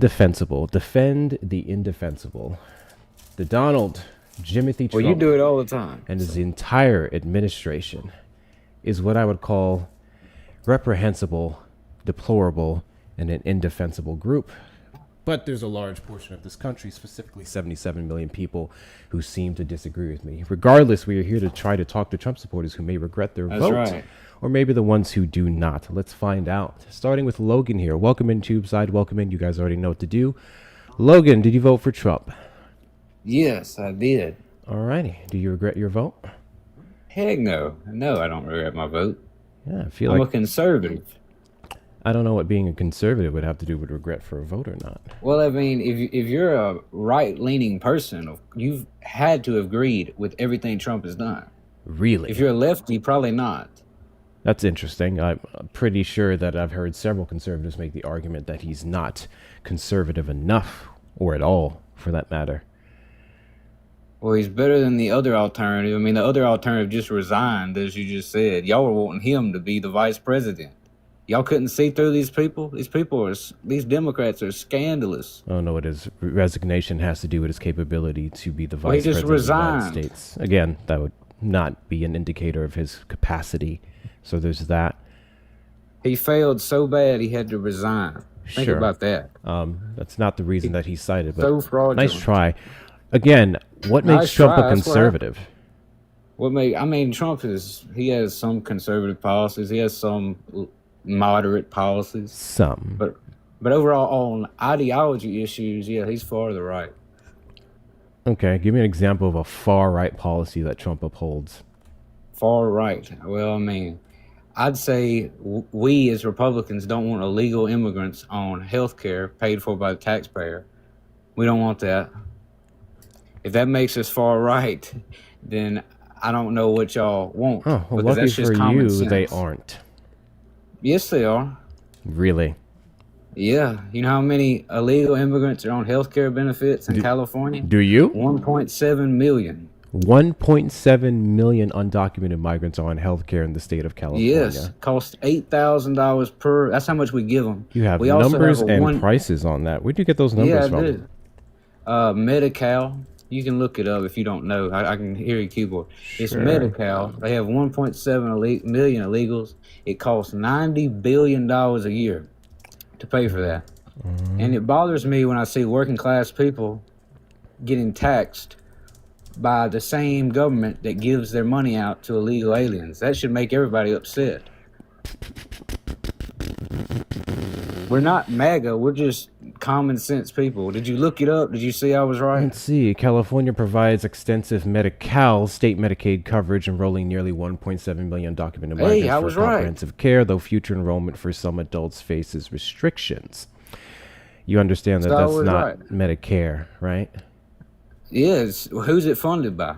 Indefensible. Defend the indefensible. The Donald Jimothy Well, you Trump do it all the time. and his entire administration is what I would call reprehensible, deplorable, and an indefensible group. But there's a large portion of this country, specifically 77 million people, who seem to disagree with me. Regardless, we are here to try to talk to Trump supporters who may regret their That's vote, right. or maybe the ones who do not. Let's find out. Starting with Logan here. Welcome in, TubeSide. Welcome in. You guys already know what to do. Logan, did you vote for Trump? Yes, I did. Alrighty. Do you regret your vote? Heck no. No, I don't regret my vote. Yeah, I feel I'm like a conservative. I don't know what being a conservative would have to do with regret for a vote or not. Well, I mean, if you're a right-leaning person, you've had to have agreed with everything Trump has done. Really? If you're a lefty, probably not. That's interesting. I'm pretty sure that I've heard several conservatives make the argument that he's not conservative enough, or at all, for that matter. Well, he's better than the other alternative. I mean, the other alternative just resigned, as you just said. Y'all were wanting him to be the vice president. Y'all couldn't see through these people? These Democrats are scandalous. I don't know what his resignation has to do with his capability to be the Well, he vice just president of the resigned. United States. Again, that would not be an indicator of his capacity. So there's that. He failed so bad he had to resign. Think Sure. about that. That's not the reason that he cited, but So fraudulent. nice try. Again, what makes Nice Trump try, a that's what conservative? Trump he has some conservative policies. He has some moderate policies. Some. But overall, on ideology issues, yeah, he's far to the right. Okay, give me an example of a far right policy that Trump upholds. Far right. Well, I mean, I'd say we as Republicans don't want illegal immigrants on health care paid for by the taxpayer. We don't want that. If that makes us far right, then I don't know what y'all want. Oh, well, because lucky that's just for common you, sense. they aren't. Yes, they are. Really? Yeah. You know how many illegal immigrants are on health care benefits in California? Do you? 1.7 million. 1.7 million undocumented migrants are on health care in the state of California. Yes. Cost $8,000 per. That's how much we give them. You have We also numbers have a and prices on that. Where'd you get those numbers Yeah, I from? did. Medi-Cal. You can look it up if you don't know. I can hear your keyboard. It's Sure. Medi-Cal. They have 1.7 million illegals. It costs $90 billion a year to pay for that. And it bothers me when I see working class people getting taxed by the same government that gives their money out to illegal aliens. That should make everybody upset. We're not MAGA. We're just common sense people. Did you look it up? Did you see I was right? Let's see. California provides extensive Medi-Cal state Medicaid coverage, enrolling nearly 1.7 million documented migrants I for was right. comprehensive care, though future enrollment for some adults faces restrictions. You understand that So I that's was not right. Medicare, right? Yes. Who's it funded by?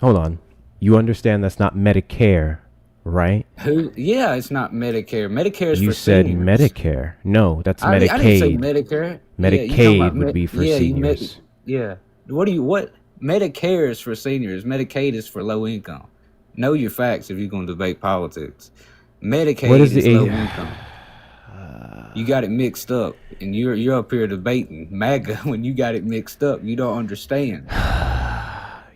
Hold on. You understand that's not Medicare, right? Who? Yeah, it's not Medicare. Medicare is You for said seniors. Medicare. No, that's I didn't say Medicaid. Medicare. Medicaid would be for seniors. Yeah. What? Medicare is for seniors. Medicaid is for low income. Know your facts if you're going to debate politics. Medicaid What is is the low age? income. You got it mixed up, and you're up here debating MAGA when you got it mixed up. You don't understand.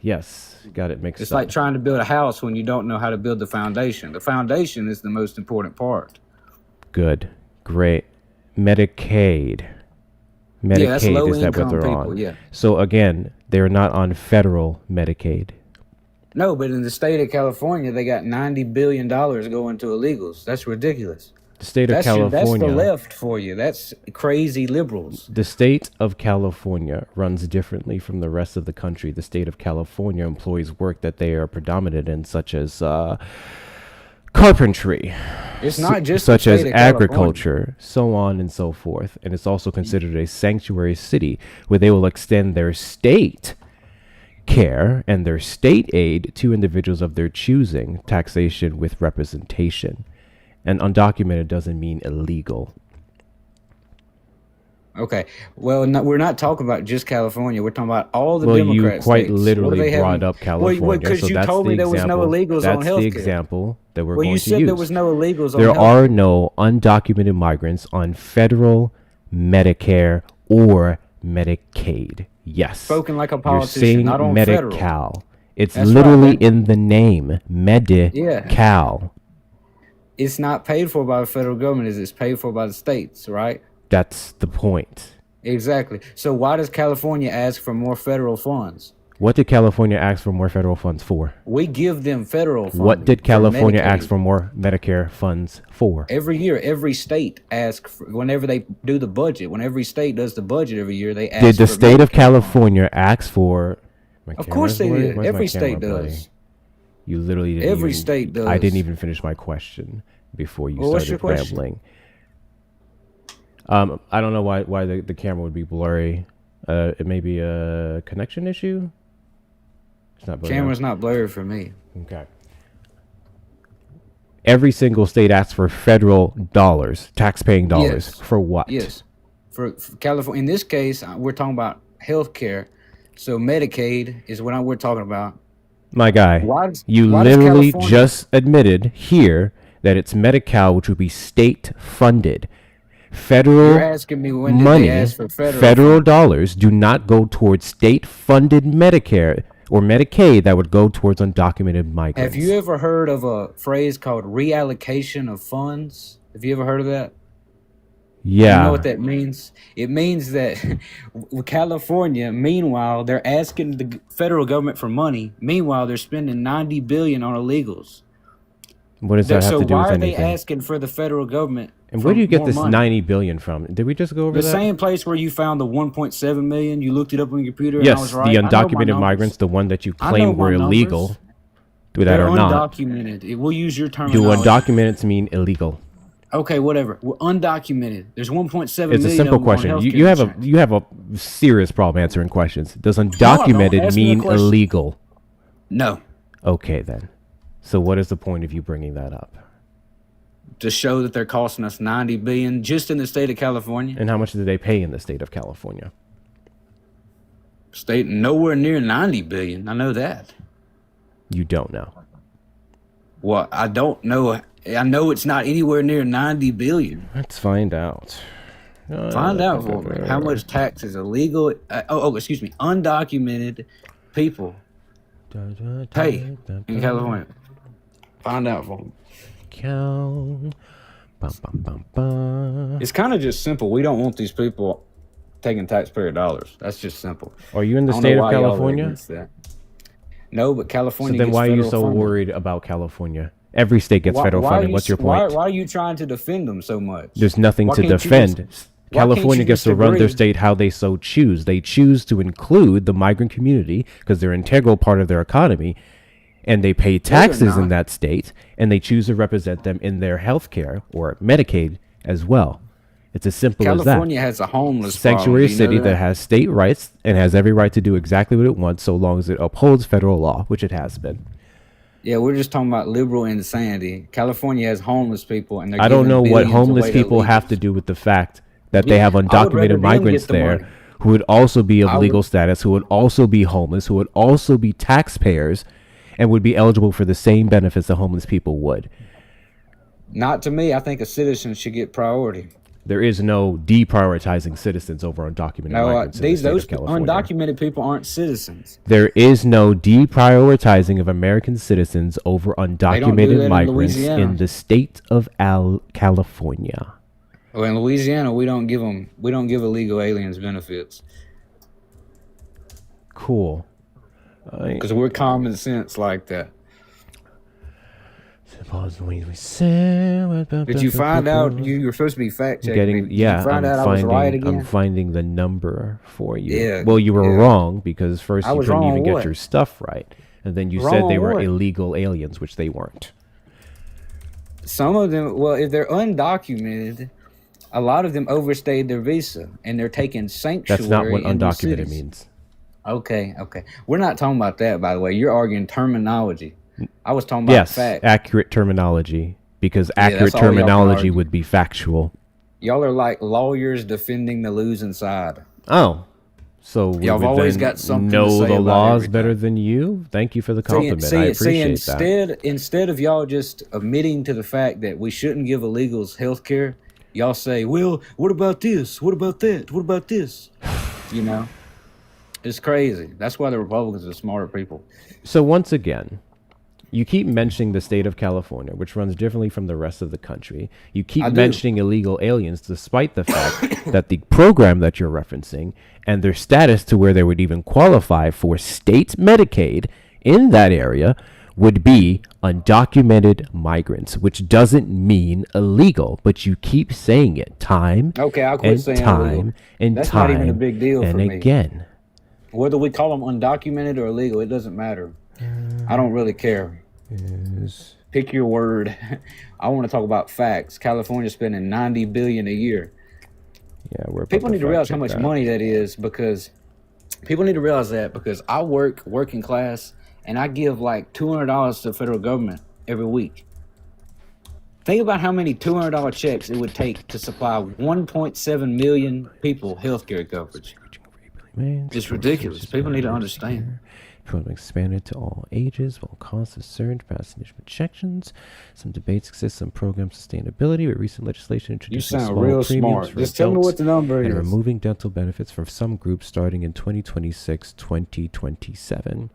Yes, got it mixed It's up. like trying to build a house when you don't know how to build the foundation. The foundation is the most important part. Good. Great. Medicaid. Medicaid, that's low is that what income they're people, on? yeah. So again, they're not on federal Medicaid. No, but in the state of California, they got $90 billion going to illegals. That's ridiculous. The state of That's California. the left for you. That's crazy liberals. The state of California runs differently from the rest of the country. The state of California employs work that they are predominant in, such as carpentry, It's not just such the as state of California. agriculture, so on and so forth. And it's also considered a sanctuary city where they will extend their state care and their state aid to individuals of their choosing, taxation with representation. And undocumented doesn't mean illegal. Okay. Well, no, we're not talking about just California. We're talking about all the Well, Democrat you quite states. What do literally they have brought in- up California. Well, because so you that's told the me there was no example. illegals That's on the healthcare. example that we're Well, going you to said use. there was no illegals on There healthcare. are no undocumented migrants on federal Medicare or Medicaid. Yes. Spoken like a You're politician, saying not on Medi-Cal. federal. It's That's literally right, man. in the name. Medi-Cal. It's not paid for by the federal government, it's paid for by the states, right? That's the point. Exactly. So why does California ask for more federal funds? What did California ask for more federal funds for? We give them federal funding. What did California for ask Medicaid. for more Medicare funds for? Every year, every state asks for, whenever they do the budget. When every state does the budget every year, they ask. Did the for state of Medicaid. California ask for? Of course they did. Where's Every my state camera does. playing? You literally didn't. Every even, state does. I didn't even finish my question before you Well, what's your started question? rambling. I don't know why the camera would be blurry. It may be a connection issue. It's not blurry. Camera's not blurred for me. Okay. Every single state asks for federal dollars, tax-paying dollars. Yes. For what? Yes. For California, in this case, we're talking about health care. So Medicaid is what we're talking about. My guy, Why does literally California- just admitted here that it's Medi-Cal, which would be state-funded. Federal You're asking me when did money, they ask for federal federal dollars do not go towards state-funded Medicare or Medicaid that would go towards undocumented migrants. Have you ever heard of a phrase called reallocation of funds? Have you ever heard of that? Yeah. You know what that means? It means that California, meanwhile, they're asking the federal government for money. Meanwhile, they're spending $90 billion on illegals. What does that have So to do why with are they anything? asking for the federal government? And where do you get more this money? 90 billion from? Did we just go over The that? same place where you found the 1.7 million. You looked it up on your computer. And I Yes, was the right. I know my undocumented numbers. migrants, the one that you I know claim my were illegal. numbers. Do that They're or not? undocumented. We'll use your Do terminology. undocumented mean illegal? Okay, whatever. We're undocumented. There's 1.7 It's a million simple of them on question. healthcare You have insurance. you have a serious problem answering questions. Does don't. undocumented Ask me a mean question. illegal? No. Okay then. So what is the point of you bringing that up? To show that they're costing us $90 billion just in the state of California. And how much do they pay in the state of California? State nowhere near $90 billion. I know that. You don't know. Well, I don't know. I know it's not anywhere near $90 billion. Let's find out. Find out for me how much tax is illegal. Excuse me. Undocumented people pay in California. Find out for me. Bum, bum, bum, bum. It's kind of just simple. We don't want these people taking taxpayer dollars. That's just simple. Are you in the I don't state know of why y'all are California? against that. No, but So California. then gets why are you federal so funding. worried about California? Every state gets Why- federal why are funding. you What's your s- why- point? Why are you trying to defend them so much? There's nothing Why to can't you defend. just- why California can't you gets just to run their agree? state how they so choose. They choose to include the migrant community because they're an integral part of their economy, and they pay taxes in not. that state, and they choose to represent them in their health care or Medicaid as well. It's as simple as that. California has a homeless Sanctuary problem. Do you know city that has state rights and has every right to do exactly what it wants so long as it upholds federal law, which it has been. Yeah, we're just talking about liberal insanity. California has homeless people, and they're I don't giving know what billions homeless away to people have illegals. to do with the fact that they Yeah, have I would rather undocumented them migrants get the there money. who would also be of I legal would- status, who would also be homeless, who would also be taxpayers, and would be eligible for the same benefits that homeless people would. Not to me. I think a citizen should get priority. There is no deprioritizing citizens over undocumented No, migrants in the state those of California. undocumented people aren't citizens. There is no deprioritizing of American citizens over do that undocumented in migrants Louisiana. in the state of California. Well, in Louisiana, we don't give illegal aliens benefits Cool. because we're common sense like that. Did you find out you were supposed to be fact checking? Did you find out I was right again? I'm finding the number for you. Yeah, Well, you were yeah. wrong because first I you was couldn't wrong even on get what? your stuff right, and then you Wrong said they on were what? illegal aliens, which they weren't. Some of them, well, if they're undocumented, a lot of them overstayed their visa and they're taking sanctuary. That's not what in these undocumented cities. means. Okay. We're not talking about that, by the way. You're arguing terminology. I was talking about Yes, fact. accurate terminology, because Yeah, accurate that's all y'all can terminology argue. would be factual. Y'all are like lawyers defending the losing side. Oh, so we Y'all have would always then got something to know say the about laws everything. better than you? Thank you for the compliment. I appreciate that. Instead of y'all just admitting to the fact that we shouldn't give illegals health care, y'all say, well, what about this? What about that? What about this? You know, it's crazy. That's why the Republicans are smarter people. So once again, you keep mentioning the state of California, which runs differently from the rest of the country. You keep I do. mentioning illegal aliens, despite the fact that the program that you're referencing and their status to where they would even qualify for state Medicaid in that area would be undocumented migrants, which doesn't mean illegal, but you keep saying it time Okay, I'll quit and saying time illegal. and That's not even a time big deal and for me. again. Whether we call them undocumented or illegal, it doesn't matter. I don't really care. Is Pick your word. I want to talk about facts. California's spending $90 billion a year. yeah, we're about People to need to fact realize how check much that. money that is, because people need to realize that, because I work working class and I give like $200 to the federal government every week. Think about how many $200 checks it would take to supply 1.7 million people healthcare coverage. It's ridiculous. People need to understand. Program expanded to all ages while costs have surged past initial projections. Some debates exist on program sustainability, with recent legislation You introducing sound small real premiums smart. for Just tell me adults what the number and is. removing dental benefits for some groups starting in 2026-2027.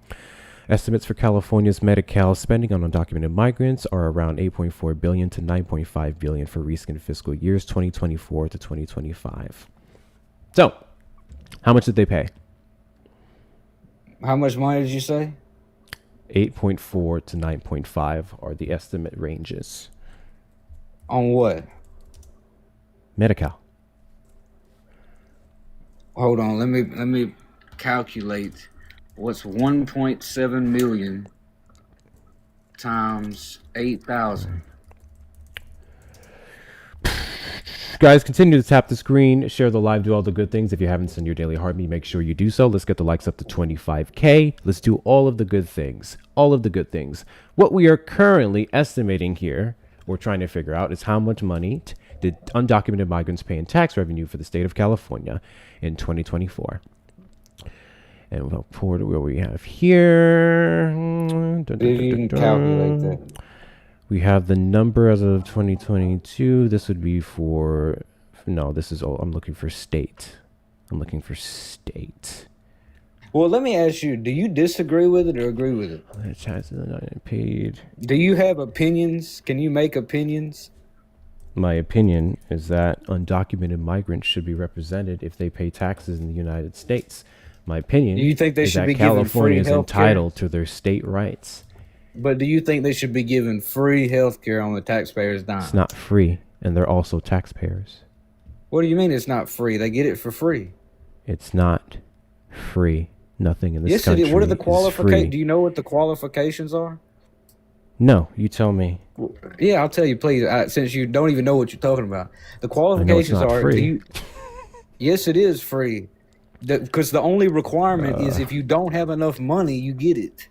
Estimates for California's Medi-Cal spending on undocumented migrants are around $8.4 billion to $9.5 billion for recent fiscal years 2024 to 2025. So, how much did they pay? How much money did you say? 8.4 to 9.5 are the estimate ranges. On what? Medi-Cal. Hold on. Let me calculate. What's 1.7 million times 8,000? Guys, continue to tap the screen, share the live, do all the good things. If you haven't sent your daily heartbeat, make sure you do so. Let's get the likes up to 25K. Let's do all of the good things. All of the good things. What we are currently estimating here, we're trying to figure out, is how much money did undocumented migrants pay in tax revenue for the state of California in 2024. And we'll forward what we have here. If you can calculate that. We have the number as of 2022. This would be for, no, this is all, I'm looking for state. I'm looking for state. Well, let me ask you, do you disagree with it or agree with it? Paid. Do you have opinions? Can you make opinions? My opinion is that undocumented migrants should be represented if they pay taxes in the United States. My opinion Do you think they is should that be given California free is healthcare? entitled to their state rights. But do you think they should be given free health care on the taxpayer's dime? It's not free, and they're also taxpayers. What do you mean it's not free? They get it for free. It's not free. Nothing in this Yes, it country is. What are the is free. qualifications? Do you know what the qualifications are? No, you tell me. Yeah, I'll tell you, please. Since you don't even know what you're talking about, the qualifications not are. free. Yes, it is free. Because the only requirement is if you don't have enough money, you get it.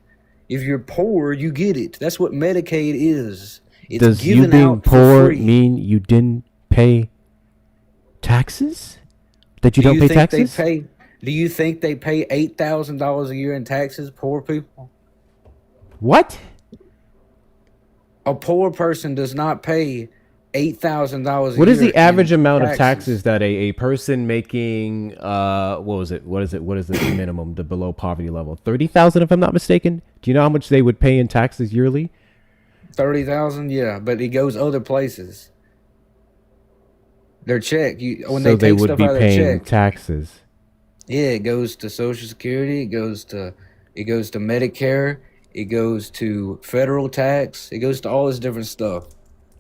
If you're poor, you get it. That's what Medicaid is. It's Does you given being out for poor free. mean you didn't pay taxes? That you Do don't you pay think taxes? they pay? Do you think they pay $8,000 a year in taxes? Poor people. What? A poor person does not pay $8,000 a year. What is the average in amount of taxes that a person making what is the minimum, the below poverty level? 30,000 if I'm not mistaken? Do you know how much they would pay in taxes yearly? 30,000, yeah, but it goes other places. Their check, when So they take would stuff be out of their paying check, taxes. yeah, it goes to Social Security, it goes to Medicare, it goes to federal tax, it goes to all this different stuff.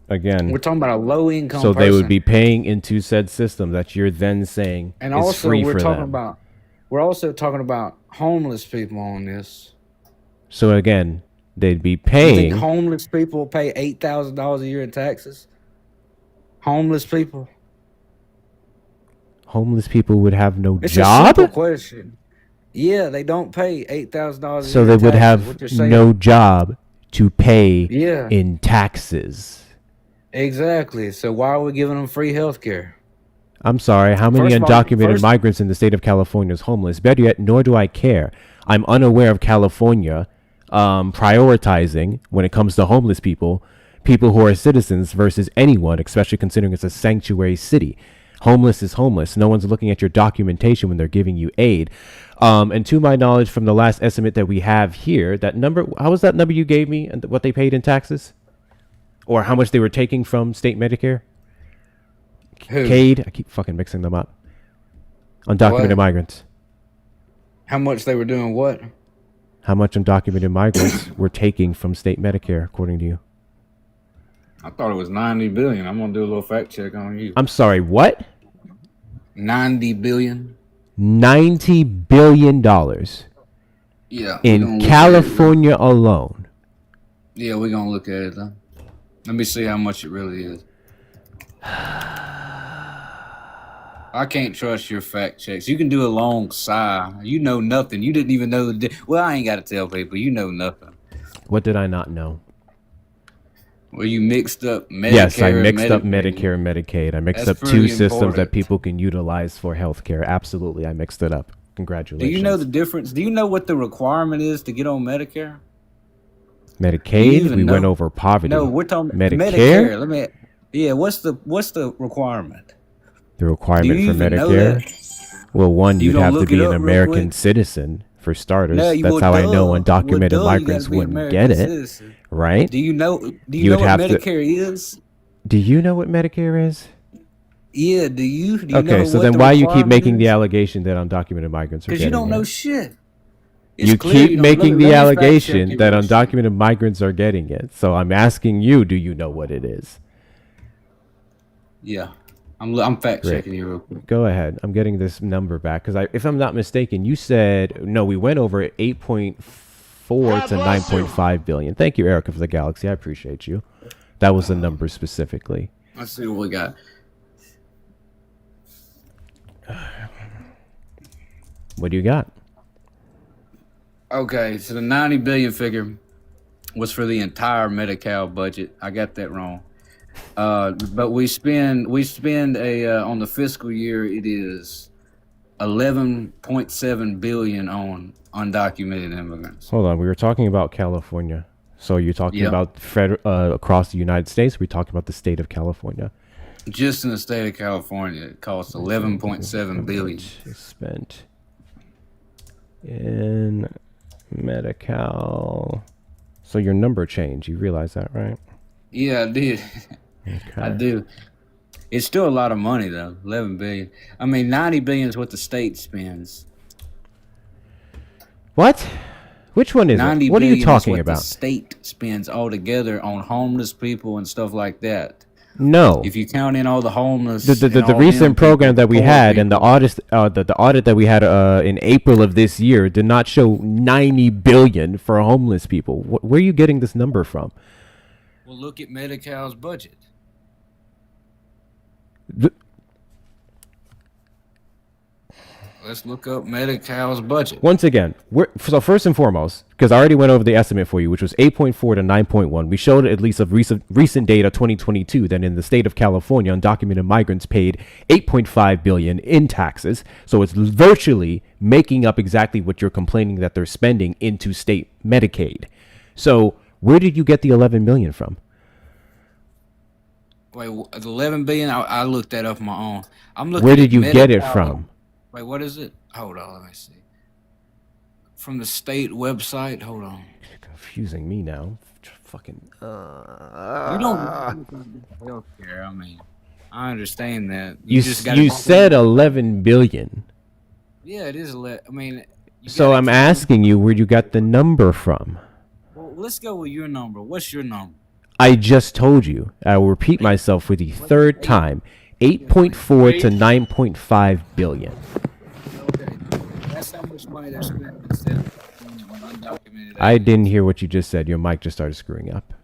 Again, We're talking about a low income so person. they would be paying into said system that you're then saying and is also free we're for talking them. about homeless people on this. So again, they'd be You paying. think homeless people pay $8,000 a year in taxes? Homeless people. Homeless people would have no It's job, a simple question. Yeah, they don't pay $8,000 a so year they in would taxes. have What you're saying. no job to pay Yeah, in taxes. exactly. So why are we giving them free health care? I'm sorry, how many First of all- undocumented first- migrants in the state of California is homeless? Better yet, nor do I care. I'm unaware of California prioritizing when it comes to homeless people people who are citizens versus anyone, especially considering it's a sanctuary city. Homeless is homeless. No one's looking at your documentation when they're giving you aid. And to my knowledge, from the last estimate that we have here, that number, how was that number you gave me and what they paid in taxes? Or how much they were taking from state Medicare? Who? Cade? I keep fucking mixing them up. Undocumented What? migrants. How much they were doing what? How much undocumented migrants were taking from state Medicare, according to you? I thought it was 90 billion. I'm gonna do a little fact check on you. I'm sorry, what? 90 billion. $90 billion Yeah. in California alone. Yeah, we're gonna look at it though. Let me see how much it really is. I can't trust your fact checks. You can do a long sigh. You know nothing. You didn't even know well, I ain't gotta tell people. You know nothing. What did I not know? Well, you mixed up Medicare. Yes, I mixed and up Medicare and Medicaid. I mixed That's up two pretty systems that important. people can utilize for healthcare. Absolutely, I mixed it up. Do Congratulations. you know the difference? Do you know what the requirement is to get on Medicare? Do you Medicaid? even We know? went over poverty. No, we're talking Medicare? Let me. Yeah, what's the requirement? The Do requirement you for even know Medicare? that? Well, one, You you'd don't have to look be it an up real American quick? citizen for starters. No, That's how I know undocumented you migrants gotta be wouldn't American get it, citizen. right? Do you know You would what have to- Medicare is? Do you know what Medicare is? Yeah, do you know Okay, so what then the why you keep requirement making the is? allegation that undocumented migrants are Because getting you don't know it? shit. It's You clear keep don't. making Let the me fact check allegation you that real quick. undocumented migrants are getting it. So I'm asking you, do you know what it is? Yeah, I'm fact Great. checking you real quick. Go ahead. I'm getting this number back because if I'm not mistaken, you said no. We went over 8.4 to 9.5 billion. Thank you, Erica, for the Galaxy. I appreciate you. That was the number specifically. Let's see what we got. What do you got? Okay, so the 90 billion figure was for the entire Medi-Cal budget. I got that wrong. But we spend a on the fiscal year it is 11.7 billion on undocumented immigrants. Hold on. We were talking about California. So you're talking Yeah. about across the United States. We talked about the state of California. Just in the state of California, it costs 11.7 billion. Spent in Medi-Cal. So your number changed. You realize that, right? Yeah, I did. Okay. I do. It's still a lot of money though. 11 billion. I mean, 90 billion is what the state spends. What? Which one is 90 it? What are billion you talking is what about? the state spends altogether on homeless people and stuff like that. No. If you count in all the homeless, The and all recent them program people, that we poor had and the people, audit that we had in April of this year did not show 90 billion for homeless people. Where are you getting this number from? well, look at Medi-Cal's budget. Th- Let's look up Medi-Cal's budget. Once again, so first and foremost, because I already went over the estimate for you, which was 8.4 to 9.1. We showed at least of recent data 2022 that in the state of California, undocumented migrants paid 8.5 billion in taxes. So it's virtually making up exactly what you're complaining that they're spending into state Medicaid. So where did you get the 11 million from? Wait, the 11 billion? I looked that up on my own. I'm looking. Where at did you get it Medi-Cal. from? Wait, what is it? Hold on, let me see. From the state website. Hold on. You're confusing me now. Fucking. You don't healthcare. I mean, I understand that. You just gotta- you said 11 billion. Yeah, it is. I mean. So I'm asking you where you got the number from. Well, let's go with your number. What's your number? I just told you. I will repeat myself for the third time. 8.4 to 9.5 billion. Okay, that's how much money they're spending instead of undocumented. I didn't hear what you just said. Your mic just started screwing up.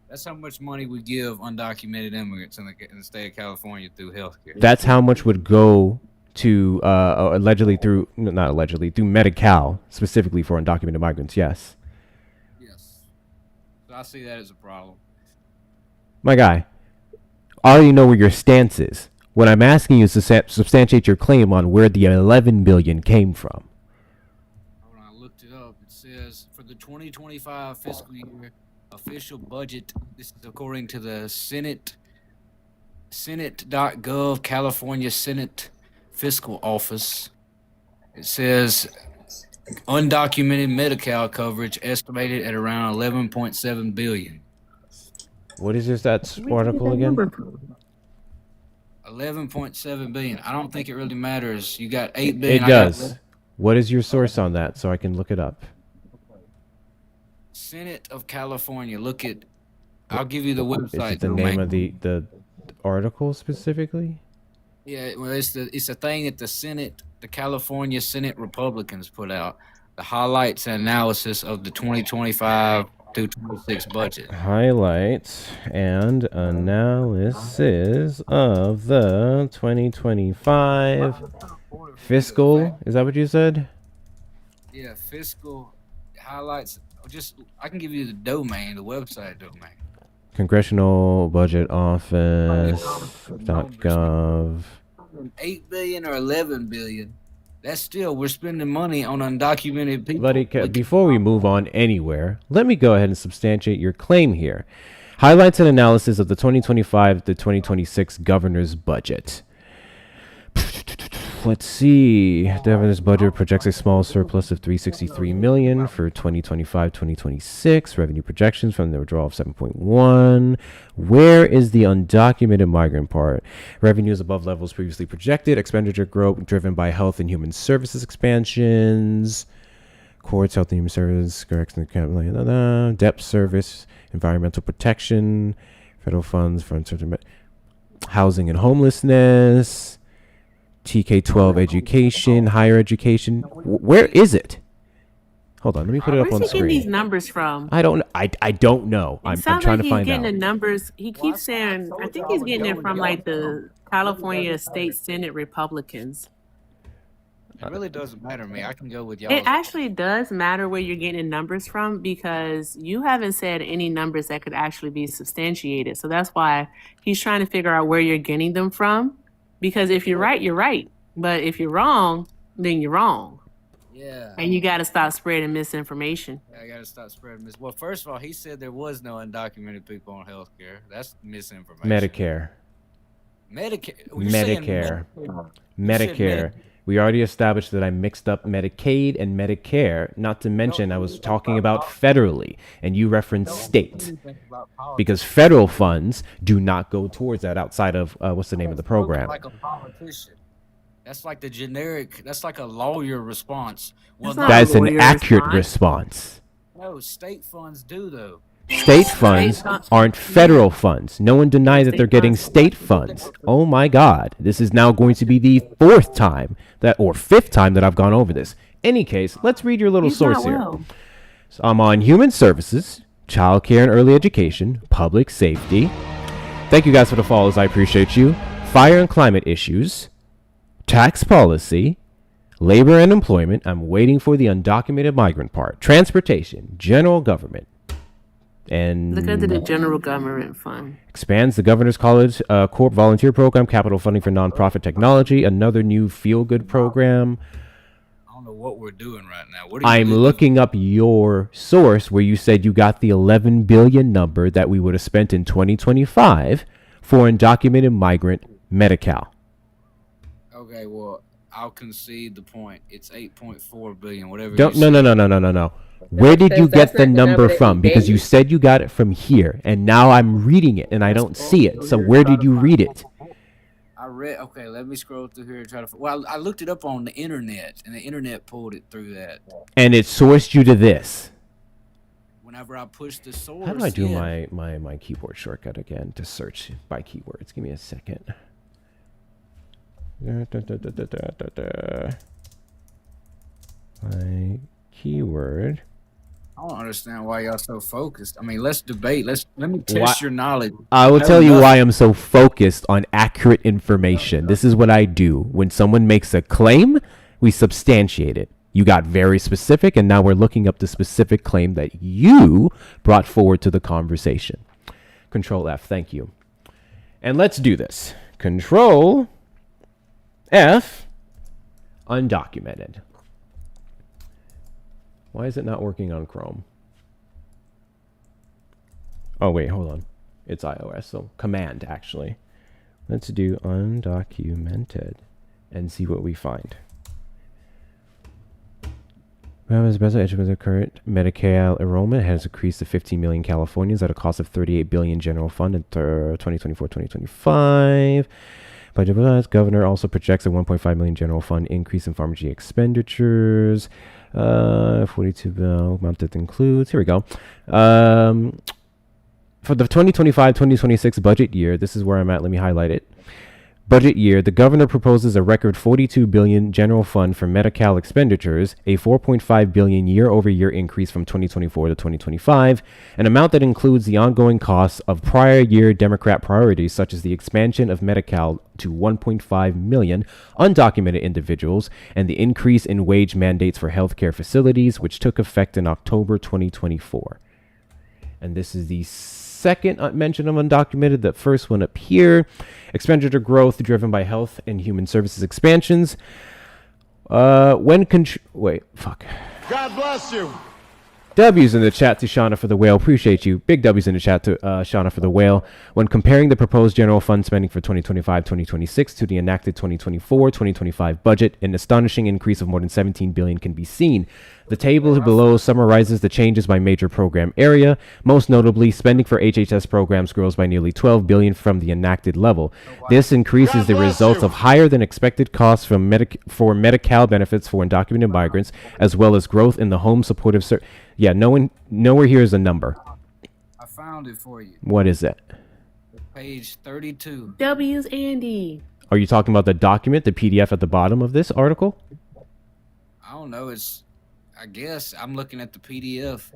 That's how much money we give undocumented immigrants in the state of California through healthcare. That's how much would go to allegedly through, not allegedly, through Medi-Cal, specifically for undocumented migrants. Yes. Yes. So I see that as a problem. My guy, I already know where your stance is. What I'm asking you is to substantiate your claim on where the 11 billion came from. Hold on, I looked it up. It says for the 2025 fiscal year, official budget. This is according to the Senate.gov, California Senate Fiscal Office. It says undocumented Medi-Cal coverage estimated at around 11.7 billion. What is this? That article again? 11.7 billion. I don't think it really matters. You got 8 It billion. does. What is your source on that so I can look it up? Senate of California. Look at. I'll give you the Is website. it the name of the article specifically? Yeah, well, it's a thing that the California Senate Republicans put out. The highlights and analysis of the 2025 through 26 budget. Highlights and analysis of the 2025 fiscal. Is that what you said? Yeah, fiscal highlights. I can give you the domain, the website domain. Congressional Budget Office.gov. 8 billion or 11 billion. That's still, we're spending money on undocumented people. Buddy, before we move on anywhere, let me go ahead and substantiate your claim here. Highlights and analysis of the 2025 to 2026 governor's budget. Let's see. The governor's budget projects a small surplus of $363 million for 2025-2026. Revenue projections from the withdrawal of 7.1. Where is the undocumented migrant part? Revenues above levels previously projected. Expenditure growth driven by health and human services expansions. Courts, health and human services, corrections, debt service, environmental protection, federal funds for uncertain housing and homelessness. TK-12 education, higher education. Where is it? Hold on, let me put it up on Where's he screen. getting these numbers from? I don't know. I'm trying to find he's getting out. the numbers. He keeps saying, I think he's getting it from like the California State Senate Republicans. It really doesn't matter to me. I can go with y'all. It actually does matter where you're getting numbers from because you haven't said any numbers that could actually be substantiated. So that's why he's trying to figure out where you're getting them from. Because if you're right, you're right. But if you're wrong, then you're wrong. Yeah. And you got to stop spreading misinformation. I got to stop spreading Well, first of all, he said there was no undocumented people on health care. That's misinformation. Medicare. Medicare. Medicare. We already established that I mixed up Medicaid and Medicare. Not to mention, I was talking about federally, and you referenced state. Because federal funds do not go towards that outside of, what's the name of the program? Like a politician. That's like the generic, that's like a lawyer response. Well, That's an accurate response. No, state funds do, though. State funds aren't federal funds. No one denied that they're getting state funds. Oh my God. This is now going to be the fifth time that I've gone over this. Any case, let's read your little source here. So I'm on human services, child care and early education, public safety. Thank you guys for the follows. I appreciate you. Fire and climate issues, tax policy, labor and employment. I'm waiting for the undocumented migrant part. Transportation, general government. And look into the general government fund. Expands the Governor's College Corp volunteer program, capital funding for nonprofit technology, another new feel-good program. I don't know what we're doing right now. I'm looking up your source where you said you got the 11 billion number that we would have spent in 2025 for undocumented migrant Medi-Cal. Okay, well, I'll concede the point. It's 8.4 billion, whatever. No. Where did you get the number from? Because you said you got it from here, and now I'm reading it, and I don't see it. So where did you read it? Okay, let me scroll through here and try to... Well, I looked it up on the internet, and the internet pulled it through that. And it sourced you to this? Whenever I push the source... How do I do my keyboard shortcut again to search by keywords? Give me a second. My keyword... I don't understand why y'all so focused. I mean, let's debate. Let me test your knowledge. I will tell you why I'm so focused on accurate information. This is what I do. When someone makes a claim, we substantiate it. You got very specific, and now we're looking up the specific claim that you brought forward to the conversation. Control F, thank you. And let's do this. Control F, undocumented. Why is it not working on Chrome? Oh, wait, hold on. It's iOS, so command, actually. Let's do undocumented and see what we find. As the current Medicare enrollment has increased to 15 million Californians at a cost of 38 billion general fund in 2024-2025. Budget governor also projects a 1.5 million general fund increase in pharmacy expenditures. 42 bill amount that includes. Here we go. For the 2025-2026 budget year, this is where I'm at. Let me highlight it. Budget year, the governor proposes a record 42 billion general fund for Medi-Cal expenditures, a 4.5 billion year-over-year increase from 2024 to 2025, an amount that includes the ongoing costs of prior year Democrat priorities such as the expansion of Medi-Cal to 1.5 million undocumented individuals and the increase in wage mandates for healthcare facilities, which took effect in October 2024. And this is the second mention of undocumented. The first one up here. Expenditure growth driven by health and human services expansions. Wait, fuck. God bless you. W's in the chat to Shauna for the whale. Appreciate you. Big W's in the chat to Shauna for the whale. When comparing the proposed general fund spending for 2025-2026 to the enacted 2024-2025 budget, an astonishing increase of more than 17 billion can be seen. The table below summarizes the changes by major program area. Most notably, spending for HHS programs grows by nearly 12 billion from the enacted level. This increase is the result of higher than expected costs for Medi-Cal benefits for undocumented migrants, as well as growth in the home supportive service. Yeah, nowhere here is a number. I found it for you. What is it? Page 32. W's Andy. Are you talking about the document, the PDF at the bottom of this article? I don't know. I guess I'm looking at the PDF.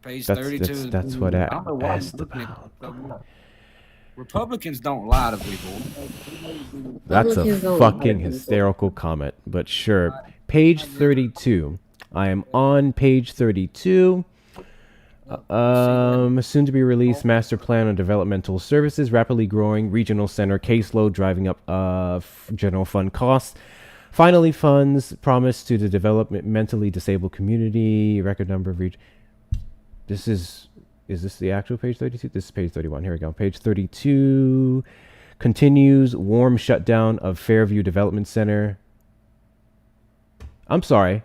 Page 32. That's what I don't know why I'm asked looking about. at Republicans don't lie to people. That's a Republicans don't fucking lie to hysterical comment, but sure. Page 32. I am on page 32. Soon to be released master plan on developmental services, rapidly growing regional center caseload, driving up general fund costs. Finally, funds promised to the developmentally disabled community. Record number of Is this the actual page 32? This is page 31. Here we go. Page 32 continues warm shutdown of Fairview Development Center. I'm sorry.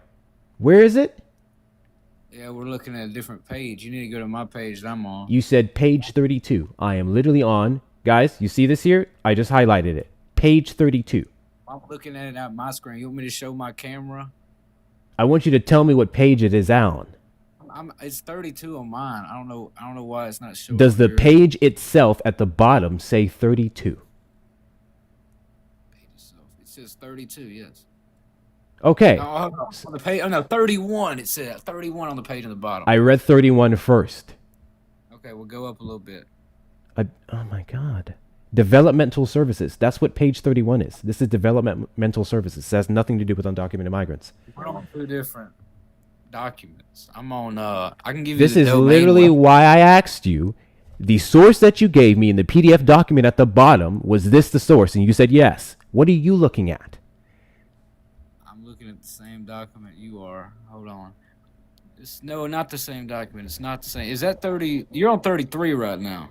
Where is it? Yeah, we're looking at a different page. You need to go to my page that I'm on. You said page 32. I am literally on. Guys, you see this here? I just highlighted it. Page 32. I'm looking at it at my screen. You want me to show my camera? I want you to tell me what page it is on. It's 32 on mine. I don't know why it's not showing. Does the here. page itself at the bottom say 32? Page itself. It says 32. Yes. Okay. On the page. Oh no, 31. It said 31 on the page on the bottom. I read 31 first. Okay, we'll go up a little bit. Oh my God. Developmental services. That's what page 31 is. This is developmental services. It has nothing to do with undocumented migrants. We're on two different documents. I'm on. I can give you. This the is domain literally web- why I asked you. The source that you gave me in the PDF document at the bottom, was this the source? And you said yes. What are you looking at? I'm looking at the same document you are. Hold on. No, not the same document. It's not the same. Is that 30? You're on 33 right now.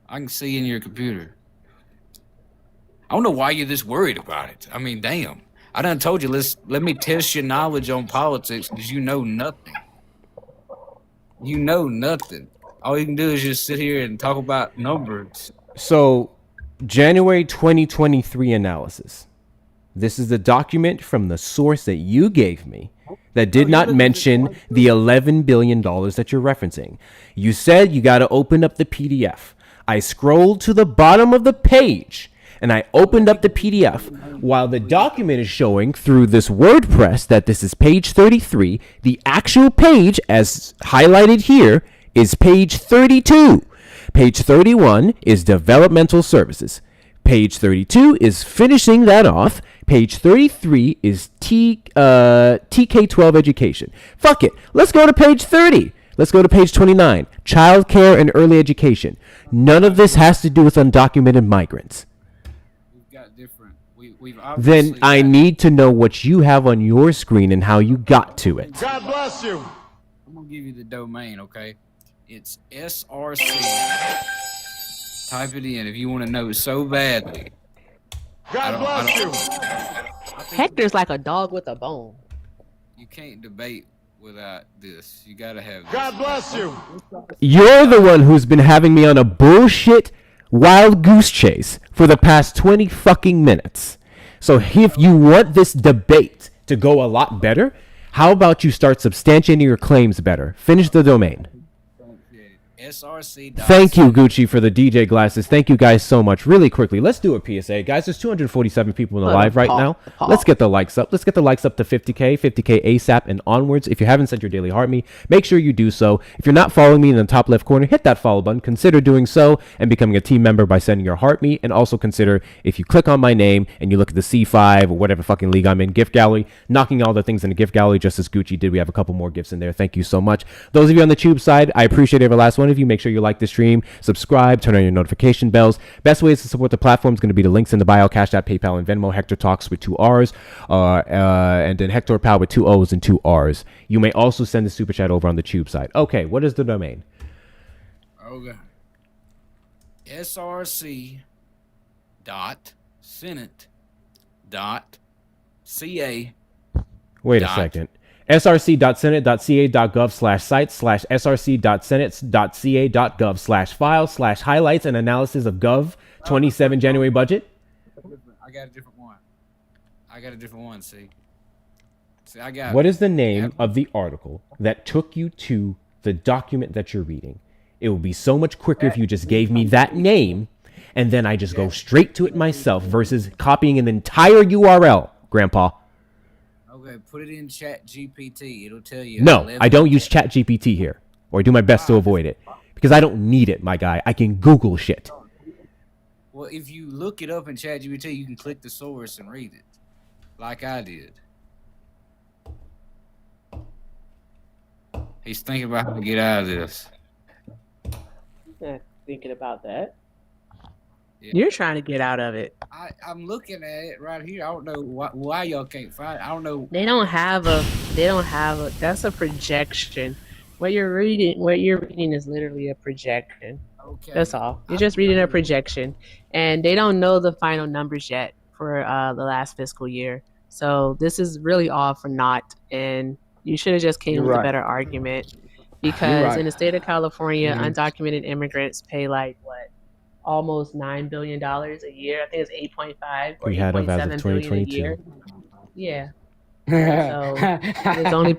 I can see in your computer. I don't know why you're this worried about it. I mean, damn. I done told you, let me test your knowledge on politics because you know nothing. You know nothing. All you can do is just sit here and talk about numbers. So, January 2023 analysis. This is the document from the source that you gave me that did not mention the $11 billion that you're referencing. You said you got to open up the PDF. I scrolled to the bottom of the page and I opened up the PDF while the document is showing through this WordPress that this is page 33. The actual page, as highlighted here, is page 32. Page 31 is developmental services. Page 32 is finishing that off. Page 33 is TK12 education. Fuck it. Let's go to page 30. Let's go to page 29. Child care and early education. None of this has to do with undocumented migrants. We've got different. Then I need to know what you have on your screen and how you got to it. God bless you. I'm gonna give you the domain, okay? It's SRC. Type it in if you want to know so badly. God bless you. Hector's like a dog with a bone. You can't debate without this. You gotta have this. God bless you. You're the one who's been having me on a bullshit wild goose chase for the past 20 fucking minutes. So if you want this debate to go a lot better, how about you start substantiating your claims better? Finish the domain. SRC. Thank you, Gucci, for the DJ glasses. Thank you guys so much. Really quickly, let's do a PSA. Guys, there's 247 people in the live right now. Let's get the likes up. Let's get the likes up to 50K ASAP and onwards. If you haven't sent your daily heart me, make sure you do so. If you're not following me in the top left corner, hit that follow button. Consider doing so and becoming a team member by sending your heart me. And also consider, if you click on my name and you look at the C5 or whatever fucking league I'm in, gift gallery, knocking all the things in the gift gallery just as Gucci did. We have a couple more gifts in there. Thank you so much. Those of you on the tube side, I appreciate every last one of you. Make sure you like the stream, subscribe, turn on your notification bells. Best ways to support the platform is going to be the links in the bio, Cash App, PayPal, and Venmo. Hector Talks with 2 R's, and then Hector Pal with 2 O's and 2 R's. You may also send the super chat over on the tube side. Okay, what is the domain? Okay. SRC dot Senate dot CA. Wait a second. src.senate.ca.gov/sites/src.senate.ca.gov/file/highlights and analysis of Gov 27 January budget. I got a different one. See, I got. What is the name of the article that took you to the document that you're reading? It would be so much quicker if you just gave me that name and then I just go straight to it myself versus copying an entire URL, Grandpa. Okay, put it in Chat GPT. It'll tell you. No, I don't use Chat GPT here, or I do my best to avoid it because I don't need it, my guy. I can Google shit. Well, if you look it up in Chat GPT, you can click the source and read it, like I did. He's thinking about how to get out of this. Thinking about that. Yeah. You're trying to get out of it. I'm looking at it right here. I don't know why y'all can't find it. I don't know. They don't have a. That's a projection. What you're reading is literally a projection. Okay. That's all. You're just reading a projection, and they don't know the final numbers yet for the last fiscal year. So this is really all for naught, and you should have just came with a better argument. Because in the state of California, undocumented immigrants pay like what? Almost $9 billion a year. I think it's 8.5 or 8.7 billion a year. Yeah. So it's only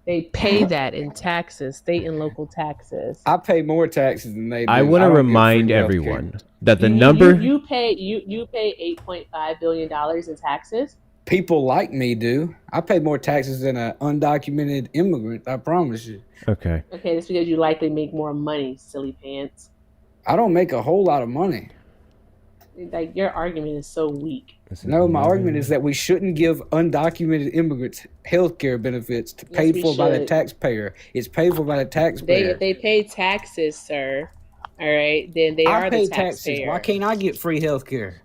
they pay that in taxes, state and local taxes. I pay more taxes than they do. I want to remind everyone that the number you pay 8.5 billion dollars in taxes. People like me do. I pay more taxes than an undocumented immigrant. I promise you. Okay, that's because you likely make more money, silly pants. I don't make a whole lot of money. Like, your argument is so weak. No, my argument is that we shouldn't give undocumented immigrants health care benefits paid for by the taxpayer. It's paid for by the taxpayer. They pay taxes, sir. All right, then they are the taxpayer. Taxes. Why can't I get free health care?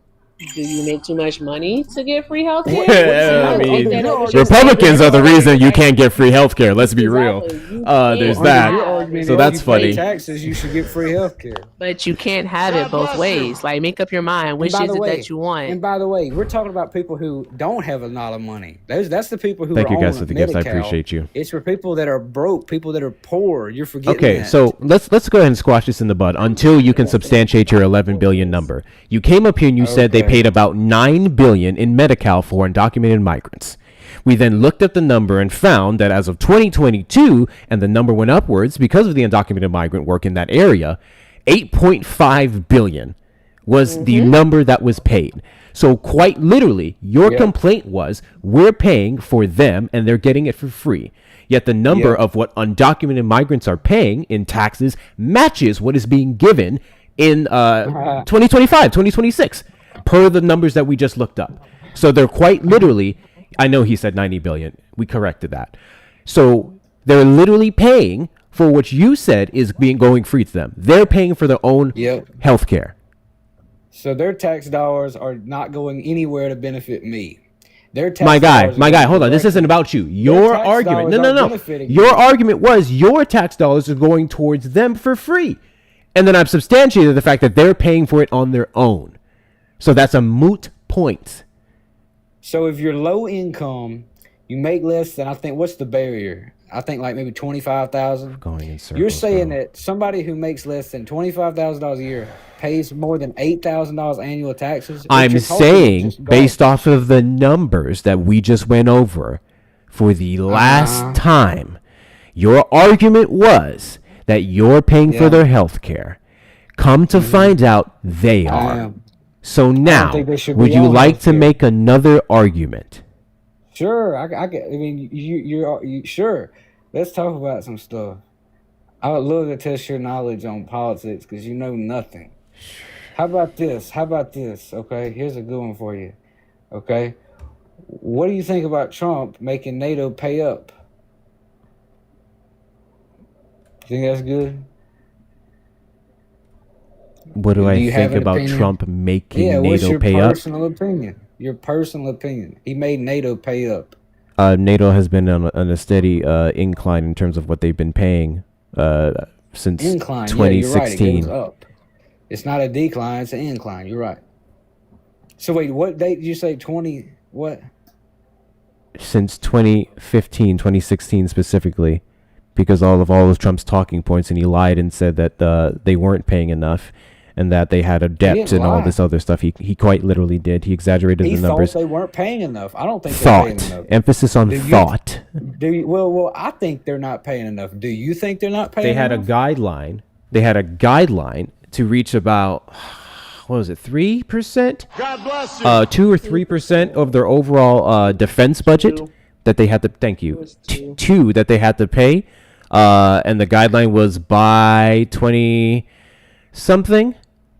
Do you make too much money to get free health care? I mean, Republicans are the reason you can't get free health care. Let's be real. There's that. So that's funny. Taxes, you should get free health care. But you can't have it both ways. Like, make up your mind. Which is it that you want? And by the way, we're talking about people who don't have a lot of money. That's the people who Thank are you guys on for the gifts. I Medi-Cal. appreciate you. It's for people that are broke, people that are poor. You're forgetting Okay, that. so let's go ahead and squash this in the bud until you can substantiate your 11 billion number. You came up here and you said they paid about $9 billion in Medi-Cal for undocumented migrants. We then looked at the number and found that as of 2022, and the number went upwards because of the undocumented migrant work in that area, 8.5 billion was the number that was paid. So quite literally, your complaint was, we're paying for them and they're getting it for free. Yet the number of what undocumented migrants are paying in taxes matches what is being given in 2025, 2026, per the numbers that we just looked up. So they're quite literally, I know he said 90 billion. We corrected that. So they're literally paying for what you said is going free to them. They're paying for their own health care. So their tax dollars are not going anywhere to benefit me. Their tax My guy, dollars are my guy, going hold on. This directly- isn't about you. Their Your tax argument. dollars No, aren't no, no. benefiting Your you. argument was your tax dollars are going towards them for free. And then I've substantiated the fact that they're paying for it on their own. So that's a moot point. So if you're low income, you make less than, I think, what's the barrier? I think like maybe 25,000. Going in circles. You're saying bro. that somebody who makes less than $25,000 a year pays more than $8,000 annual taxes? What I'm you're talking is saying, just based garbage. off of the numbers that we just went over for the last time, your argument was that you're paying for Yeah. their health care. Come to find out they I are. am. So now, think they should would be you on like to healthcare. make another argument? Sure, I mean, you sure. Let's talk about some stuff. I would love to test your knowledge on politics because you know nothing. How about this? Okay, here's a good one for you. Okay, what do you think about Trump making NATO pay up? You think that's good? What do Do I you have think an about opinion? Trump making Yeah, what's NATO your pay up? personal opinion? Your personal opinion. He made NATO pay up. NATO has been on a steady incline in terms of what they've been paying since Incline. Yeah, you're right. It 2016. goes up. It's not a decline. It's an incline. You're right. So wait, what date did you say? 20? What? Since 2015, 2016 specifically, because all of Trump's talking points, and he lied and said that they weren't paying enough, and that they had a debt didn't and all lie. this other stuff. He quite literally did. He exaggerated He the thought numbers. they weren't paying enough. I don't think they're paying Thought. enough. Emphasis on Do you- thought. Do you? Well, I think they're not paying enough. Do you think they're not paying They had enough? a guideline. They had a guideline to reach about, what was it, 3%? God bless you. 2 or 3% of their overall defense budget that they had to. Thank you. was two. Two that they had to pay, and the guideline was by 20 something,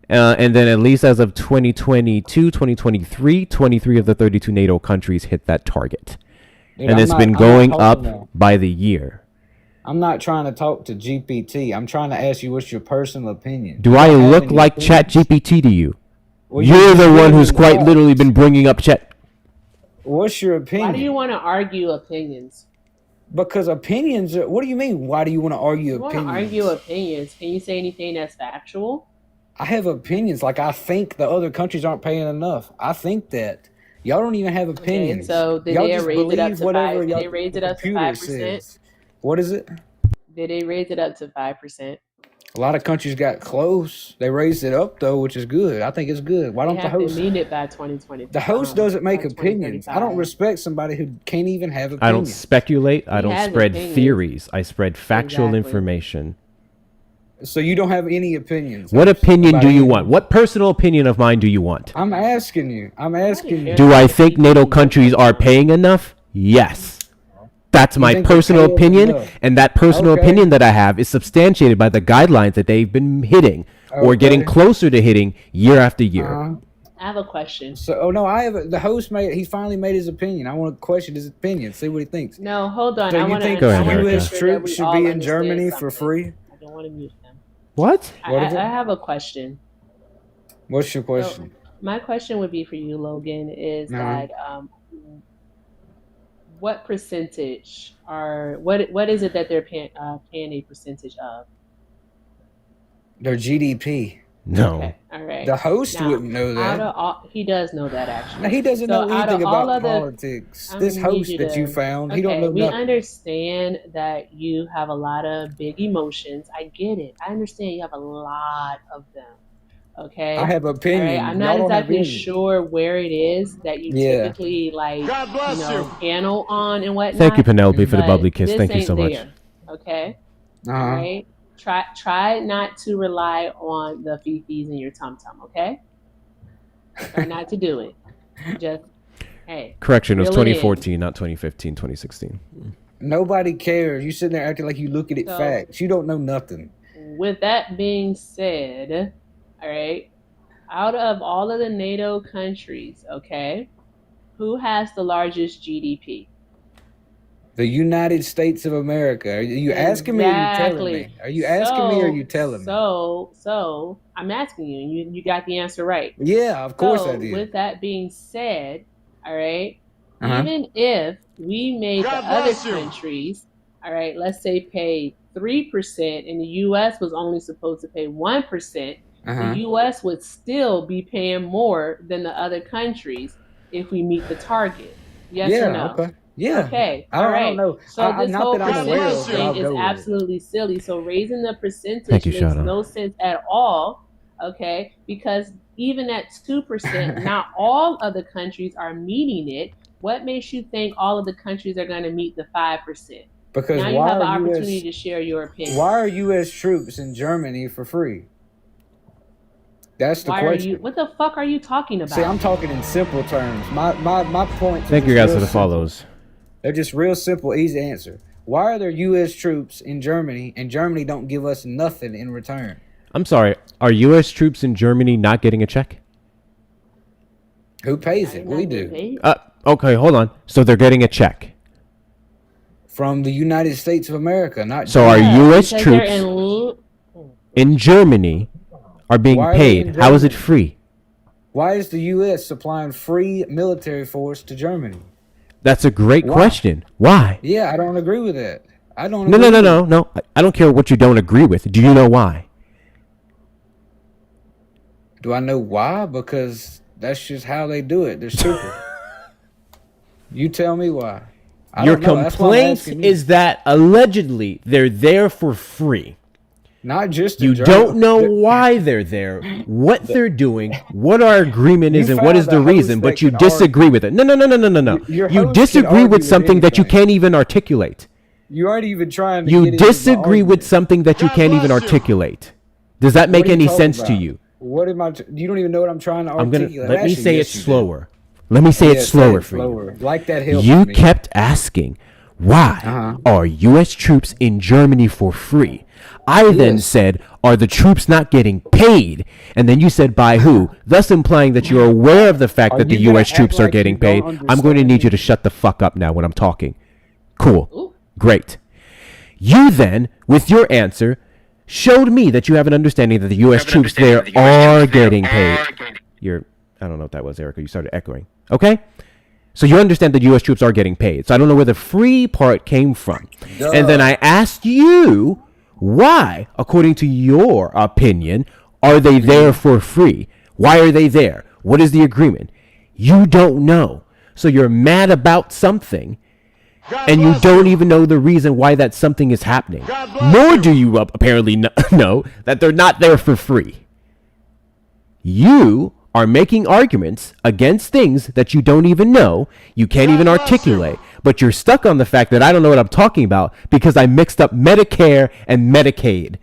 and then at least as of 2022, 2023, 23 of the 32 NATO countries hit that target, Dude, and I'm it's not- been I'm not going talking up now. by the year. I'm not trying to talk to GPT. I'm trying to ask you what's your personal opinion. Do You I don't have look any like opinions. ChatGPT to you? Well, You're the one really who's quite not. literally been bringing up Chat. What's your opinion? Why do you want to argue opinions? Because opinions are, what do you mean? Why do you want to argue You want to opinions? argue opinions. Can you say anything that's factual? I have opinions. Like, I think the other countries aren't paying enough. I think that. Y'all don't even have opinions. so did Y'all they just raise it up believe to whatever 5? y'all- Did they raise it the up to computer 5%? says. What is it? Did they raise it up to 5%? A lot of countries got close. They raised it up, though, which is good. I think it's good. Why They don't the have to host? meet it by 2020. The host doesn't make by opinions. I don't 2035. respect somebody who can't even have opinions. I don't speculate. I He don't has spread opinions. theories. I spread factual Exactly. information. So you don't have any opinions. What opinion about do you anything? want? What personal opinion of mine do you want? I'm asking you. I'm asking you. Do I think NATO countries are paying enough? Yes. That's my think they're personal paying opinion, enough? and that personal Okay. opinion that I have is substantiated by the guidelines that they've been hitting or getting Okay. closer to hitting year after year. Uh-huh. I have a question. So, oh no, I have the host made. He finally made his opinion. I want to question his opinion. See what he thinks. No, hold on. So I you want think Go ahead, Erica. U.S. troops should be in Germany for free? I don't want to mute them. What? What is it? I have a question. What's your question? My question would be for you, Logan, is Uh-huh. that what percentage what is it that they're paying a percentage of? Their GDP. No. Okay, all right. The host Now, wouldn't know Out that. of all, he does know that actually. No, he doesn't So know out anything of all about of the- politics. I'm This gonna need host you that to- you found, he Okay, don't know we nothing. understand that you have a lot of big emotions. I get it. I understand you have a lot of them. Okay. I have All opinions. right. I'm Y'all not don't have exactly any. sure where it is that you Yeah. typically like, God bless you. panel on and whatnot. Thank you, Penelope, for the but bubbly kiss. this Thank you ain't so much. there, okay. Uh-huh. All right. Try not to rely on the fifis in your tum tum. Okay. Try not to do it. Just hey. Correction, it was Reel it in. 2014, not 2015, 2016. Nobody cares. You sitting there acting like you look at it So- facts. You don't know nothing. With that being said, all right, out of all of the NATO countries, okay, who has the largest GDP? The United States of America. Are you asking me or are you telling me? Exactly. Are you asking me or are you telling me? So I'm asking you, and you got the answer right. Yeah, of course So, I did. with that being said, all right, Even if we made God the other bless you. countries, all right, let's say pay 3%, and the U.S. was only supposed to pay 1%, the U.S. would still be paying more than the other countries if we meet the target. Yes or no? Okay. Yeah. Okay. I All don't right. know. So I this not whole that I'm aware percentage of, but thing I'll is go with it. absolutely silly. So raising the Thank percentage you, makes Shadow. no sense at all. Okay, because even at 2%, not all of the countries are meeting it. What makes you think all of the countries are going to meet the 5%? Because Now you have an opportunity to share your opinion. why are U.S. troops in Germany for free? That's the question. What the fuck are you talking about? See, I'm talking in simple terms. My points. Thank you guys for the follows. They're just real simple, easy answer. Why are there U.S. troops in Germany and Germany don't give us nothing in return? I'm sorry. Are U.S. troops in Germany not getting a check? Who pays it? We do. Okay, hold on. So they're getting a check. From the United States of America, not So are Germany. U.S. troops in Germany are being Why are they paid? in How is it Germany? free? Why is the U.S. supplying free military force to Germany? That's a great question. Why? Yeah, I don't agree with that. I don't. No, agree no, no, with no, no. I don't care what you don't agree with. Do you know why? Do I know why? Because that's just how they do it. They're stupid. You tell me why. I Your don't know. That's why I'm complaint asking you. is that allegedly they're there for free. Not just in You Germany. don't know why they're there, what they're doing, what our agreement is, and what is found the a host reason, but that you can disagree with it. No, no, no, no, no, no, no. Your You host can disagree argue with with something that you anything. can't even articulate. You aren't even trying to You get into my disagree with argument. something that you God can't even bless you. articulate. Does that make What are you any talking sense to about? you? What am I? You don't even know what I'm trying to I'm gonna articulate. let me Actually, say yes, it you do. slower. Let me say Yeah, it slower say for slower. you. Like that helps You me. kept asking, why are U.S. troops in Germany for free? I then Yes. said, are the troops not getting paid? And then you said, by who? Thus implying that you're aware of the fact Are that the you gonna U.S. troops act are like getting you don't paid. I'm going to need understand you to me? shut the fuck up now when I'm talking. Cool. Ooh. Great. You then, with your answer, showed me that you have an understanding that the U.S. troops there are getting paid. I don't know what that was, Erica. You started echoing. Okay? So you understand that U.S. troops are getting paid. So I don't know where the free part came from. And then I asked you why, according to your opinion, are they there for free? Why are they there? What is the agreement? You don't know. So you're mad about something, God and you bless don't even know the reason why that something is happening. God bless Nor you. do you apparently know that they're not there for free. You are making arguments against things that you don't even know, you can't God even bless articulate, you. but you're stuck on the fact that I don't know what I'm talking about because I mixed up Medicare and Medicaid.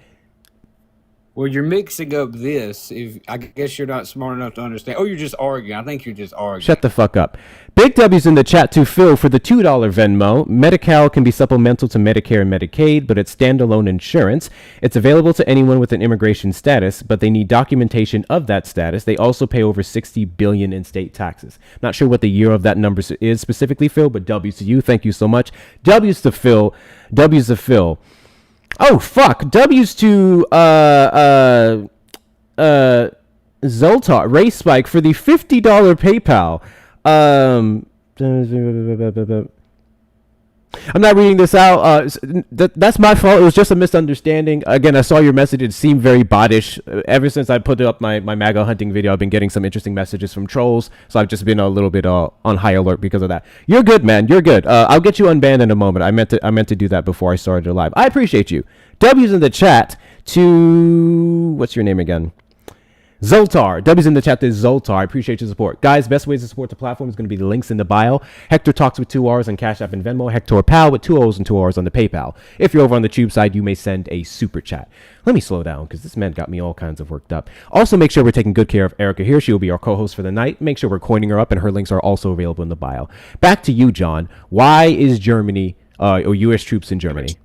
Well, you're mixing up this. If I guess you're not smart enough to understand. Oh, you're just arguing. I think you're just arguing. Shut the fuck up. Big W's in the chat to Phil for the $2 Venmo. Medi-Cal can be supplemental to Medicare and Medicaid, but it's standalone insurance. It's available to anyone with an immigration status, but they need documentation of that status. They also pay over $60 billion in state taxes. Not sure what the year of that number is specifically, Phil, but W's to you. Thank you so much. W's to Phil. W's to Phil. Oh, fuck. W's to Zoltar Race Spike for the $50 PayPal. I'm not reading this out. That's my fault. It was just a misunderstanding. Again, I saw your message. It seemed very bottish. Ever since I put up my MAGA hunting video, I've been getting some interesting messages from trolls. So I've just been a little bit on high alert because of that. You're good, man. You're good. I'll get you unbanned in a moment. I meant to do that before I started live. I appreciate you. W's in the chat to what's your name again? Zoltar. W's in the chat. There's Zoltar. I appreciate your support. Guys, best ways to support the platform is going to be the links in the bio. Hector Talks with 2 R's on Cash App and Venmo. Hector Pal with 2 O's and 2 R's on the PayPal. If you're over on the Tube side, you may send a super chat. Let me slow down because this man got me all kinds of worked up. Also, make sure we're taking good care of Erica here. She will be our co-host for the night. Make sure we're coining her up, and her links are also available in the bio. Back to you, John. Why is Germany or U.S. troops in Germany?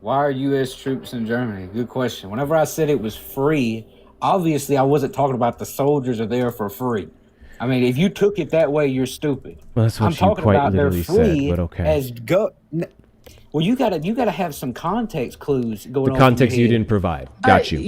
Why are U.S. troops in Germany? Good question. Whenever I said it was free, obviously I wasn't talking about the soldiers are there for free. I mean, if you took it that way, you're stupid. Well, that's what I'm you talking quite about they're literally free said, but okay. as Well, you gotta have some context clues going The on. context from you your head. didn't provide. Got you.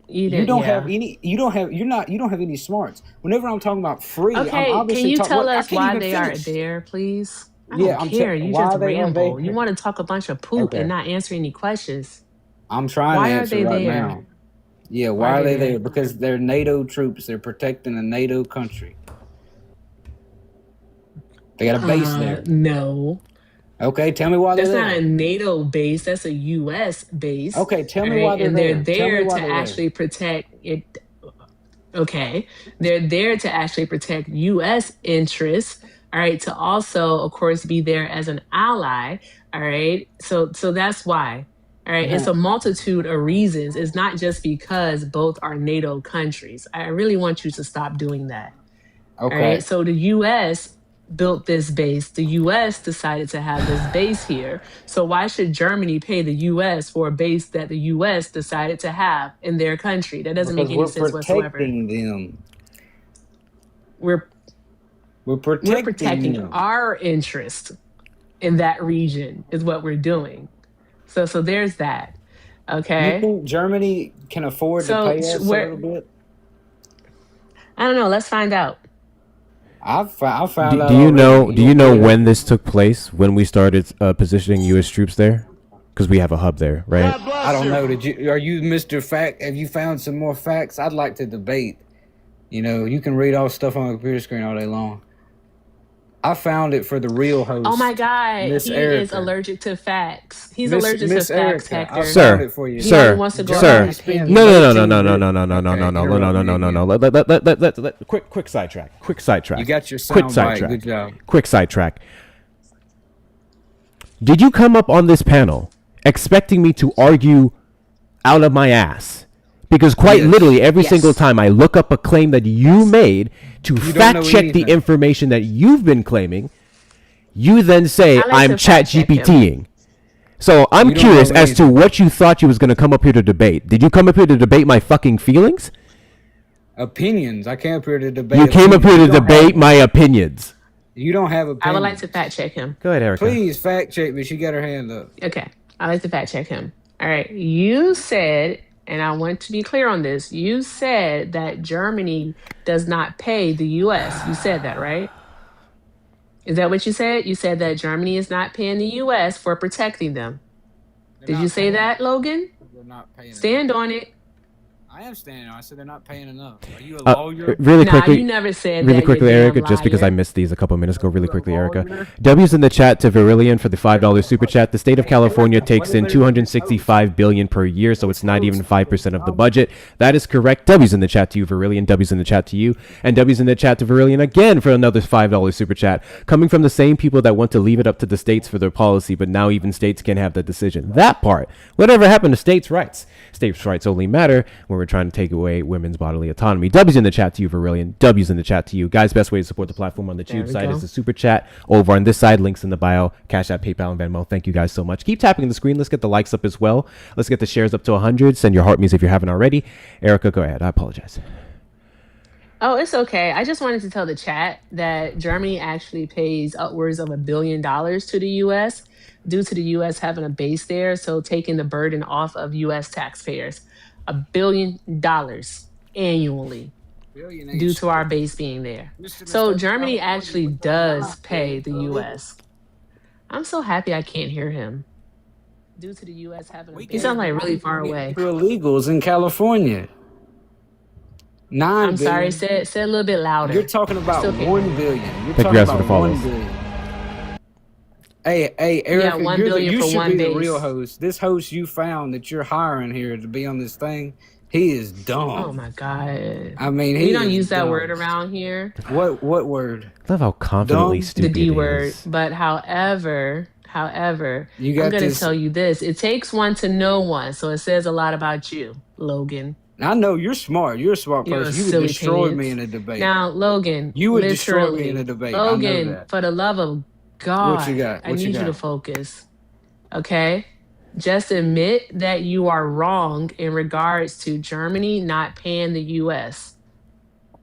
You You didn't. don't Yeah. have any. You don't have. You're not. You don't have any smarts. Whenever I'm talking about free, I'm Okay, can obviously you talking. tell I us can't why even they are finish. there, please? I Yeah, don't care. You just why they are ramble. You there. want to talk a bunch of poop Okay, and not answer any questions. I'm trying to Why are answer they right there? now. Yeah, Why why are are they they there? there? Because they're NATO troops. They're protecting a NATO country. They got a base there. No. Okay, tell me why they're That's not a there. NATO base. That's a U.S. base. Okay, tell All me right. why they're And they're there. Tell me there why to they're there. actually protect it. Okay. They're there to actually protect U.S. interests. All right. To also, of course, be there as an ally. All right. So that's why. All right. It's a multitude of reasons. It's not just because both are NATO countries. I really want you to stop doing that. All right. Okay, So the US built this base. The US decided to have this base here. So why should Germany pay the US for a base that the US decided to have in their country? That doesn't make because any we're sense whatsoever. protecting them. We're We're we're protecting protecting them. our interest in that region is what we're doing. So there's that. You Okay. think Germany can afford to So pay us a where little bit? I don't know, let's find out. I found Do out you already. know? You Do gonna you pull know it up? when this took place? When we started positioning U.S. troops there? Because we have a hub there, right? God bless I don't you. know. Did you? Are you Mr. Fact? Have you found some more facts? I'd like to debate. You know, you can read all stuff on a computer screen all day long. I found it for the real Oh my host, God, Miss he is Erica. allergic to facts. He's allergic to Miss facts, Erica, I Hector. found Sir, it for you. He only sir, wants to go by Germany sir. spends No, opinion. no, no, no, 13 no, no, bit. no, no, no, no, no, Okay, no, no, interrupt no, me no, no, no. again. Quick sidetrack. Quick You sidetrack. got your Quick sound bite. Good sidetrack. job. Quick sidetrack. Did you come up on this panel expecting me to argue out of my ass? Because quite Yes. literally, every single Yes. time I look up a claim that you made to You don't fact know check the anything. information that you've been claiming, you then say I like I'm to chat fact check him. GPTing. So I'm You don't curious know as to anything. what you thought you was going to come up here to debate. Did you come up here to debate my fucking feelings? Opinions. I came up here to debate You came up opinions. here You to don't debate have. my opinions. You don't have I would like to opinions. fact check him. Go ahead, Erica. Please fact check me. She got her hand up. Okay. I like to fact check him. All right. You said, and I want to be clear on this, you said that Germany does not pay the US. You said that, right? Is that what you said? You said that Germany is not paying the US for protecting them. They're Did you not say paying. that, Logan? They're not paying enough. Stand on it. I am standing on. I said they're not paying enough. Are you a lawyer? Really Nah, you quickly, never said really that, you quickly, damn Erica, just because I liar. missed these a couple minutes ago. Really You a quickly, Erica. lawyer? W's in the chat to Virillion for the $5 super chat. The state of California takes in 265 billion per year, so it's not even 5% of the budget. That is correct. W's in the chat to you, Virillion. W's in the chat to you, and W's in the chat to Virillion again for another $5 super chat, coming from the same people that want to leave it up to the states for their policy, but now even states can have the decision. That part. Whatever happened to states' rights? States' rights only matter when we're trying to take away women's bodily autonomy. W's in the chat to you, Virillion. W's in the chat to you. Guys, best way to support the platform on the There Tube we side go. is the super chat. Over on this side, links in the bio. Cash App, PayPal, and Venmo. Thank you guys so much. Keep tapping the screen. Let's get the likes up as well. Let's get the shares up to 100. Send your heart me's if you haven't already. Erica, go ahead. I apologize. Oh, it's okay. I just wanted to tell the chat that Germany actually pays upwards of $1 billion to the US due to the US having a base there. So taking the burden off of US taxpayers. $1 billion annually Billion ain't due to our shit. base being there. Mr. So Mr. Germany California, actually but does not pay paying the for illegals. US. I'm so happy I can't hear him. Due to the US having a We he gave sounds like really money far away. for illegals in California. 9 I'm sorry, billion. say it a little bit You're louder. talking I about still can't 1 hear you. billion. You're Thank you talking guys for the about 1 follows. billion. Hey, Yeah, Erica, 1 billion you for should one be the real base. host. This host you found that you're hiring here to be on this thing, he is Oh dumb. my God. I mean, We he don't is use that dumb. word around here. What word? Love how confidently Dumb? The stupid D it word. is. But however, You I'm got gonna this. tell you this. It takes one to know one. So it says a lot about you, Logan. I know you're smart. You're a smart You're a person. You would silly destroy me pants. in a debate. Now, Logan, You would destroy me in a literally, debate. I know Logan, that. for the love of What you God, got? I What you need you to got? focus. Okay? Just admit that you are wrong in regards to Germany not paying the US.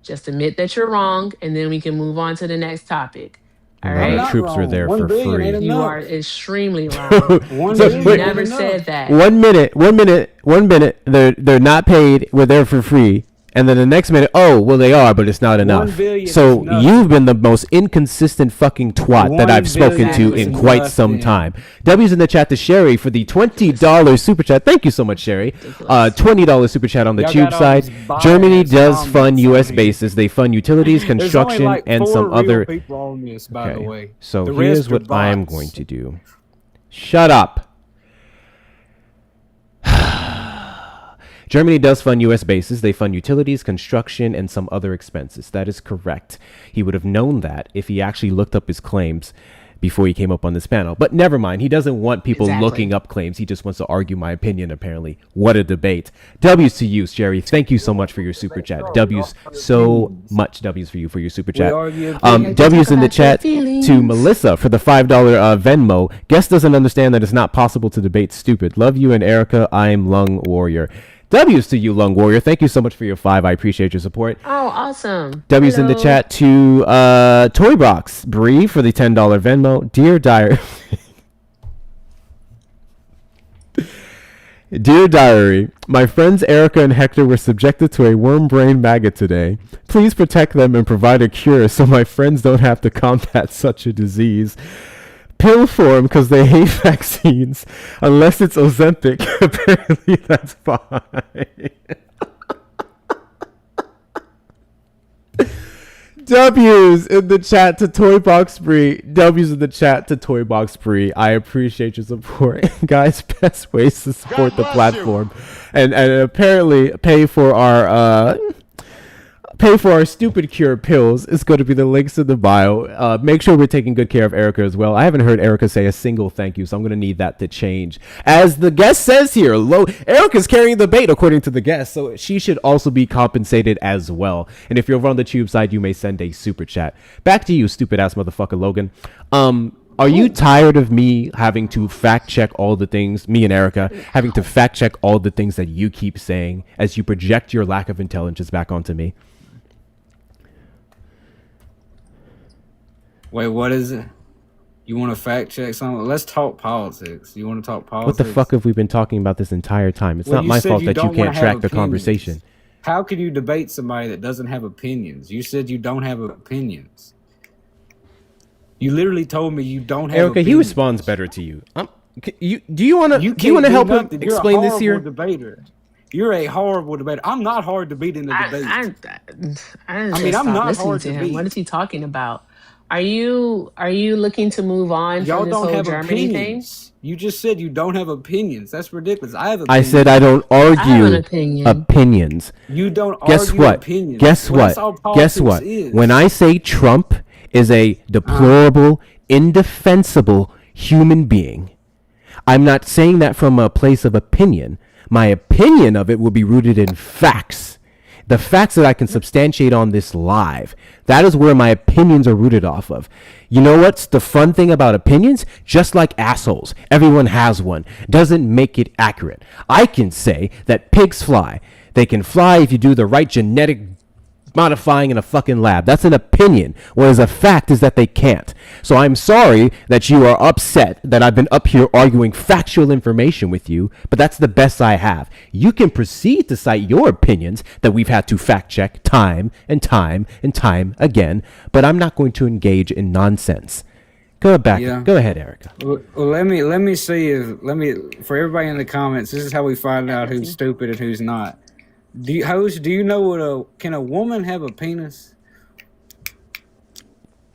Just admit that you're wrong, and then we can move on to the next topic. All And the right. troops were there for free. Ain't You enough. are extremely wrong. 1 So, billion You wait, ain't never enough. said that. 1 minute. They're not paid. We're there for free. And then the next minute, oh, well, they are, but it's not enough. 1 billion So is nothing. you've been the most inconsistent fucking twat that 1 I've spoken to billion in is quite some nothing. time. W's in the chat to Sherry for the $20 super chat. Thank you so much, Sherry. $20 super chat on the Y'all tube got all side. these biased Germany does fund comments U.S. on here. bases. They fund utilities, There's only construction, like and 4 some real other. people on this, by the way. So The here's rest are what I'm bots. going to do. Shut up. Germany does fund U.S. bases. They fund utilities, construction, and some other expenses. That is correct. He would have known that if he actually looked up his claims before he came up on this panel. But never mind. He doesn't want people Exactly. looking up claims. He just wants to argue my opinion, apparently. What a debate. W's to you, Jerry. Thank you so much for your super chat. W's so much W's for you for your super chat. argue opinions. W's in the Talk about your chat feelings. to Melissa for the $5 Venmo. Guest doesn't understand that it's not possible to debate stupid. Love you and Erica. I'm Lung Warrior. W's to you, Lung Warrior. Thank you so much for your 5. I appreciate your support. Oh, awesome. W's in the Hello. chat to Toy Box Bree for the $10 Venmo. Dear Dear Diary, my friends Erica and Hector were subjected to a worm brain maggot today. Please protect them and provide a cure so my friends don't have to combat such a disease. Pill form because they hate vaccines. Unless it's Ozempic, apparently that's fine. W's in the chat to Toy Box Bree. W's in the chat to Toy Box Bree. I appreciate your support. Guys, best ways to support the bless platform and apparently pay for our stupid cure pills is going to be the links in the bio. Make sure we're taking good care of Erica as well. I haven't heard Erica say a single thank you, so I'm going to need that to change. As the guest says here, Erica's carrying the bait according to the guest, so she should also be compensated as well. And if you're over on the tube side, you may send a super chat. Back to you, stupid ass motherfucker Logan. Are you tired of me having to fact check all the things, me and Erica, having to fact check all the things that you keep saying as you project your lack of intelligence back onto me? Wait, what is it? You want to fact check something? Let's talk politics. You want to talk politics? What the fuck have we been talking about this entire time? It's Well, not you my said fault you that you don't wanna can't have track the opinions. conversation. How can you debate somebody that doesn't have opinions? You said you don't have opinions. You literally told me you don't have Erica, opinions. he responds better to you. Do you want to You help him nothing. You're explain a this here? horrible debater. You're a horrible debater. I'm not hard to beat in a debate. I I mean, mean, I'm not listening hard to to him. beat. What is he talking about? Are you looking to move on Y'all from this don't whole have Germany thing? opinions. You just said you don't have opinions. That's ridiculous. I have I opinions. said I don't I have an argue opinion. opinions. You don't Guess argue what? opinions. Guess Well, that's what? all Guess politics what? is. When I say Trump is a deplorable, indefensible human being, I'm not saying that from a place of opinion. My opinion of it will be rooted in facts. The facts that I can substantiate on this live. That is where my opinions are rooted off of. You know what's the fun thing about opinions? Just like assholes, everyone has one. Doesn't make it accurate. I can say that pigs fly. They can fly if you do the right genetic modifying in a fucking lab. That's an opinion. Whereas a fact is that they can't. So I'm sorry that you are upset that I've been up here arguing factual information with you, but that's the best I have. You can proceed to cite your opinions that we've had to fact check time and time and time again, but I'm not going to engage in nonsense. Go back. Yeah. Go ahead, Erica. Well, let me see if for everybody in the comments. This is how we find out who's stupid and who's not. Do you know can a woman have a penis?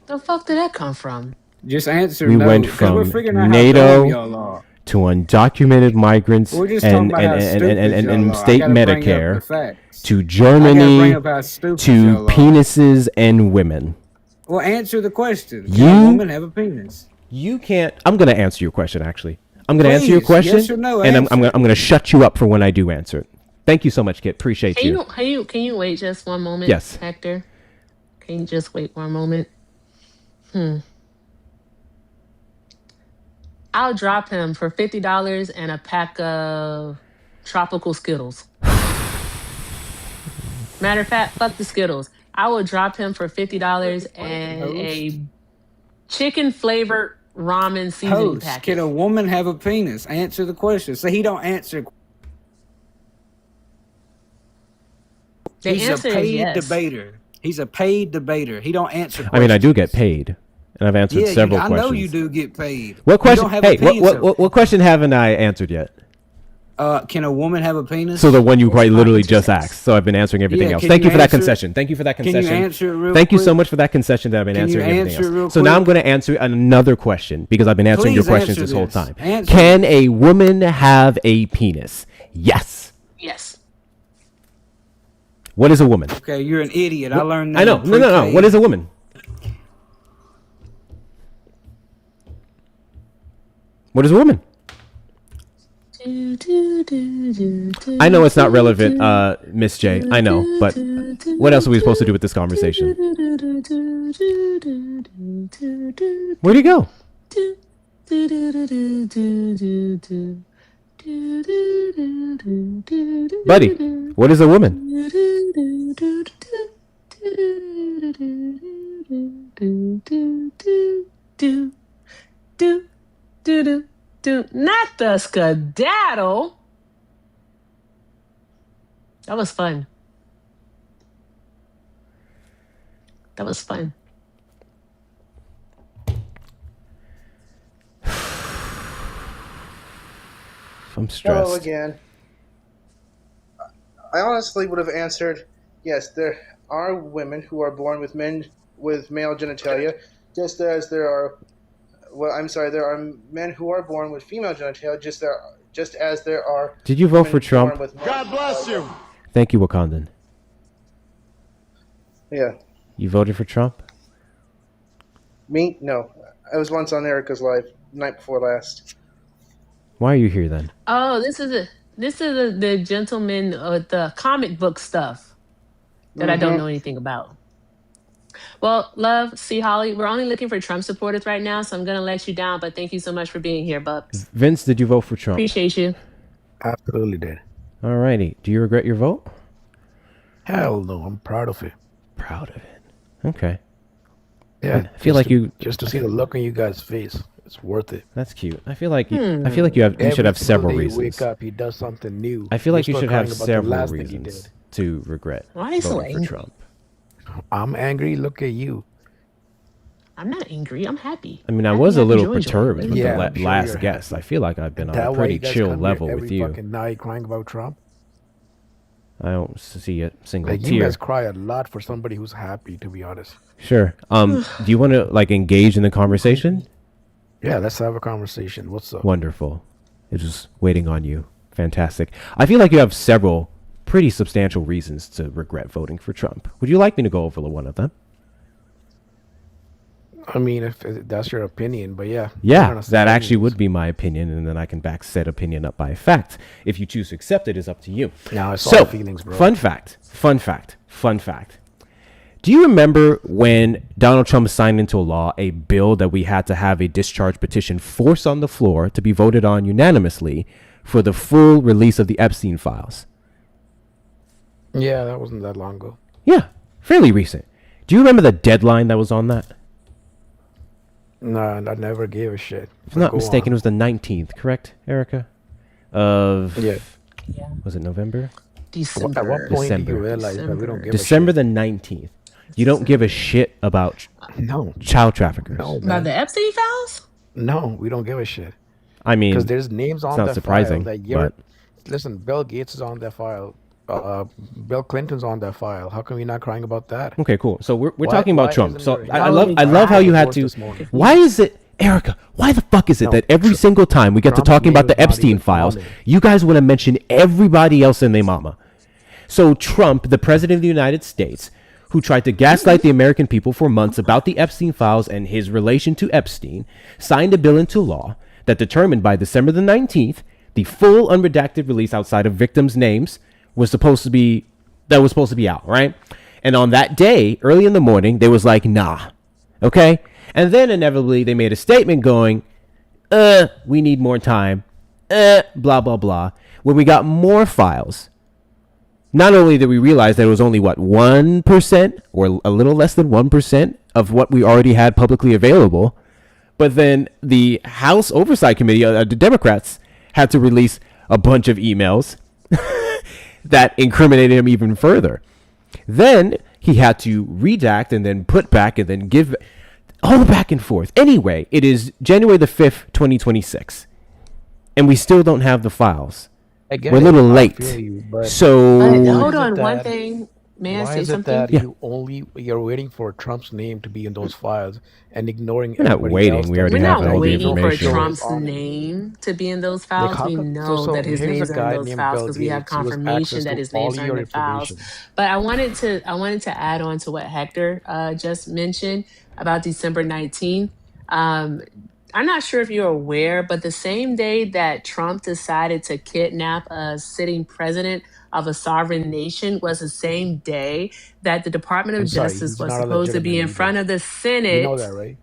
The fuck did that come from? Just answer We no. went 'cause from we're figuring out NATO how dumb y'all are. to undocumented migrants We're just talking and about how stupid y'all are. I state gotta bring up the Medicare facts. to I gotta Germany bring up how stupid to y'all are. penises and women. Well, answer the question. Can You- a woman have a penis? You can't. I'm going to answer your question. Actually, I'm going to answer your Please, question, yes or no and I'm answer. going to shut you up for when I do answer it. Thank you so much, Kit. Appreciate you. Can you wait just one moment? Yes. Hector. Can you just wait one moment? I'll drop him for $50 and a pack of tropical Skittles. Matter of fact, fuck the Skittles. I will drop him for $50 and a Chicken flavored ramen seasoning Host, packet. can a woman have a penis? Answer the question. So he don't answer. The He's a answer is paid yes. debater. He's a paid debater. He don't answer questions. I mean, I do get paid, and I've answered Yeah, several I questions. know you do get paid. What You question? don't have a Hey, penis, though. what question haven't I answered yet? Can a woman have a penis? So the one you quite literally just asked. So I've been answering everything Yeah, else. can Thank you you for that answer it? concession. Thank you for that Can you concession. answer it real Thank you so quick? much for that concession that I've been Can you answering everything answer it real else. So now I'm quick? going to answer another question because I've been answering your Please questions answer this whole this. time. Answer Can a woman have a penis? Yes. Yes. What is a woman? Okay, you're an idiot. I learned that. I know. in No. pre-K. What is a woman? What is a woman? I know it's not relevant, Miss J. I know, but what else are we supposed to do with this conversation? Where'd he go? Buddy, what is a woman? Not the skedaddle. That was fun. That was fun. I'm stressed. Hello again. I honestly would have answered, yes, there are women who are born with male genitalia, just as there are. Well, I'm sorry, there are men who are born with female genitalia, just as there are. Did you vote women for Trump? born with God bless you. Thank you, Wakandan. Yeah, You voted for Trump? me? No, I was once on Erica's live night before last. Why are you here then? Oh, this is the gentleman with the comic book stuff that I don't know anything about. Well, love, see, Holly, we're only looking for Trump supporters right now, so I'm gonna let you down. But thank you so much for being here, Bubs. Vince, did you vote for Trump? Appreciate you. Absolutely did. Alrighty. Do you regret your vote? Hell no, I'm proud of it. Proud of it. Okay. Yeah, I feel like just to see the look on you guys' face, it's worth it. That's cute. I feel like you should have several Every reasons. day you wake up, he does something new. I feel like you start should have crying about the several last thing he reasons did. to regret Why is so voting for angry? Trump. I'm angry. Look at you. I'm not angry. I'm happy. I mean, I Happy, was a happy, little joy, perturbed joy. with Yeah, the I'm sure last you're guest. happy. I feel like I've been on That a why pretty you guys chill come here level every with you. fucking night crying about Trump? I don't see a single Like you tear. guys cry a lot for somebody who's happy. To be honest. Sure. Do you want to engage in the conversation? Yeah, let's have a conversation. What's up? Wonderful. It's just waiting on you. Fantastic. I feel like you have several pretty substantial reasons to regret voting for Trump. Would you like me to go over one of them? I mean, if that's your opinion, but yeah. Yeah, honest that actually opinions. would be my opinion, and then I can back said opinion up by fact. If you choose to accept it, is up to you. Now it's So, all feelings, bro. fun fact. Do you remember when Donald Trump signed into law a bill that we had to have a discharge petition forced on the floor to be voted on unanimously for the full release of the Epstein files? Yeah, that wasn't that long ago. Yeah, fairly recent. Do you remember the deadline that was on that? No, I never gave a shit. If I'm not mistaken, it was the 19th, correct, Erica? Of, Yeah. Yeah. was it November? December. At what point do December. you realize that we don't give December a the 19th. You don't give a shit about shit? No, child traffickers. no, About man. the Epstein files? No, we don't give a shit. I mean, Because there's names on not that surprising, file that you're... but- Listen, Bill Gates is on that file. Bill Clinton's on that file. How come you're not crying about that? okay, cool. So we're Why- talking about why Trump. isn't So there- I No, love we I love how you had divorced to. this morning. Why is it, Erica? Why the fuck is it No, that every Tr- single time we get to Trump's talking about name the is not Epstein even files, on it. you guys want to mention everybody else and their mama? So Trump, the president of the United States, who tried to gaslight the American people for months about the Epstein files and his relation to Epstein, signed a bill into law that determined by December the 19th, the full unredacted release outside of victims' names was supposed to be out, right? And on that day, early in the morning, they was like, nah. Okay? And then inevitably they made a statement going, we need more time. Blah, blah, blah. When we got more files, not only did we realize that it was only, 1% or a little less than 1% of what we already had publicly available, But then the House Oversight Committee, the Democrats, had to release a bunch of emails that incriminated him even further. Then he had to redact and then put back and then give all the back and forth. Anyway, it is January the 5th, 2026. And we still don't have the files. We're a little late. So hold on, one thing. May I Why say is it something? that you're waiting for Trump's name to be in those files and ignoring We're not everybody waiting. else We that- already We're have not all the waiting for information. Trump's name to be in those files. how We come- know so that his here's a names are guy in those named files Bill because we have Gates who has confirmation access that to his all names are in your the files. information. But I wanted to add on to what Hector just mentioned about December 19th. I'm not sure if you're aware, but the same day that Trump decided to kidnap a sitting president of a sovereign nation was the same day that the Department of I'm sorry, Justice he's was not a supposed to be in legitimate front leader. of the Senate. You know that, right?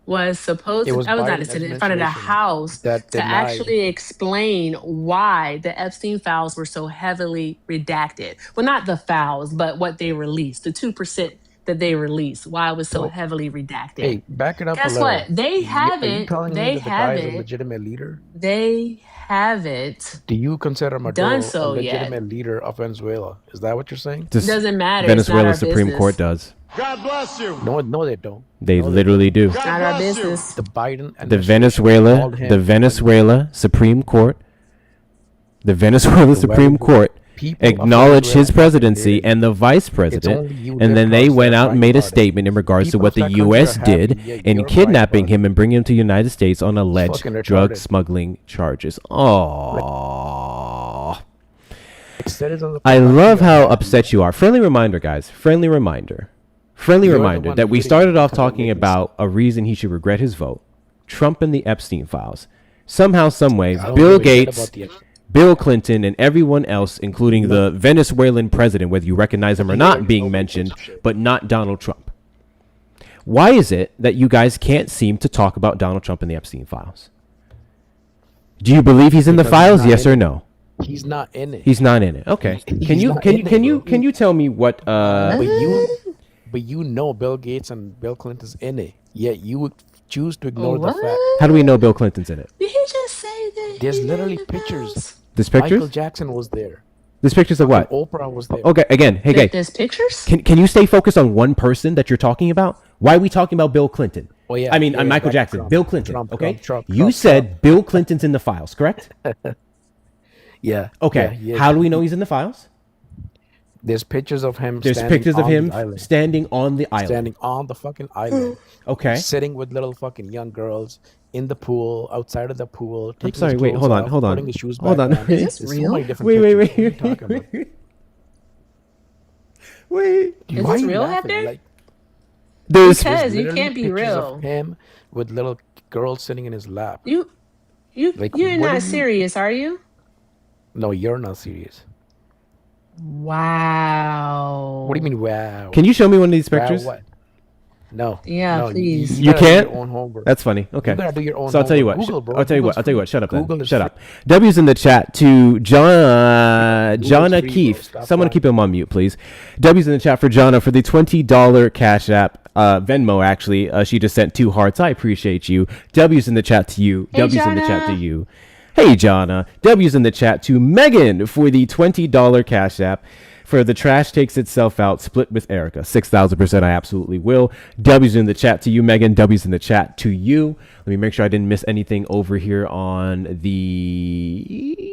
Was supposed It to, was I was not Biden the Senate, in front of the administration House that to denied- actually explain why the Epstein files were so heavily redacted. Well, not the files, but what they released, the 2% that they released, why it was so So- heavily redacted. Hey, back it up Guess a little. what? They Are you haven't, telling me they that the guy is a haven't, legitimate leader? they haven't Do you consider Maduro done a so yet. legitimate leader of Venezuela? Is that what you're saying? This Doesn't matter. It's not Venezuela our Supreme business. Court does. God bless you. No, they don't. They No, literally do. God Not our bless you. business. The Biden The Venezuela Supreme Court, the Venezuela Supreme Court acknowledged his presidency and the vice president, only you and then that they caused went that out and made a fighting party. statement in regards to People what of the that country U.S. are happy, did yet in you're kidnapping fighting him and bringing him to the United States on alleged fucking drug retarded. smuggling charges. Oh, Citizens of I the love country are how happy. upset you are. Friendly reminder, guys. Friendly reminder. Friendly You're the reminder one that we leading started off the talking Republicans. about a reason he should regret his vote. Trump and the Epstein files. Somehow, someway, I don't Bill give a shit Gates, about the- Bill Clinton, and everyone else, including the Venezuelan president, whether you recognize him or not, being mentioned, but not Donald Trump. Why is it that you guys can't seem to talk about Donald Trump and the Epstein files? Do you believe he's in the Because he's files? not Yes in or it. no? He's not in it. He's not in it. Okay. He's Can you not can in you it, can you bro. can you tell me what But you know Bill Gates and Bill Clinton's in it. Yet you would choose to ignore the What? fact. how do we know Bill Clinton's in it? Did he just say that? There's he's literally in the pictures. files? There's Michael pictures? Jackson was there. There's pictures of what? Oprah was there. Okay, again, hey guys, There's pictures? can you stay focused on one person that you're talking about? Why are we talking about Bill Clinton? Oh, yeah. I mean, Yeah, I'm Michael back to Jackson. Trump. Bill Clinton. Trump, Okay. Trump, You Trump, said Trump. Bill Clinton's in the files, correct? Yeah. Okay. Yeah, How do we know he's in the files? There's pictures of him. There's standing pictures of on the him island. standing on the island. Standing on the fucking island. Okay. Sitting with little fucking young girls in the pool, outside of the pool. I'm taking sorry. his Wait. clothes Hold on. off, Hold on. putting his shoes Hold back on. on. Is this There's real? So many different Wait. pictures. What are you talking about? Wait. Is Why are this you real, laughing? Hector? Like, There's Because you literally can't be pictures real. of him with little girls sitting in his lap. You're Like, what not are you- serious, are you? No, you're not serious. Wow. What do you mean? Wow. Can you show me one of these Wow, pictures? what? No. Yeah, no, please. You gotta do can't? your own homework. That's funny. Okay. You gotta do your own So I'll tell you what. homework. Google, bro. I'll tell you what. Google's I'll tell you free. what. Shut up. Then. Google is Shut free. up. W's in the chat to John Google's Jonna free, bro. Keefe. Stop Someone lying. keep him on mute, please. W's in the chat for Jonna for the $20 Cash App. Venmo, actually. She just sent 2 hearts. I appreciate you. W's in the chat to you. Hey, W's in the chat to Jonna. you. Hey, Jonna. W's in the chat to Megan for the $20 Cash App. For the trash takes itself out, split with Erica. 6,000%, I absolutely will. W's in the chat to you, Megan. W's in the chat to you. Let me make sure I didn't miss anything over here on the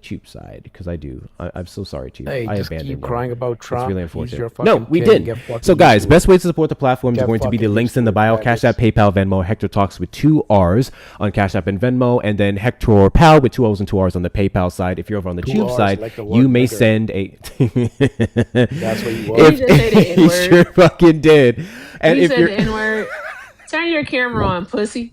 Tube side, because I do. I'm so sorry, Tube. Hey, I just abandoned keep you. crying about It's Trump. really He's unfortunate. your No, fucking we kid. didn't. Get fucking So, guys, used to it. best ways to support the platform is Get going to be the fucking links used in the to it, bio. faggots. Cash App, PayPal, Venmo. Hector Talks with 2 R's on Cash App and Venmo, and then Hector Pal with 2 O's and 2 R's on the PayPal side. If you're over on the 2 Tube Rs, side, like the you word may nigger. send a. That's what you Did want. you just say the He N-word? sure fucking did. And You if said you're the N-word. Turn your camera on, pussy.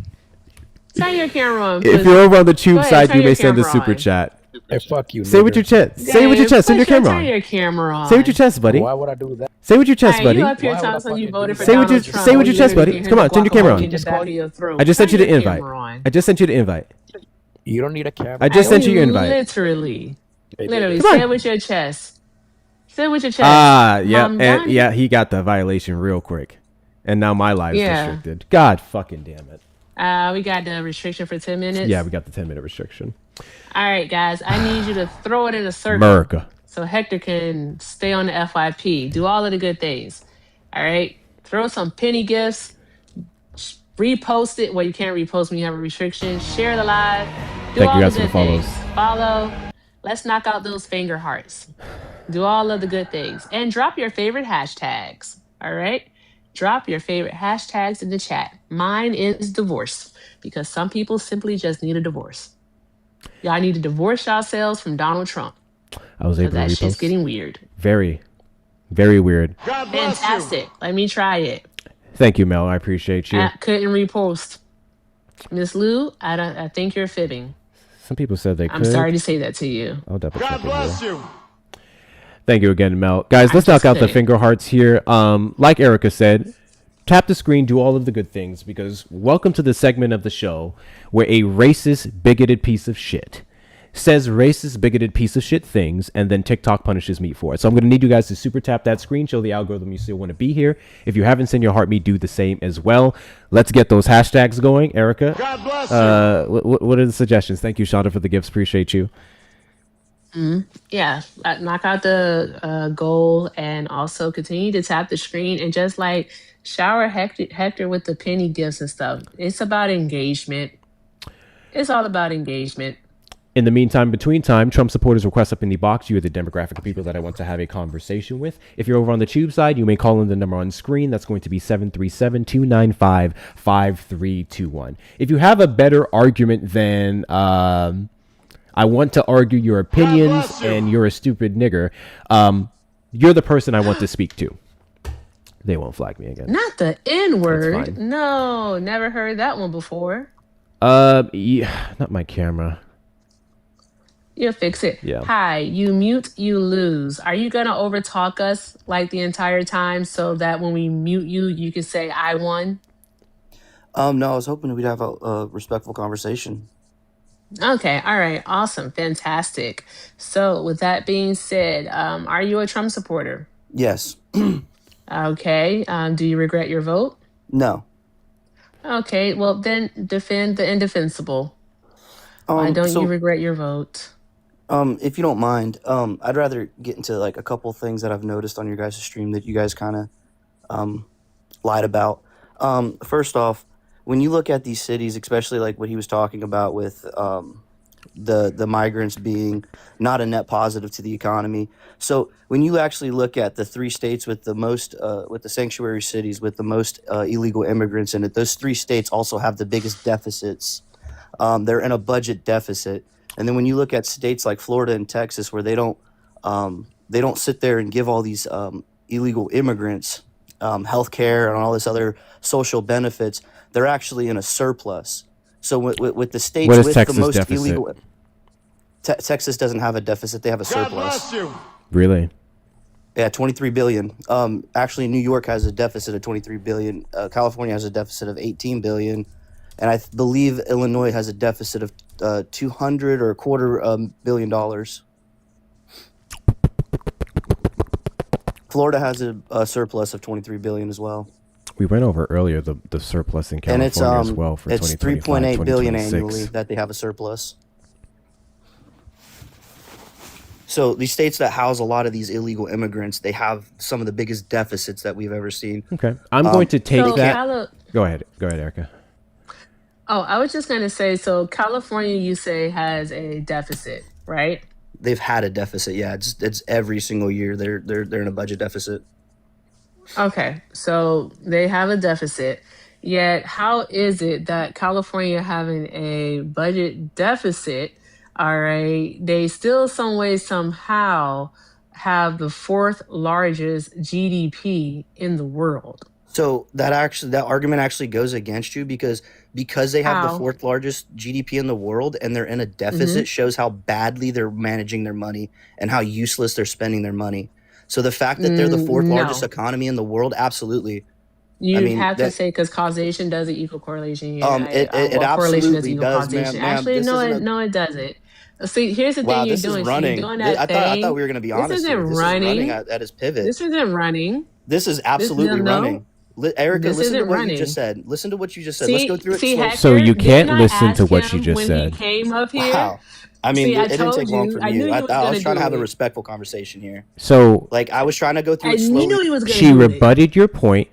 Turn your camera on, pussy. if you're over on the Tube Go ahead, side, turn you may your send a camera super on. chat. Hey, fuck you. Say with nigger. your chest. Say with your chest. Send your camera Turn on. your camera on. Say with your chest, buddy. Why would I do that? Say with your chest, Hey, buddy. you up here Why would I talking you fucking voted do for that? Say with your- Donald Trump. say with your You chest, buddy. literally Come on, turn your camera guacamole on. in the back of your throat. I just sent you Turn the your invite. camera on. I just sent you the invite. You don't need a camera. I just sent you your invite. Literally. Hey, Literally. Come on. Say it with your chest. Say it with your chest. Ah, yeah, Mom, and Don- yeah, he got the violation real quick. And now my live's Yeah. restricted. God fucking damn it. We got the restriction for 10 minutes. Yeah, we got the 10-minute restriction. All right, guys. I need you to throw it in a circle. America. So Hector can stay on the FYP. Do all of the good things. All right. Throw some penny gifts. Repost it. Well, you can't repost when you have a restriction. Share the live. Do Thank all you guys the for good the things. follows. Follow. Let's knock out those finger hearts. Do all of the good things. And drop your favorite hashtags. All right. Drop your favorite hashtags in the chat. Mine is divorce because some people simply just need a divorce. Y'all need to divorce yourselves from Donald Trump. I was able to That shit's repost. getting weird. Very, very weird. God bless you. Fantastic. Let me try it. Thank you, Mel. I appreciate you. I couldn't repost. Miss Lou, I think you're fibbing. Some people said they could. I'm sorry to say that to you. I'll double check God it bless here. you. Thank you again, Mel. Guys, let's knock out the couldn't. finger hearts here. Like Erica said, tap the screen, do all of the good things, because welcome to the segment of the show where a racist, bigoted piece of shit says racist, bigoted piece of shit things, and then TikTok punishes me for it. So I'm going to need you guys to super tap that screen, show the algorithm you still want to be here. If you haven't sent your heart, me do the same as well. Let's get those hashtags going. Erica, God bless you. what are the suggestions? Thank you, Shonda, for the gifts. Appreciate you. Yeah, knock out the goal and also continue to tap the screen and just like shower Hector with the penny gifts and stuff. It's about engagement. It's all about engagement. In the meantime, between time, Trump supporters request up in the box. You are the demographic of people that I want to have a conversation with. If you're over on the tube side, you may call in the number on screen. That's going to be 737-295-5321. If you have a better argument than I want to argue your opinions bless you. and you're a stupid nigger, you're the person I want to speak to. They won't flag me again. Not the N word. fine. No, never heard that one before. Yeah, not my camera. You'll fix it. Yeah. Hi, you mute, you lose. Are you gonna overtalk us like the entire time so that when we mute you, you can say I won? No, I was hoping we'd have a respectful conversation. Okay, all right, awesome, fantastic. So with that being said, are you a Trump supporter? Yes. Okay, do you regret your vote? No. Okay, well then defend the indefensible. Why don't so, you regret your vote? if you don't mind, I'd rather get into like a couple things that I've noticed on your guys' stream that you guys kind of lied about. First off, when you look at these cities, especially like what he was talking about with the migrants being not a net positive to the economy. So when you actually look at the three states with the most, with the sanctuary cities with the most illegal immigrants in it, those three states also have the biggest deficits. They're in a budget deficit. And then when you look at states like Florida and Texas, where they don't sit there and give all these illegal immigrants health care and all this other social benefits, they're actually in a surplus. So with the states What is with Texas the most deficit? illegal, Texas doesn't have a deficit; they have a God surplus. bless you. Really? Yeah, 23 billion. Actually, New York has a deficit of 23 billion. California has a deficit of 18 billion, and I believe Illinois has a deficit of 200 or a quarter billion dollars. Florida has a surplus of 23 billion as well, We went over earlier the surplus in and California it's as well for it's 2025, 3.8 billion 2026. annually that they have a surplus. So these states that house a lot of these illegal immigrants, they have some of the biggest deficits that we've ever seen. Okay, I'm going to take So that. Go ahead, Erica. Oh, I was just gonna say, so California, you say, has a deficit, right? They've had a deficit. Yeah, it's every single year they're in a budget deficit. Okay, so they have a deficit. Yet, how is it that California having a budget deficit, all right, they still some way, somehow have the fourth largest GDP in the world? So that argument actually goes against you because they have How? the fourth largest GDP in the world and they're in a deficit shows how badly they're managing their money and how useless they're spending their money. So the fact that they're the fourth largest No. economy in the world, absolutely. You I mean, have to that- say because causation doesn't equal correlation. Yeah, It correlation absolutely doesn't equal does, causation. ma'am. Actually, This no, isn't it doesn't. See, here's the Wow, thing you're this doing. is So running. you're doing that I thing. thought we were going to be This honest isn't here. This is running running. at his pivot. This isn't running. This is absolutely no, running. Erica, This listen to isn't what you running. just said. Listen to what you just said. Let's go through it See, slow. Hector, So you can't didn't I listen to ask what she him just when said. he came up here? Wow. I mean, See, I it didn't take told long you. from I knew you. he was I gonna was trying to do have a it. respectful conversation here. So Like, I was trying to go through I it slowly. knew he was gonna she do it. rebutted your point,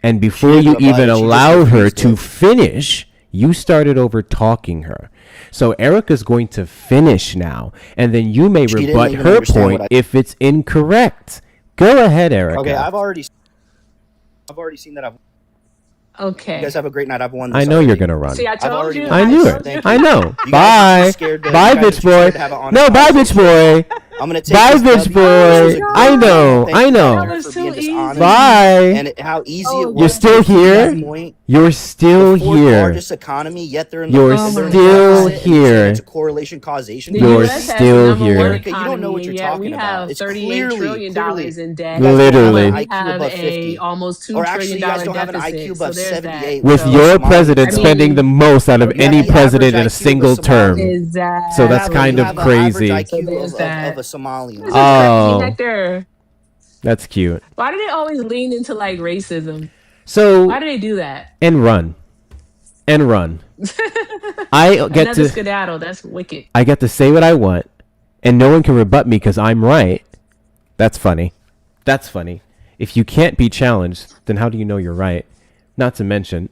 and before didn't you rebut even it, she just allowed her refused to it. finish, you started over talking her. So Erica's going to finish now, and then you may She didn't rebut even her understand point what if it's incorrect. Go ahead, Erica. Okay, I've already seen that. You Okay. guys have a great night. I've won this I know already. you're gonna run. See, I told already you. won I knew this. it. Thank I you. know. You guys are Bye. too scared to- Bye, you guys are bitch too scared boy. to have an honest No, bye, bitch conversation. boy. I'm gonna take Bye, this bitch W. boy. This is a I great know. Thank I you, know. That Erica, was for too being dishonest. easy. Bye. And how easy Oh, it was. You're still to prove that here. point. You're still The fourth here. largest economy, yet they're in the, You're Oh my they're in the still deficit, and you're saying here. it's a correlation causation. The You're U.S. has still number here. one Erica, you don't know economy, what and you're yet talking we about. have It's $38 trillion clearly. in debt. You guys don't have Literally. an We IQ have above a 50. almost $2 Or trillion actually, you guys don't have an deficit. IQ So above there's 78. that. With So, your Somalians president have- spending the most out of You any have the president in average a IQ single of a term. Somalian. exactly. So that's kind You of have an average crazy. IQ So there's that. of a Somalian. This is Oh. crazy, Hector. That's cute. Why do they always lean into like racism? So Why do they do that? and run. I get Another to skedaddle. That's wicked. I get to say what I want, and no one can rebut me because I'm right. That's funny. That's funny. If you can't be challenged, then how do you know you're right? Not to mention,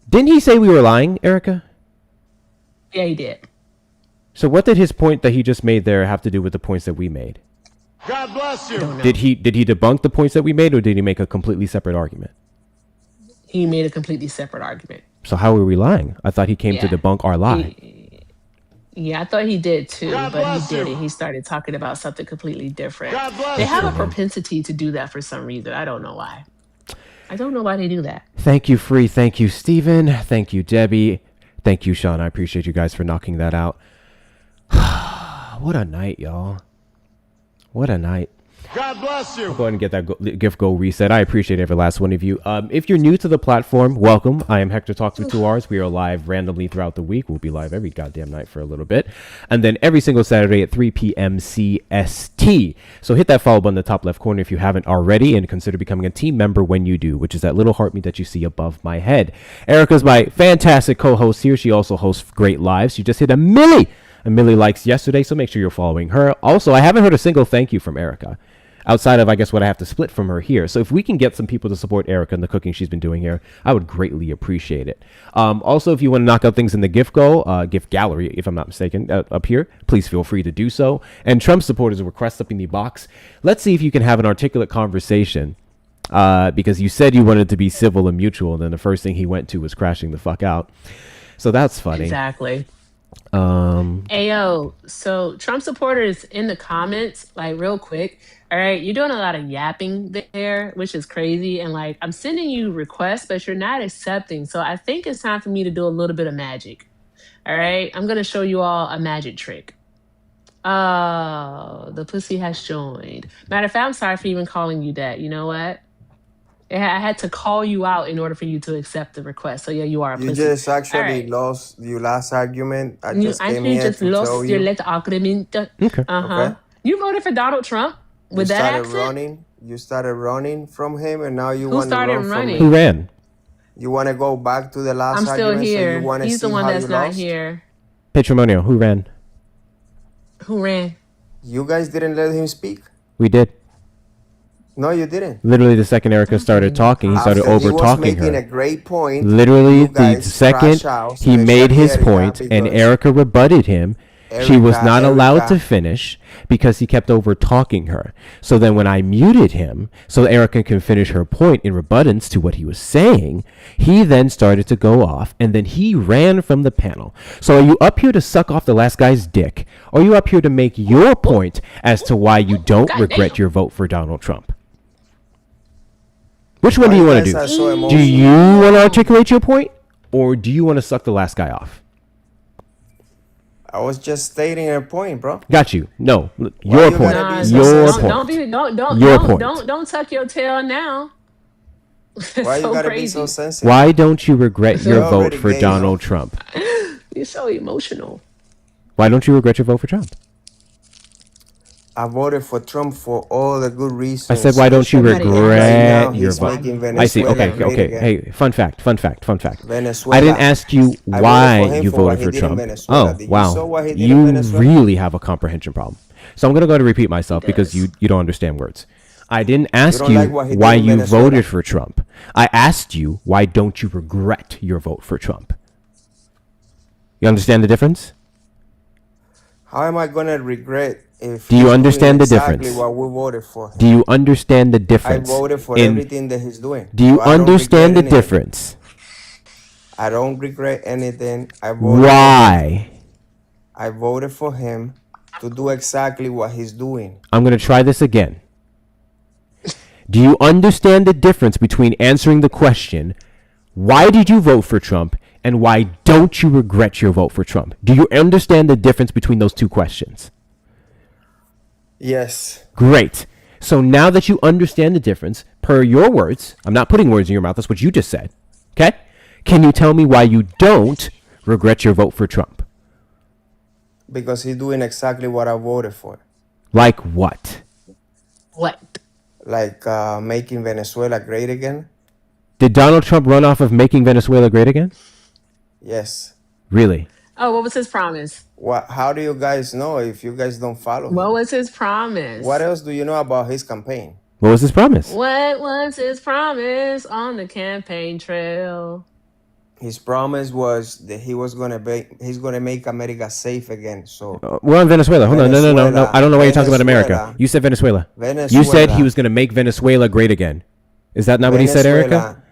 didn't he say we were lying, Erica? Yeah, he did. So what did his point that he just made there have to do with the points that we made? God bless you. I don't know. Did he debunk the points that we made, or did he make a completely separate argument? He made a completely separate argument. So how were we lying? I thought he came to Yeah. debunk our lie. Yeah, I thought he did too, God but he bless you. didn't. He started talking about something completely different. God bless They have you. a propensity to do that for some reason. I don't know why. I don't know why they do that. Thank you, Free. Thank you, Steven. Thank you, Debbie. Thank you, Sean. I appreciate you guys for knocking that out. What a night, y'all. What a night. God bless you. Go ahead and get that gift goal reset. I appreciate every last one of you. If you're new to the platform, welcome. I am Hector Talks with 2 R's. We are live randomly throughout the week. We'll be live every goddamn night for a little bit. And then every single Saturday at 3 p.m. CST. So hit that follow button in the top left corner if you haven't already, and consider becoming a team member when you do, which is that little heartbeat that you see above my head. Erica's my fantastic co-host here. She also hosts great lives. She just hit a milli likes yesterday, so make sure you're following her. Also, I haven't heard a single thank you from Erica, outside of, I guess, what I have to split from her here. So if we can get some people to support Erica and the cooking she's been doing here, I would greatly appreciate it. Also, if you want to knock out things in the gift gallery, if I'm not mistaken, up here, please feel free to do so. And Trump supporters request up in the box. Let's see if you can have an articulate conversation, because you said you wanted to be civil and mutual, and then the first thing he went to was crashing the fuck out. So that's funny. Exactly. Ayo, so Trump supporters in the comments, like real quick, all right, you're doing a lot of yapping there, which is crazy. And like, I'm sending you requests, but you're not accepting. So I think it's time for me to do a little bit of magic. All right, I'm going to show you all a magic trick. Oh, the pussy has joined. Matter of fact, I'm sorry for even calling you that. You know what? I had to call you out in order for you to accept the request. So yeah, you are a You pussy. just actually Alright. lost your last argument. I You just came actually here just to tell lost your you. left argument. Okay. Uh-huh. Okay. You voted for Donald Trump You with that started accent? running. You started running from him, and now you Who want to started run from running? Who me. ran? You want to go back to the last I'm still argument, so here. you want to He's see the one how that's you not lost. here. Patrimonio, who ran? Who ran? You guys didn't let him speak. We did. No, you didn't. Literally, the second Erica started talking, he started After he was over-talking making a her. great point, Literally, you the guys second crash out, he made especially his Erica, point and because Erica rebutted him, she was Erica- not allowed Erica- to finish because he kept over-talking her. So then when I muted him, so Erica can finish her point in rebuttance to what he was saying, he then started to go off, and then he ran from the panel. So are you up here to suck off the last guy's dick, or are you up here to make your point as to why you don't God regret damn. your vote for Donald Trump? Which one Why do you you want to guys do? are so Do emotional? you want to articulate your point, or do you want to suck the last guy off? I was just stating a point, bro. Got you. No, Why your you point. gotta be Nah, so Your sensitive? point. don't be don't Your don't, point. don't tuck your tail now. It's Why you so gotta crazy. be so sensitive? Why don't you regret your You're vote already for gay, Donald yo. I voted for Trump for all the good reasons. I said, why don't you Somebody regret right now your he's vote? making I see. Venezuela Okay, great okay. again. Hey, fun fact. Venezuela. I didn't ask you I voted why for him you for what voted he for did in Trump. Venezuela. Oh, Did you saw wow. what he did in You Venezuela? really have a comprehension problem. So I'm going to go ahead and repeat myself because you don't understand words. I didn't ask don't you like what he did why in you Venezuela? voted for Trump. I asked you, why don't you regret your vote for Trump? You understand the difference? How am I gonna regret if Do you he's understand doing the exactly difference? what we voted for? Do you understand the I difference? voted for in- everything that he's doing. Do you So I don't understand the regret anything. difference? I don't regret anything. I voted for him. Why? I voted for him to do exactly what he's doing. I'm going to try this again. Do you understand the difference between answering the question, why did you vote for Trump, and why don't you regret your vote for Trump? Do you understand the difference between those two questions? Yes. Great. So now that you understand the difference, per your words, I'm not putting words in your mouth, that's what you just said. Okay? Can you tell me why you don't regret your vote for Trump? Because he's doing exactly what I voted for. Like what? What? Like making Venezuela great again. Did Donald Trump run off of making Venezuela great again? Yes. Really? Oh, what was his promise? How do you guys know if you guys don't follow What him? was his promise? What else do you know about his campaign? What was his promise? What was his promise on the campaign trail? His promise was that he's gonna make America safe again. So We're on Venezuela. Hold on. No. Venezuela. I don't know why you're talking about America. Venezuela. You said Venezuela. Venezuela. You said he was going to make Venezuela great again. Is that not what he said, Erica?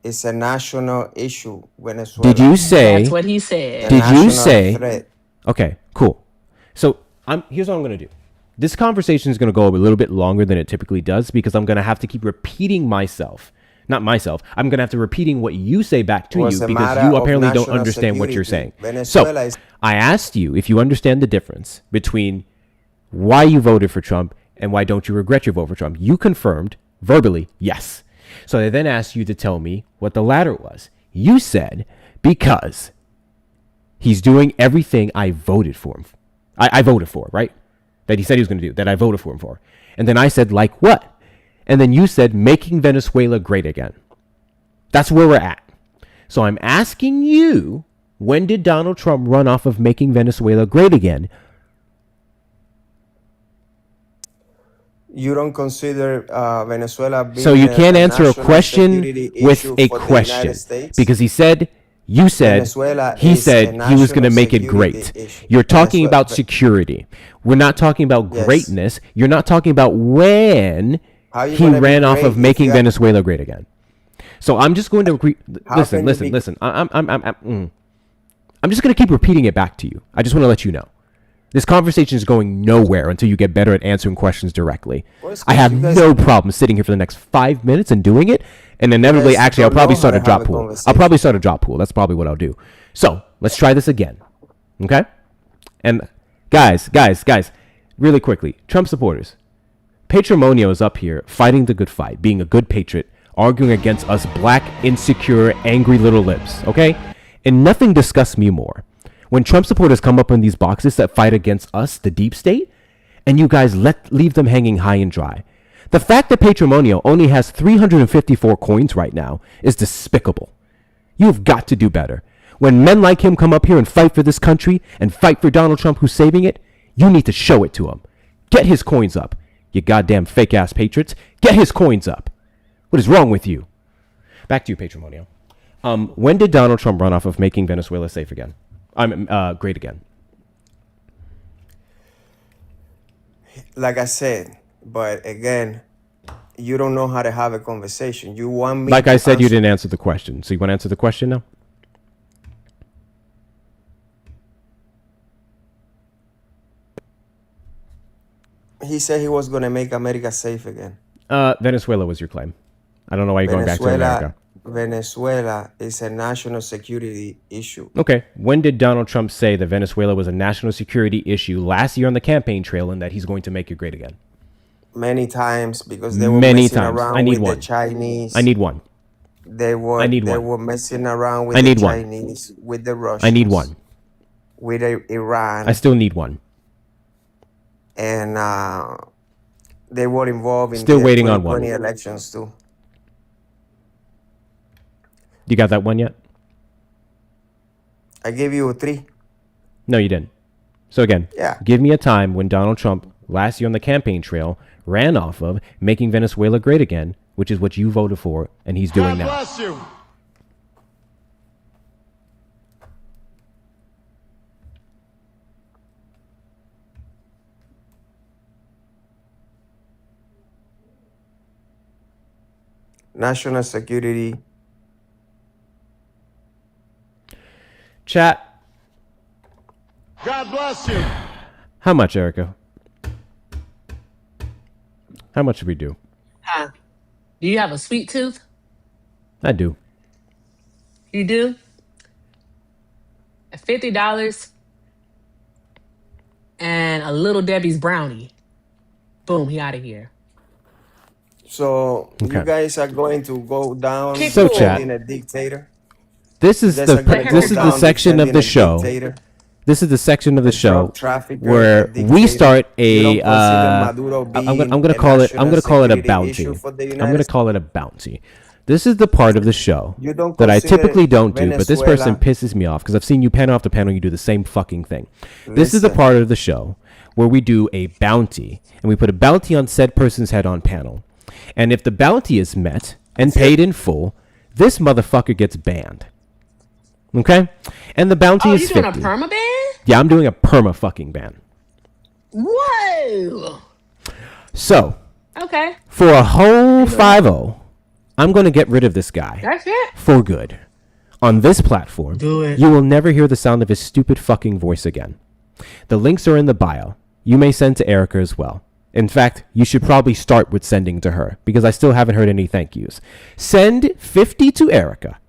It's a national issue. Venezuela. Did you say? That's what he said. The Did you national say? threat. Okay, cool. So here's what I'm going to do. This conversation is going to go a little bit longer than it typically does because I'm going to have to keep repeating myself. Not myself. I'm going to have to repeating what you say back to Was you a because matter you of apparently don't national understand what you're saying. security. Venezuela So is- I asked you if you understand the difference between why you voted for Trump and why don't you regret your vote for Trump. You confirmed verbally, yes. So I then asked you to tell me what the latter was. You said because he's doing everything I voted for him. I voted for, right? That he said he was going to do, that I voted for him for. And then I said, like what? And then you said, making Venezuela great again. That's where we're at. So I'm asking you, when did Donald Trump run off of making Venezuela great again? You don't consider Venezuela being So you can't answer a national question security with issue a for the question United States? because you said Venezuela he is said a he was going to national make it security great. issue. You're talking Venezuela- about security. We're not talking about Yes. greatness. You're not talking about when How you he gonna be ran off great of if making you have- Venezuela great again. So I'm just going to How listen. can you be- Listen. I'm just going to keep repeating it back to you. I just want to let you know. This conversation is going nowhere until you get better at answering questions directly. Well, it's I 'cause have you guys- no problem sitting here for the next 5 minutes and doing it. And inevitably, guys actually, I'll don't probably know start how a to have drop a pool. I'll conversation. probably start a drop pool. That's probably what I'll do. So let's try this again. Okay? And guys, really quickly, Trump supporters, Patrimonio is up here fighting the good fight, being a good patriot, arguing against us black, insecure, angry little libs, okay? And nothing disgusts me more. When Trump supporters come up in these boxes that fight against us, the deep state, and you guys leave them hanging high and dry. The fact that Patrimonio only has 354 coins right now is despicable. You've got to do better. When men like him come up here and fight for this country and fight for Donald Trump who's saving it, you need to show it to him. Get his coins up. You goddamn fake ass patriots. Get his coins up. What is wrong with you? Back to you, Patrimonio. When did Donald Trump run off of making Venezuela safe again? Great again. Like I said, but again, you don't know how to have a conversation. You want me Like to I said, you answer- didn't answer the question. So you want to answer the question now? He said he was going to make America safe again. Venezuela was your claim. I don't know why you're going back to America. Venezuela is a national security issue. Okay. When did Donald Trump say that Venezuela was a national security issue last year on the campaign trail and that he's going to make it great again? Many times because they were Many messing times. around I need with one. the Chinese. I need one. They were I need they one. were messing around with I need the one. Chinese, with the Russians. I need one. With Iran. I still need one. and they were involved in Still the waiting on one. 2020 elections too. You got that one yet? I gave you 3. No, you didn't. So again, Yeah. give me a time when Donald Trump last year on the campaign trail ran off of making Venezuela great again, which is what you voted for, and he's doing God now. bless you. National security. Chat, God bless you. how much, Erica? How much should we do? Huh. Do you have a sweet tooth? I do. You do? $50 and a Little Debbie's brownie. Boom, he out of here. So Okay. you guys are going to go down So, chat. defending a dictator. This is You guys are gonna go the down section of defending the a show. dictator, This is the section of the a show drug trafficker, where a we dictator. start You don't a. consider Maduro I'm being gonna a call it. I'm national gonna call it a security bounty. issue for the I'm United gonna call it a bounty. This is the part of the show You don't that I consider typically don't do, but this person Venezuela- pisses me off because I've seen you panel after panel. You do the same fucking thing. This is the Listen. part of the show where we do a bounty, and we put a bounty on said person's head on panel. And if the bounty is met and paid in full, this motherfucker gets banned. Okay? And the bounty Oh, is you doing 50. a perma ban? Yeah, I'm doing a perma fucking ban. Whoa. So, Okay, for a whole 5-0, I'm going to get rid of this guy that's it. for good. On this platform, Do it. you will never hear the sound of his stupid fucking voice again. The links are in the bio. You may send to Erica as well. In fact, you should probably start with sending to her because I still haven't heard any thank yous. Send 50 to Erica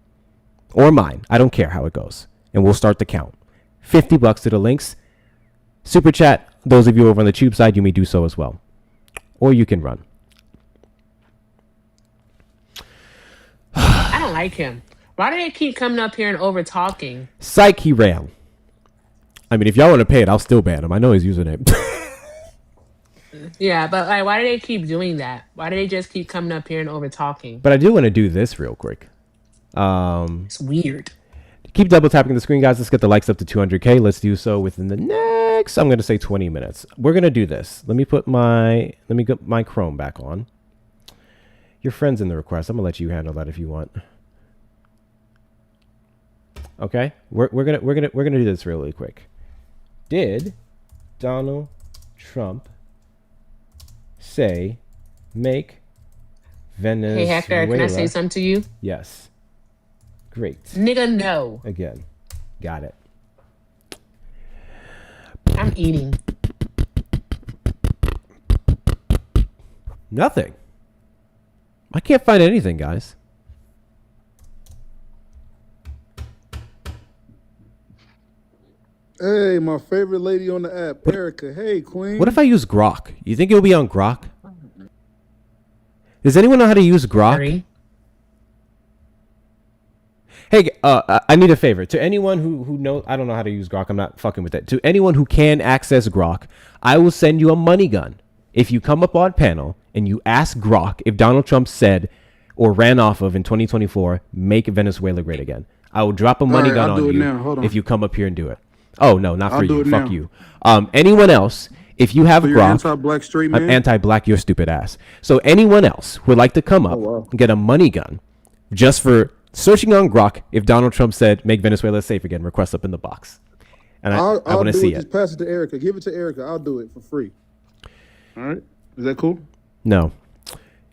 or mine. I don't care how it goes. And we'll start the count. $50 to the links. Super chat. Those of you over on the tube side, you may do so as well. Or you can run. I don't like him. Why do they keep coming up here and over talking? Psych, he ran. I mean, if y'all want to pay it, I'll still ban him. I know his username. Yeah, but like, why do they keep doing that? Why do they just keep coming up here and over talking? But I do want to do this real quick. It's weird. Keep double tapping the screen, guys. Let's get the likes up to 200K. Let's do so within the next, I'm going to say 20 minutes. We're going to do this. Let me get my Chrome back on. Your friend's in the request. I'm going to let you handle that if you want. Okay? We're going to do this really quick. Did Donald Trump say make Venezuela? Hey, Hector, can I say something to you? Yes. Great. Nigga, no. Again. Got it. I'm eating. Nothing. I can't find anything, guys. Hey, my favorite lady on the app, Erica. Hey, Queen. What if I use Grok? You think it'll be on Grok? Does anyone know how to use Grok? Sorry. Hey, I need a favor. To anyone who knows, I don't know how to use Grok. I'm not fucking with that. To anyone who can access Grok, I will send you a money gun. If you come up on panel and you ask Grok if Donald Trump said or ran off of in 2024, make Venezuela great again. I will drop a money gun I'll do on it you now. Hold on. if you come up here and do it. Oh, no, not I'll for do you. it Fuck now. you. Anyone else, if you have So you're Grok, anti-black straight man? I'm anti-black, your stupid ass. So anyone else who would like to come up wow. and get a money gun just for searching on Grok, if Donald Trump said make Venezuela safe again, request up in the box. And I want to do see it. Just it. pass it to Erica. Give it to Erica. I'll do it for free. All right. Is that cool? No.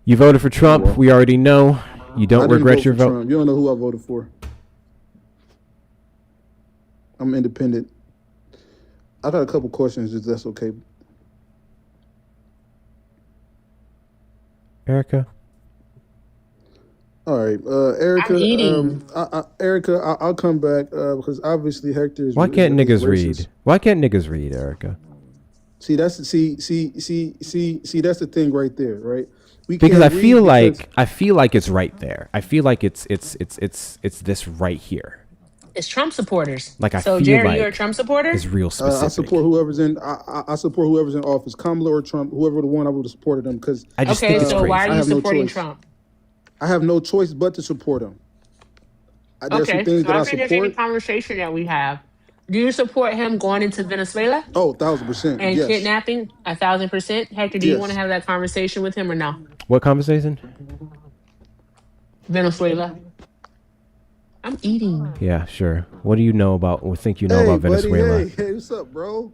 You voted for Trump. Well. We already know. You I don't didn't regret vote your for vote. Trump. You don't know who I voted for. I'm independent. I got a couple questions, if that's okay. Erica? All right, Erica. I'm eating. Erica, I'll come back because obviously Hector is. Why can't is niggas racist. read? Why can't niggas read, Erica? See, that's that's the thing right there, right? We Because I can't feel read because- like it's right there. I feel like it's this right here. It's Trump supporters. Like I So feel Jerry, like you're a Trump supporter? is real specific. I support whoever's in. I support whoever's in office, Kamala or Trump, whoever the one I would have supported them because I just Okay, think it's so crazy. why are I you have no supporting choice. Trump? I have no choice but to support them. There's some Okay, things so that I I think there's any support. conversation that we have. Do you support him going into Venezuela Oh, 1,000%. and Yes. kidnapping 1,000%? Hector, do you want to Yes. have that conversation with him or no? What conversation? Venezuela. I'm eating. Yeah, sure. What do you know about or think you know Hey, about buddy. Venezuela? Hey, what's up, bro?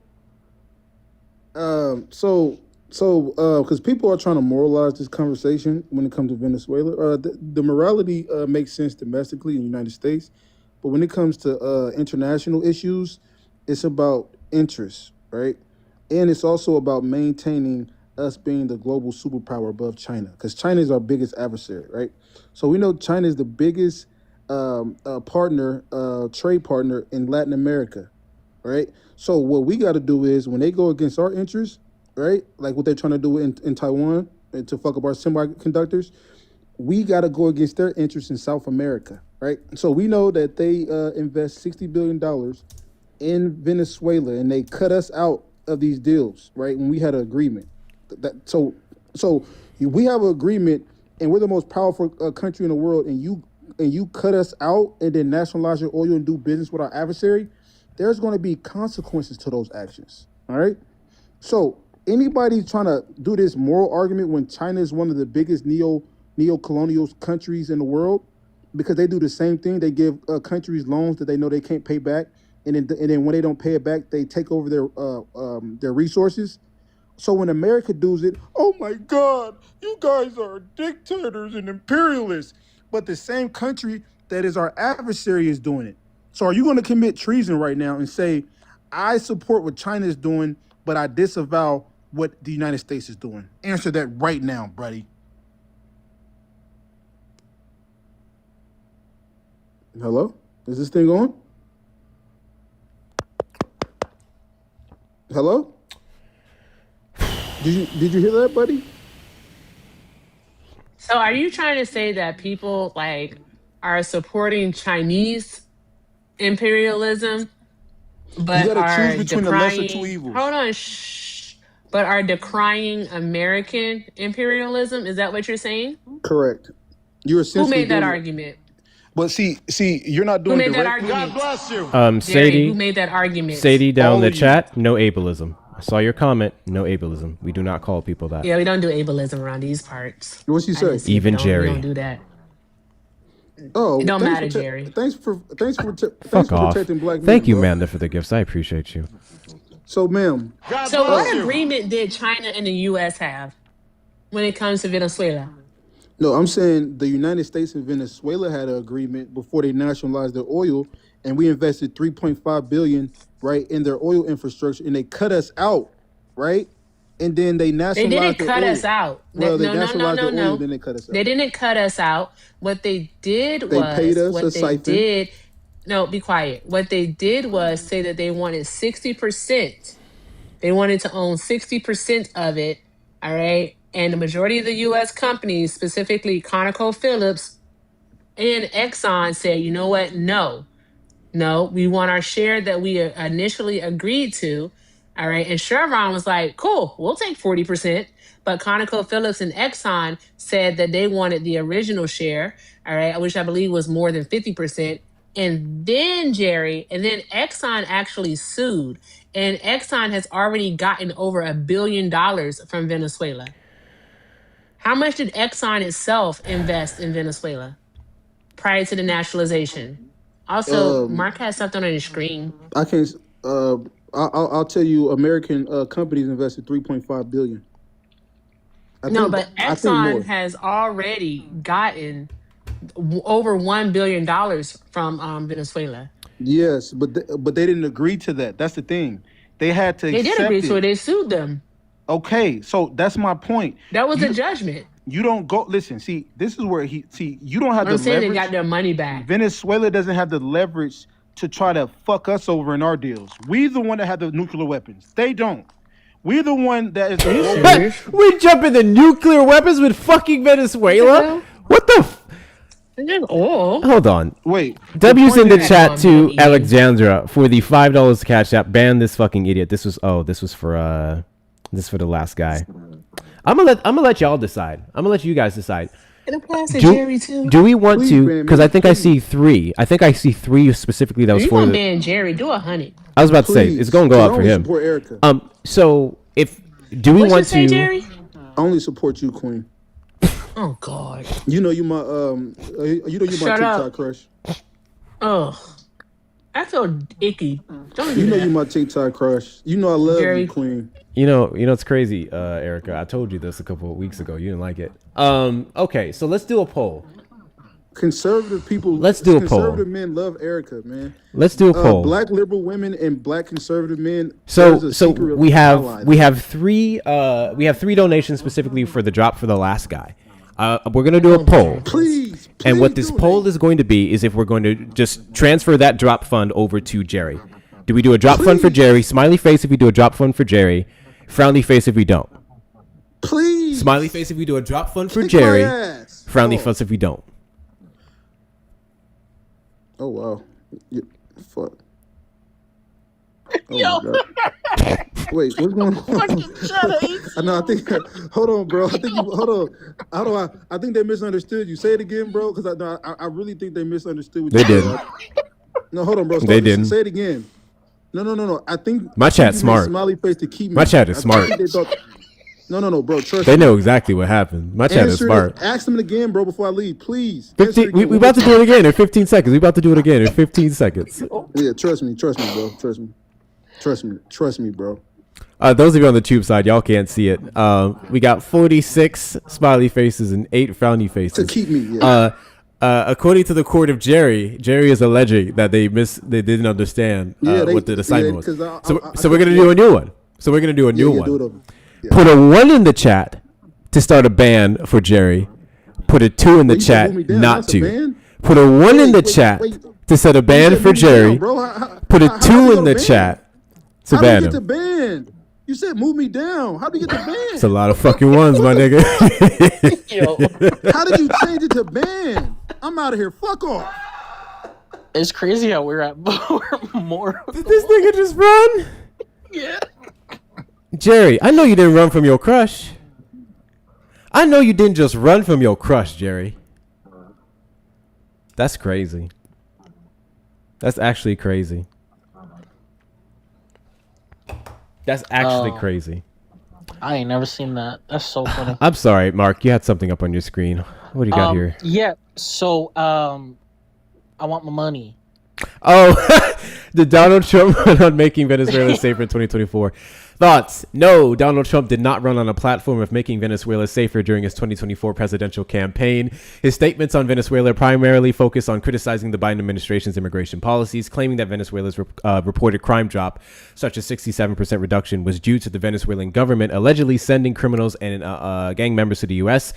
Because people are trying to moralize this conversation when it comes to Venezuela. The morality makes sense domestically in the United States, but when it comes to international issues, it's about interests, right? And it's also about maintaining us being the global superpower above China, because China is our biggest adversary, right? So we know China is the biggest trade partner in Latin America, right? So what we got to do is when they go against our interests, right? Like what they're trying to do in Taiwan and to fuck up our semiconductors, we got to go against their interests in South America, right? So we know that they invest $60 billion in Venezuela and they cut us out of these deals, right? When we had an agreement. So we have an agreement and we're the most powerful country in the world and you cut us out and then nationalize your oil and do business with our adversary, there's going to be consequences to those actions, all right? So anybody trying to do this moral argument when China is one of the biggest neo-colonial countries in the world, because they do the same thing. They give countries loans that they know they can't pay back, and then when they don't pay it back, they take over their resources. So when America does it, oh my God, you guys are dictators and imperialists. But the same country that is our adversary is doing it. So are you going to commit treason right now and say, I support what China is doing, but I disavow what the United States is doing? Answer that right now, buddy. Hello? Is this thing on? Hello? Did you hear that, buddy? So are you trying to say that people like are supporting Chinese imperialism, but You got to choose are between the lesser two decrying? evils. Hold on, shh. But are decrying American imperialism? Is that what you're saying? Correct. You're Who essentially made that doing it. argument? But see, you're not Who doing made that directly. argument? God bless you. Jerry, Sadie, who made that argument? Sadie down All in the of you. chat, no ableism. I saw your comment, no ableism. We do not call people that. Yeah, we don't do ableism around these parts. What'd she I say? just said Even we Jerry. don't do that. Oh, It don't thanks matter, for Jerry. Thanks for Fuck off. protecting black men. Thank you, bro. Amanda, for the gifts. I appreciate you. So, ma'am, God So bless what you. agreement did China and the US have when it comes to Venezuela? no, I'm saying the United States and Venezuela had an agreement before they nationalized their oil, and we invested $3.5 billion right in their oil infrastructure, and they cut us out, right? And then they They nationalized didn't their cut oil. us out. Well, they No, no, no, nationalized no, their oil, no. then they cut us out. They didn't cut us out. What they did They paid us was a what they siphon. did. No, be quiet. What they did was say that they wanted 60%. They wanted to own 60% of it. All right. And the majority of the US companies, specifically ConocoPhillips and Exxon, said, you know what? No, we want our share that we initially agreed to. All right. And Chevron was like, cool, we'll take 40%. But ConocoPhillips and Exxon said that they wanted the original share, all right, which I believe was more than 50%. And then Exxon actually sued. And Exxon has already gotten over $1 billion from Venezuela. How much did Exxon itself invest in Venezuela prior to the nationalization? Also, Mark has something on his screen. I can't. I'll tell you, American companies invested $3.5 billion. No, but I think more. Exxon has already gotten over $1 billion from Venezuela. Yes, but they didn't agree to that. That's the thing. They had to. They did accept agree it. to it. They sued them. Okay, so that's my point. That was a judgment. You don't go. Listen, see, this is where you don't have I'm the saying leverage. they got their money back. Venezuela doesn't have the leverage to try to fuck us over in our deals. We the one that have the nuclear weapons. They don't. We're the one that is. We jump into nuclear weapons with fucking Venezuela? What the Hold on. Wait. W's in the point chat is- to Alexandra for the $5 cash app. Ban this fucking idiot. This was for the last guy. I'm gonna let y'all decide. I'm gonna let you guys decide. It applies to Jerry too. Do we want Please to? ban me, Because I think I please. see three. I think I see three specifically that was You for want the. ban Jerry? Do 100. I was about to say it's gonna go Please, out I for only him. support Erica. So if do we What you want say, to? Jerry? I only support you, Queen. Oh God. You know you my my Shut TikTok up. crush. Ugh. I feel icky. Don't You do know that. you my TikTok crush. You know I love Jerry. you, Queen. You know it's crazy, Erica. I told you this a couple of weeks ago. You didn't like it. Okay, so let's do a poll. Conservative people. Let's do a poll. Conservative men love Erica, man. Let's do a poll. Black liberal women and black conservative men. So there's a secret we ally. have three donations specifically for the drop for the last guy. We're gonna do a poll. Please. And what this donate. poll is going to be is if we're going to just transfer that drop fund over to Jerry. Do we do a drop fund for Jerry? Smiley face if we do a drop fund for Jerry. Frowny face if we don't. Please. Smiley face if we do a drop fund for Kick Jerry. my ass. Frowny Oh. face if we don't. Oh wow. Fuck. Oh my God. Wait, what's going on? I know. I think. Hold on, bro. I think. Hold on. How do I? I think they misunderstood you. Say it again, bro. Because I really think they misunderstood. What They you did. said. No, hold on, bro. They didn't. Say it again. No. I think My chat's you made smart. Smiley face to keep me. My chat is I smart. think they thought, no, bro. Trust They me. know exactly what happened. My chat is Answer smart. it. Ask them again, bro, before I leave, please. 15, Answer we about to do it again in 15 seconds. We about to do it again in 15 seconds. Yeah, trust me, bro. Trust me, bro. Those of you on the tube side, y'all can't see it. We got 46 smiley faces and 8 frowny faces. To keep me, yeah. According to the court of Jerry is alleging that they didn't understand what the assignment was. 'cause So we're gonna do a new one. So we're gonna do a new Yeah, one. do it over. Yeah. Put a 1 in the chat to start a ban for Jerry. Put a 2 in the Wait, you said chat move me down, not that's a to. ban? Put a 1 in the Wait, chat wait. to set a ban said for move me down, Jerry. bro. Put a how 2 do you in get the a ban? chat to How do you ban get the him. ban? You said move me down. How do you get the ban? It's a lot of fucking ones, my nigga. How did you change it to ban? I'm out of here. Fuck off. It's crazy how we're at more. Did this nigga just run? Yeah. Jerry, I know you didn't run from your crush. I know you didn't just run from your crush, Jerry. That's crazy. That's actually crazy. That's actually crazy. I ain't never seen that. That's so funny. I'm sorry, Mark. You had something up on your screen. What do you got here? Yeah. So, I want my money. Oh, did Donald Trump run on making Venezuela safer in 2024? Thoughts? No, Donald Trump did not run on a platform of making Venezuela safer during his 2024 presidential campaign. His statements on Venezuela primarily focus on criticizing the Biden administration's immigration policies, claiming that Venezuela's reported crime drop, such as 67% reduction, was due to the Venezuelan government allegedly sending criminals and gang members to the U.S.,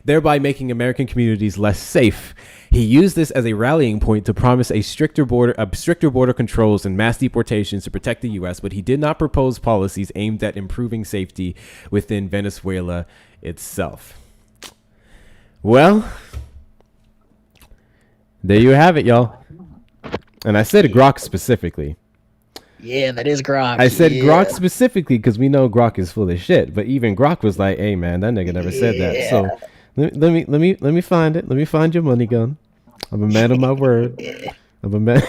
thereby making American communities less safe. He used this as a rallying point to promise stricter border controls and mass deportations to protect the U.S., but he did not propose policies aimed at improving safety within Venezuela itself. Well, there you have it, y'all. And I said Grok specifically. Yeah, that is Grok. I said yeah. Grok specifically because we know Grok is full of shit. But even Grok was like, "Hey, man, that nigga never said that." So let me find it. Let me find your money gun. I'm a man of my word. I'm a man.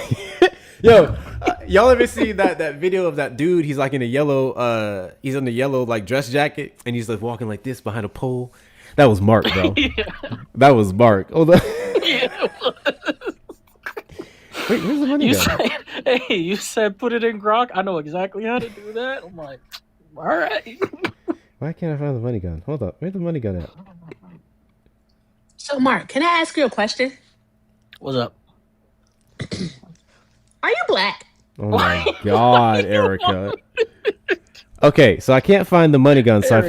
Yo, y'all ever see that video of that dude? He's like in a yellow, he's in the yellow like dress jacket, and he's like walking like this behind a pole. That was Mark, bro. That was Mark. Hold on. Wait, where's the money gun? You said put it in Grok. I know exactly how to do that. I'm like, all right. Why can't I find the money gun? Hold up. Where's the money gun at? So, Mark, can I ask you a question? What's up? Are you black? Oh my God, Erica. Okay, so I can't find the money gun, so I'm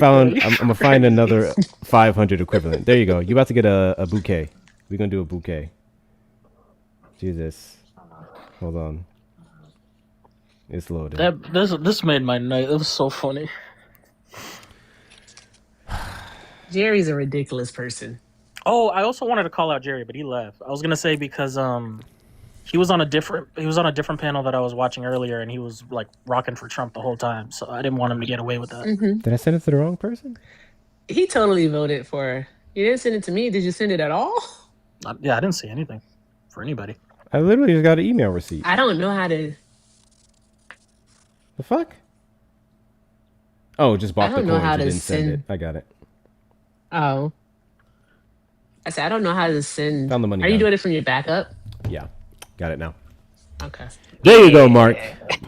gonna find another 500 equivalent. There you go. You about to get a bouquet. We're gonna do a bouquet. Jesus. Hold on. It's loaded. This made my night. It was so funny. Jerry's a ridiculous person. Oh, I also wanted to call out Jerry, but he left. I was gonna say because he was on a different panel that I was watching earlier, and he was like rocking for Trump the whole time. So I didn't want him to get away with that. Did I send it to the wrong person? He totally voted for. You didn't send it to me. Did you send it at all? Yeah, I didn't see anything for anybody. I literally just got an email receipt. I don't know how to. The fuck? Oh, just bought I the don't know coins. how You to didn't send it. send. I got it. Oh, I said I don't know how to send. Found the money Are you down. doing it from your backup? Yeah, got it now. Okay. There you go, Mark.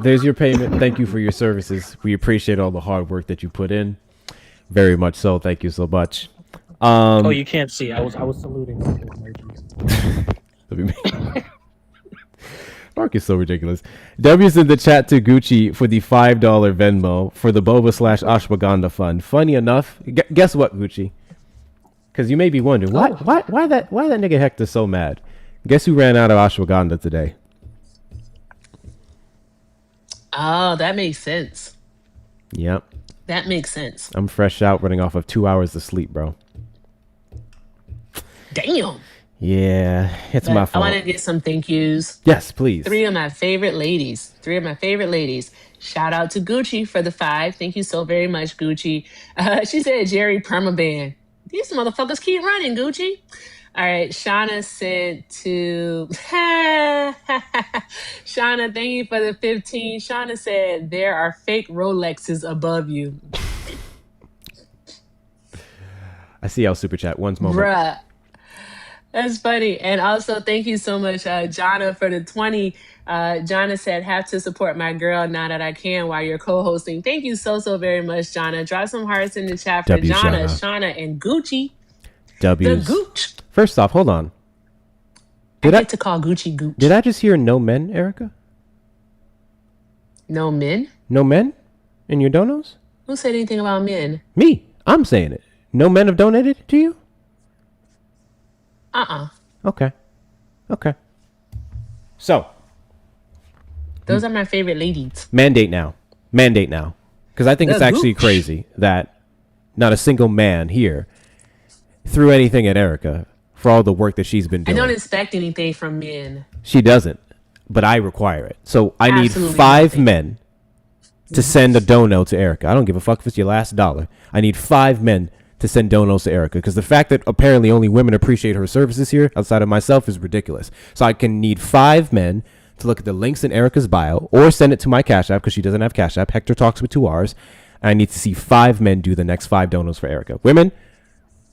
There's your payment. Thank you for your services. We appreciate all the hard work that you put in. Very much so. Thank you so much. Oh, you can't see. I was saluting. Mark is so ridiculous. W's in the chat to Gucci for the $5 Venmo for the Boba / Ashwagandha fund. Funny enough, guess what, Gucci? Because you may be wondering why that nigga Hector so mad. Guess who ran out of ashwagandha today? Oh, that makes sense. Yep. That makes sense. I'm fresh out, running off of 2 hours of sleep, bro. Damn. Yeah, it's But my I fault. want to get some thank yous. Yes, please. Three of my favorite ladies. Shout out to Gucci for the 5. Thank you so very much, Gucci. She said Jerry Permaban. These motherfuckers keep running, Gucci. All right, Shauna sent to Shauna, thank you for the 15. Shauna said there are fake Rolexes above you. I see y'all super chat. One moment. Bruh. That's funny. And also, thank you so much, Jonna, for the 20. Jonna said, have to support my girl now that I can while you're co-hosting. Thank you so very much, Jonna. Drop some hearts in the chat for W, Jonna, Shauna. Shauna, and Gucci. W's. The Gooch. First off, hold on. I get to call Gucci Gooch. Did I just hear no men, Erica? No men? No men in your donos? Who said anything about men? Me. I'm saying it. No men have donated to you? Okay. So. Those are my favorite ladies. Mandate now. Because I think it's actually crazy that not a single man here threw anything at Erica for all the work that she's been I doing. don't expect anything from men. She doesn't, but I require it. So I need Absolutely 5 men to send a dono to Erica. I don't give a fuck if it's your last dollar. I need 5 men to send donos to Erica, because the fact that apparently only women appreciate her services here outside of myself is ridiculous. So I can need 5 men to look at the links in Erica's bio or send it to my Cash App, because she doesn't have Cash App. Hector talks with 2 R's. And I need to see 5 men do the next 5 donos for Erica. Women,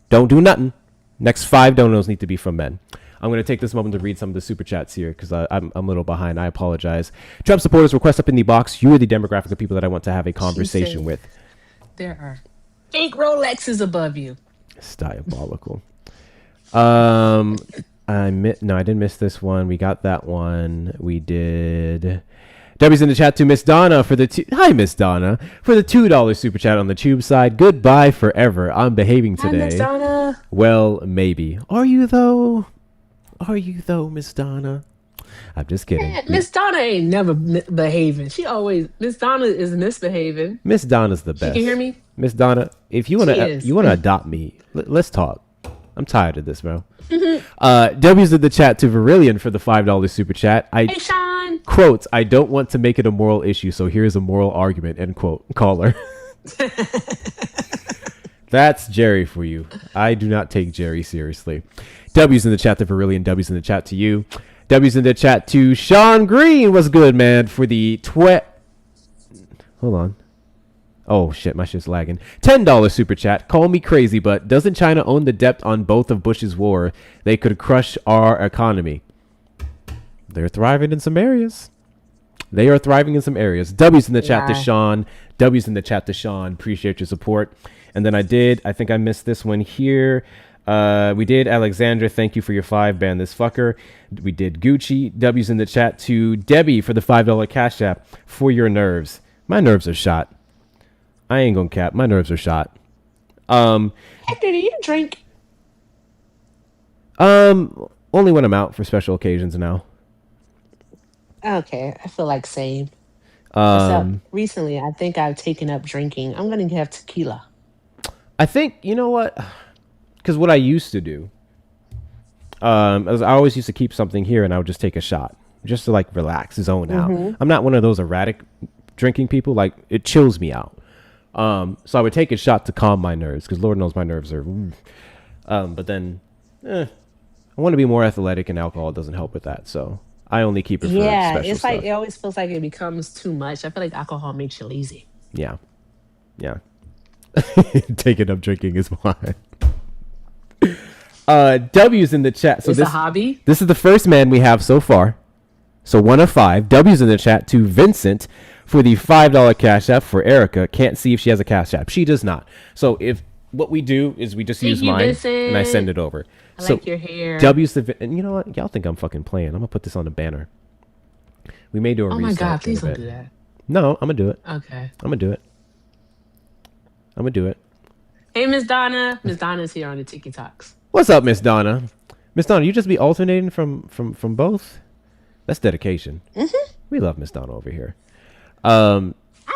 don't do nothing. Next 5 donos need to be from men. I'm going to take this moment to read some of the super chats here because I'm a little behind. I apologize. Trump supporters, request up in the box. You are the demographic of people that I want to have a conversation with. There are fake Rolexes above you. It's diabolical. I didn't miss this one. We got that one. We did. W's in the chat to Miss Donna for the hi Miss Donna for the $2 super chat on the tube side. Goodbye forever. I'm behaving today. Hi, Miss Donna. Well, maybe. Are you though, Miss Donna? I'm just kidding. Miss Donna ain't never behaving. Miss Donna is misbehaving. Miss Donna's the best. Can you hear me? Miss Donna, if you wanna adopt me, let's talk. I'm tired of this, bro. W's in the chat to Virillion for the $5 super chat. Hey, Sean. Quote, I don't want to make it a moral issue, so here's a moral argument, end quote. Caller. That's Jerry for you. I do not take Jerry seriously. W's in the chat to Virillion. W's in the chat to you. W's in the chat to Sean Green. What's good, man? For the Hold on. Oh, shit. My shit's lagging. $10 super chat. Call me crazy, but doesn't China own the debt on both of Bush's war? They could crush our economy. They're thriving in some areas. W's in the chat to Sean. W's in the chat to Sean. Appreciate your support. And then I think I missed this one here. We did Alexandra. Thank you for your 5. Ban this fucker. We did Gucci. W's in the chat to Debbie for the $5 Cash App for your nerves. My nerves are shot. I ain't gonna cap. My nerves are shot. Hector, do you drink? Only when I'm out for special occasions now. Okay, I feel like same. Except recently, I think I've taken up drinking. I'm gonna have tequila. I think, you know what? Because what I used to do I always used to keep something here, and I would just take a shot, just to like relax, zone out. I'm not one of those erratic drinking people. Like it chills me out. So I would take a shot to calm my nerves, because Lord knows my nerves are. But then, I want to be more athletic, and alcohol doesn't help with that. So I only keep it for Yeah, special it's stuff. like it always feels like it becomes too much. I feel like alcohol makes you lazy. Yeah. Taking up drinking is mine. W's in the chat. So It's this a hobby. This is the first man we have so far. So 1 of 5. W's in the chat to Vincent for the $5 Cash App for Erica. Can't see if she has a Cash App. She does not. So if what we do is we just use you, mine Vincent. and I send it over. I So like your hair. W's the and you know what? Y'all think I'm fucking playing. I'm gonna put this on the banner. We may do a Oh my restart God! in a Please don't bit. do that. No, I'm gonna do it. Okay. I'm gonna do it. Hey, Miss Donna. Miss Donna's here on the TikToks. What's up, Miss Donna? Miss Donna, you just be alternating from both? That's dedication. We love Miss Donna over here. I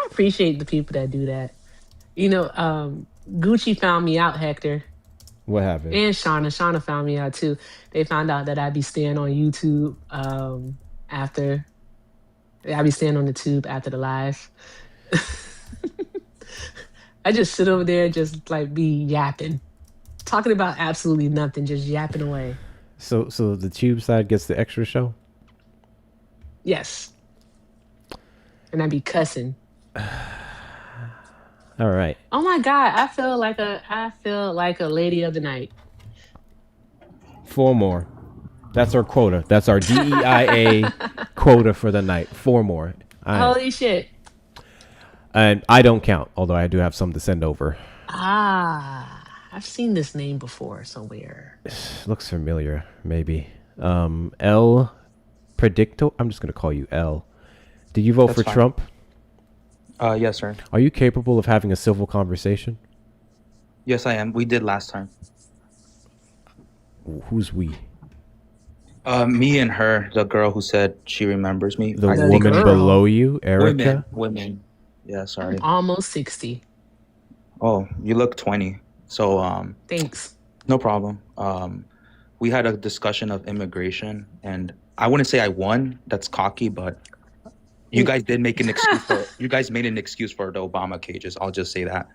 appreciate the people that do that. You know, Gucci found me out, Hector, What happened? and Shauna. Shauna found me out too. They found out that I'd be staying on YouTube after. I'd be staying on the tube after the live. I just sit over there, just like be yapping, talking about absolutely nothing, just yapping away. So the tube side gets the extra show? Yes, and I'd be cussing. All right. Oh my God, I feel like a lady of the night. 4 more. That's our quota. That's our DEIA quota for the night. 4 more. Holy shit. And I don't count, although I do have some to send over. I've seen this name before somewhere. Looks familiar, maybe. L Predicto. I'm just going to call you L. Did you vote That's for fine. Trump? Yes, sir. Are you capable of having a civil conversation? Yes, I am. We did last time. Who's we? Me and her, the girl who said she remembers me. The I think- woman girl. below you, Erica? Women. Yeah, sorry. I'm almost 60. Oh, you look 20. So, Thanks. no problem. We had a discussion of immigration, and I wouldn't say I won. That's cocky, but you guys did make an excuse for. You guys made an excuse for the Obama cages. I'll just say that.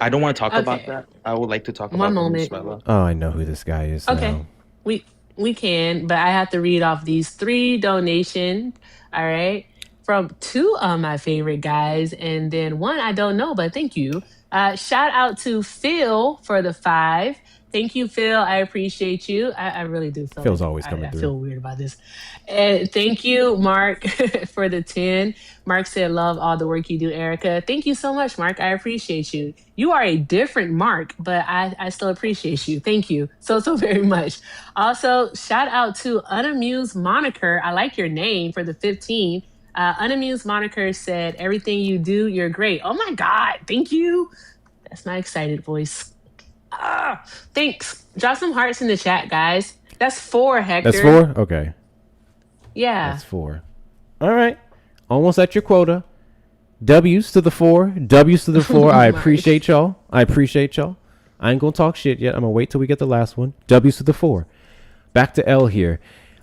I don't want to talk about Okay. that. I would like to talk One about moment. Venezuela. Oh, I know who this guy is Okay. now. We can, but I have to read off these 3 donations. All right. From 2 of my favorite guys, and then 1 I don't know, but thank you. Shout out to Phil for the 5. Thank you, Phil. I appreciate you. I really do feel Phil's like always coming I through. feel weird about this. And thank you, Mark, for the 10. Mark said, love all the work you do, Erica. Thank you so much, Mark. I appreciate you. You are a different Mark, but I still appreciate you. Thank you so very much. Also, shout out to Unamused Moniker. I like your name for the 15. Unamused Moniker said, everything you do, you're great. Oh my God. Thank you. That's my excited voice. Thanks. Drop some hearts in the chat, guys. That's 4, Hector. That's 4? Okay. Yeah. That's 4. All right. Almost at your quota. W's to the 4. W's to the 4. I appreciate y'all. I ain't going to talk shit yet. I'm going to wait till we get the last one. W's to the 4. Back to L here.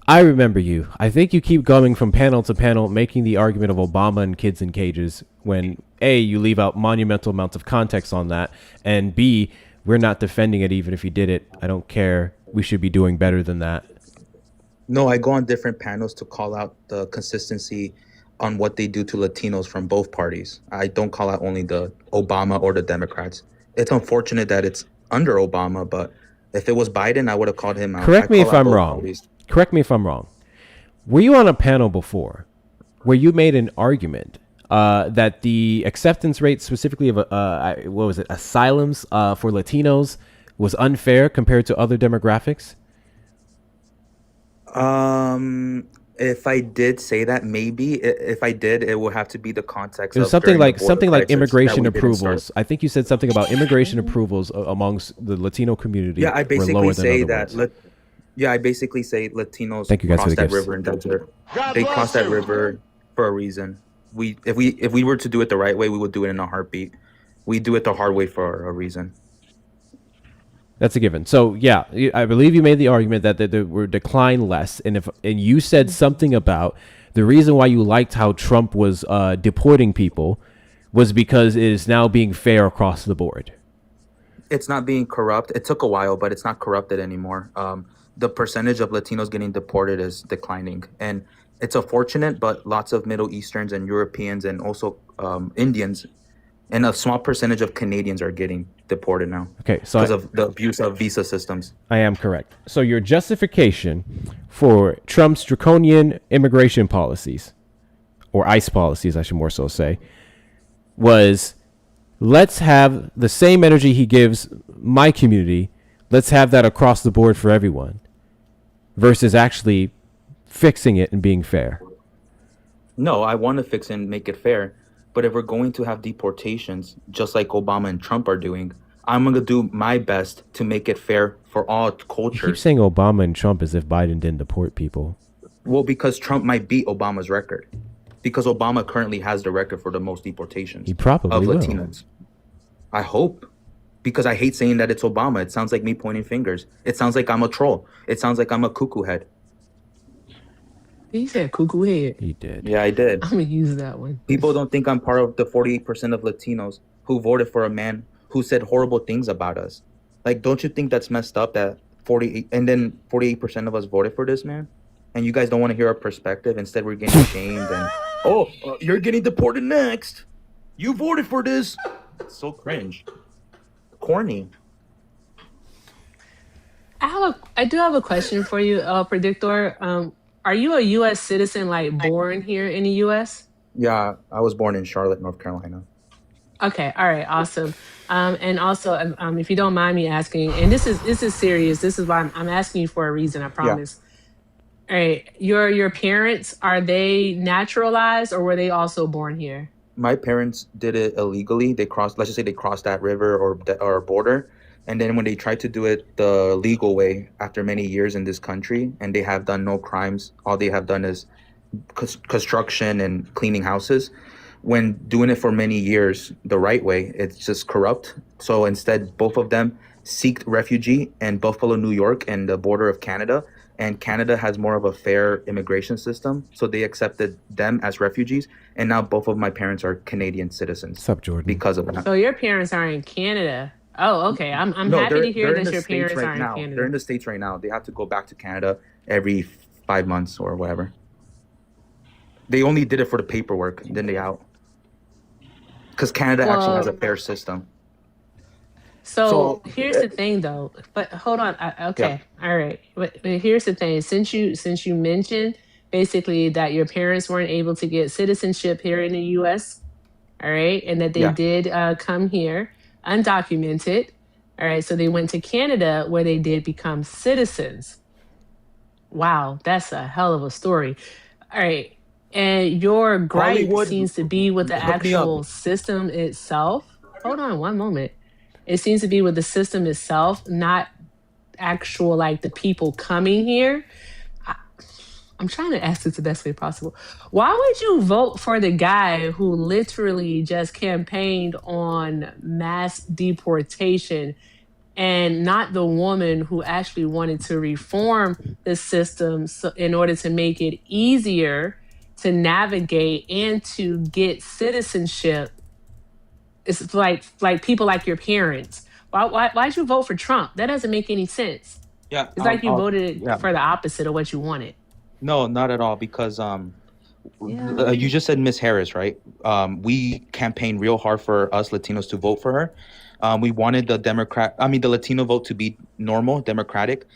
I remember you. I think you keep going from panel to panel, making the argument of Obama and kids in cages when A, you leave out monumental amounts of context on that, and B, we're not defending it even if you did it. I don't care. We should be doing better than that. No, I go on different panels to call out the consistency on what they do to Latinos from both parties. I don't call out only the Obama or the Democrats. It's unfortunate that it's under Obama, but if it was Biden, I would have called him out. Correct me I call if out I'm both wrong. parties. Correct me if I'm wrong. Were you on a panel before where you made an argument that the acceptance rate specifically of asylums for Latinos was unfair compared to other demographics? If I did say that, maybe if I did, it would have to be the context. It was of something during the like border crisis that immigration we didn't approvals. start. I think you said something about immigration approvals amongst the Latino community. Yeah, I were basically lower than say other that. ones. I basically say Latinos Thank you guys for cross the that gifts. river in desert. God They bless cross that you. river for a reason. If we were to do it the right way, we would do it in a heartbeat. We do it the hard way for a reason. That's a given. So yeah, I believe you made the argument that they were decline less, and you said something about the reason why you liked how Trump was deporting people was because it is now being fair across the board. It's not being corrupt. It took a while, but it's not corrupted anymore. The percentage of Latinos getting deported is declining, and it's unfortunate. But lots of Middle Easterns and Europeans and also Indians, and a small percentage of Canadians are getting deported now. Okay, so because of the abuse of visa systems. I am correct. So your justification for Trump's draconian immigration policies, or ICE policies, I should more so say, was let's have the same energy he gives my community, let's have that across the board for everyone, versus actually fixing it and being fair. No, I want to fix and make it fair. But if we're going to have deportations, just like Obama and Trump are doing, I'm going to do my best to make it fair for all You keep cultures. saying Obama and Trump as if Biden didn't deport people. Well, because Trump might beat Obama's record. Because Obama currently has the record for the most deportations He probably of will. Latinos. I hope. Because I hate saying that it's Obama. It sounds like me pointing fingers. It sounds like I'm a troll. It sounds like I'm a cuckoo head. He said cuckoo head. He did. Yeah, I did. I'm gonna use that one. People don't think I'm part of the 48% of Latinos who voted for a man who said horrible things about us. Like, don't you think that's messed up that 48% of us voted for this man? And you guys don't want to hear our perspective. Instead, we're getting shamed and, you're getting deported next. You voted for this. It's so cringe. Corny. I do have a question for you, Predictor. Are you a U.S. citizen, like born here in the U.S.? Yeah, I was born in Charlotte, North Carolina. Okay, all right, awesome. And also, if you don't mind me asking, and this is serious. This is why I'm asking you for a reason. I promise. All right, your parents, are they naturalized or were they also born here? My parents did it illegally. They crossed, let's just say they crossed that river or border. And then when they tried to do it the legal way after many years in this country, and they have done no crimes, all they have done is construction and cleaning houses. When doing it for many years the right way, it's just corrupt. So instead, both of them seeked refugee in Buffalo, New York, and the border of Canada. And Canada has more of a fair immigration system, so they accepted them as refugees. And now both of my parents are Canadian citizens. What's up, Jordan? Because of that. So your parents are in Canada. Oh, okay. I'm No, happy to hear they're in that the your States parents right are in now. Canada. They're in the States right now. They have to go back to Canada every 5 months or whatever. They only did it for the paperwork, then they out. Because Canada actually has a fair system. So here's the thing, though. But hold on. Okay, all right. But here's the thing. Since you mentioned basically that your parents weren't able to get citizenship here in the U.S., all right, and that they did come here undocumented, all right. So they went to Canada where they did become citizens. Wow, that's a hell of a story. All right. And your gripe Hollywood, seems to be with the hook me up. actual system itself. Hold on one moment. It seems to be with the system itself, not actual like the people coming here. I'm trying to ask this the best way possible. Why would you vote for the guy who literally just campaigned on mass deportation and not the woman who actually wanted to reform the system in order to make it easier to navigate and to get citizenship? It's like people like your parents. Why'd you vote for Trump? That doesn't make any sense. Yeah, It's like you voted for the opposite of what you wanted. No, not at all. Because you just said Miss Harris, right? We campaigned real hard for us Latinos to vote for her. We wanted the Latino vote to be normal, democratic.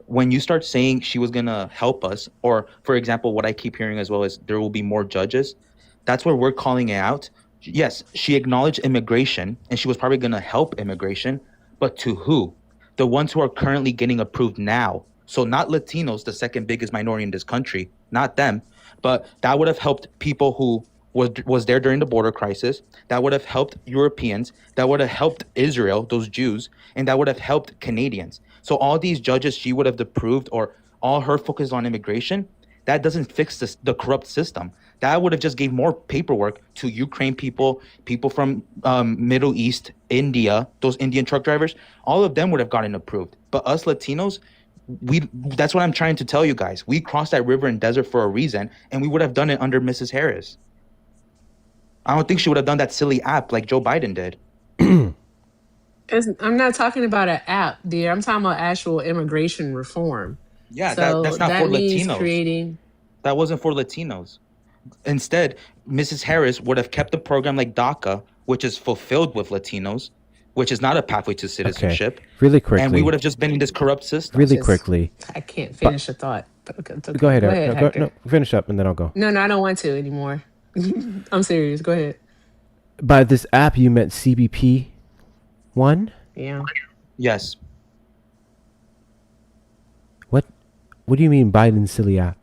When you start saying she was gonna help us, or for example, what I keep hearing as well is there will be more judges. That's where we're calling it out. Yes, she acknowledged immigration, and she was probably gonna help immigration, but to who? The ones who are currently getting approved now. So not Latinos, the second biggest minority in this country, not them, but that would have helped people who was there during the border crisis. That would have helped Europeans. That would have helped Israel, those Jews, and that would have helped Canadians. So all these judges she would have approved, or all her focus on immigration, that doesn't fix the corrupt system. That would have just gave more paperwork to Ukraine people, people from Middle East, India, those Indian truck drivers. All of them would have gotten approved. But us Latinos, that's what I'm trying to tell you guys. We crossed that river and desert for a reason, and we would have done it under Mrs. Harris. I don't think she would have done that silly app like Joe Biden did. I'm not talking about an app, dear. I'm talking about actual immigration reform. Yeah, So that's not that for means Latinos. creating. That wasn't for Latinos. Instead, Mrs. Harris would have kept the program like DACA, which is fulfilled with Latinos, which is not a pathway to citizenship. Really quickly. And we would have just been in this corrupt system. Really quickly. I can't finish a thought. But okay, it's okay. Go ahead, Eric. Hector. No, finish up, and then I'll go. No, I don't want to anymore. I'm serious. Go ahead. By this app, you meant CBP 1? Yeah. Yes. What do you mean Biden's silly app?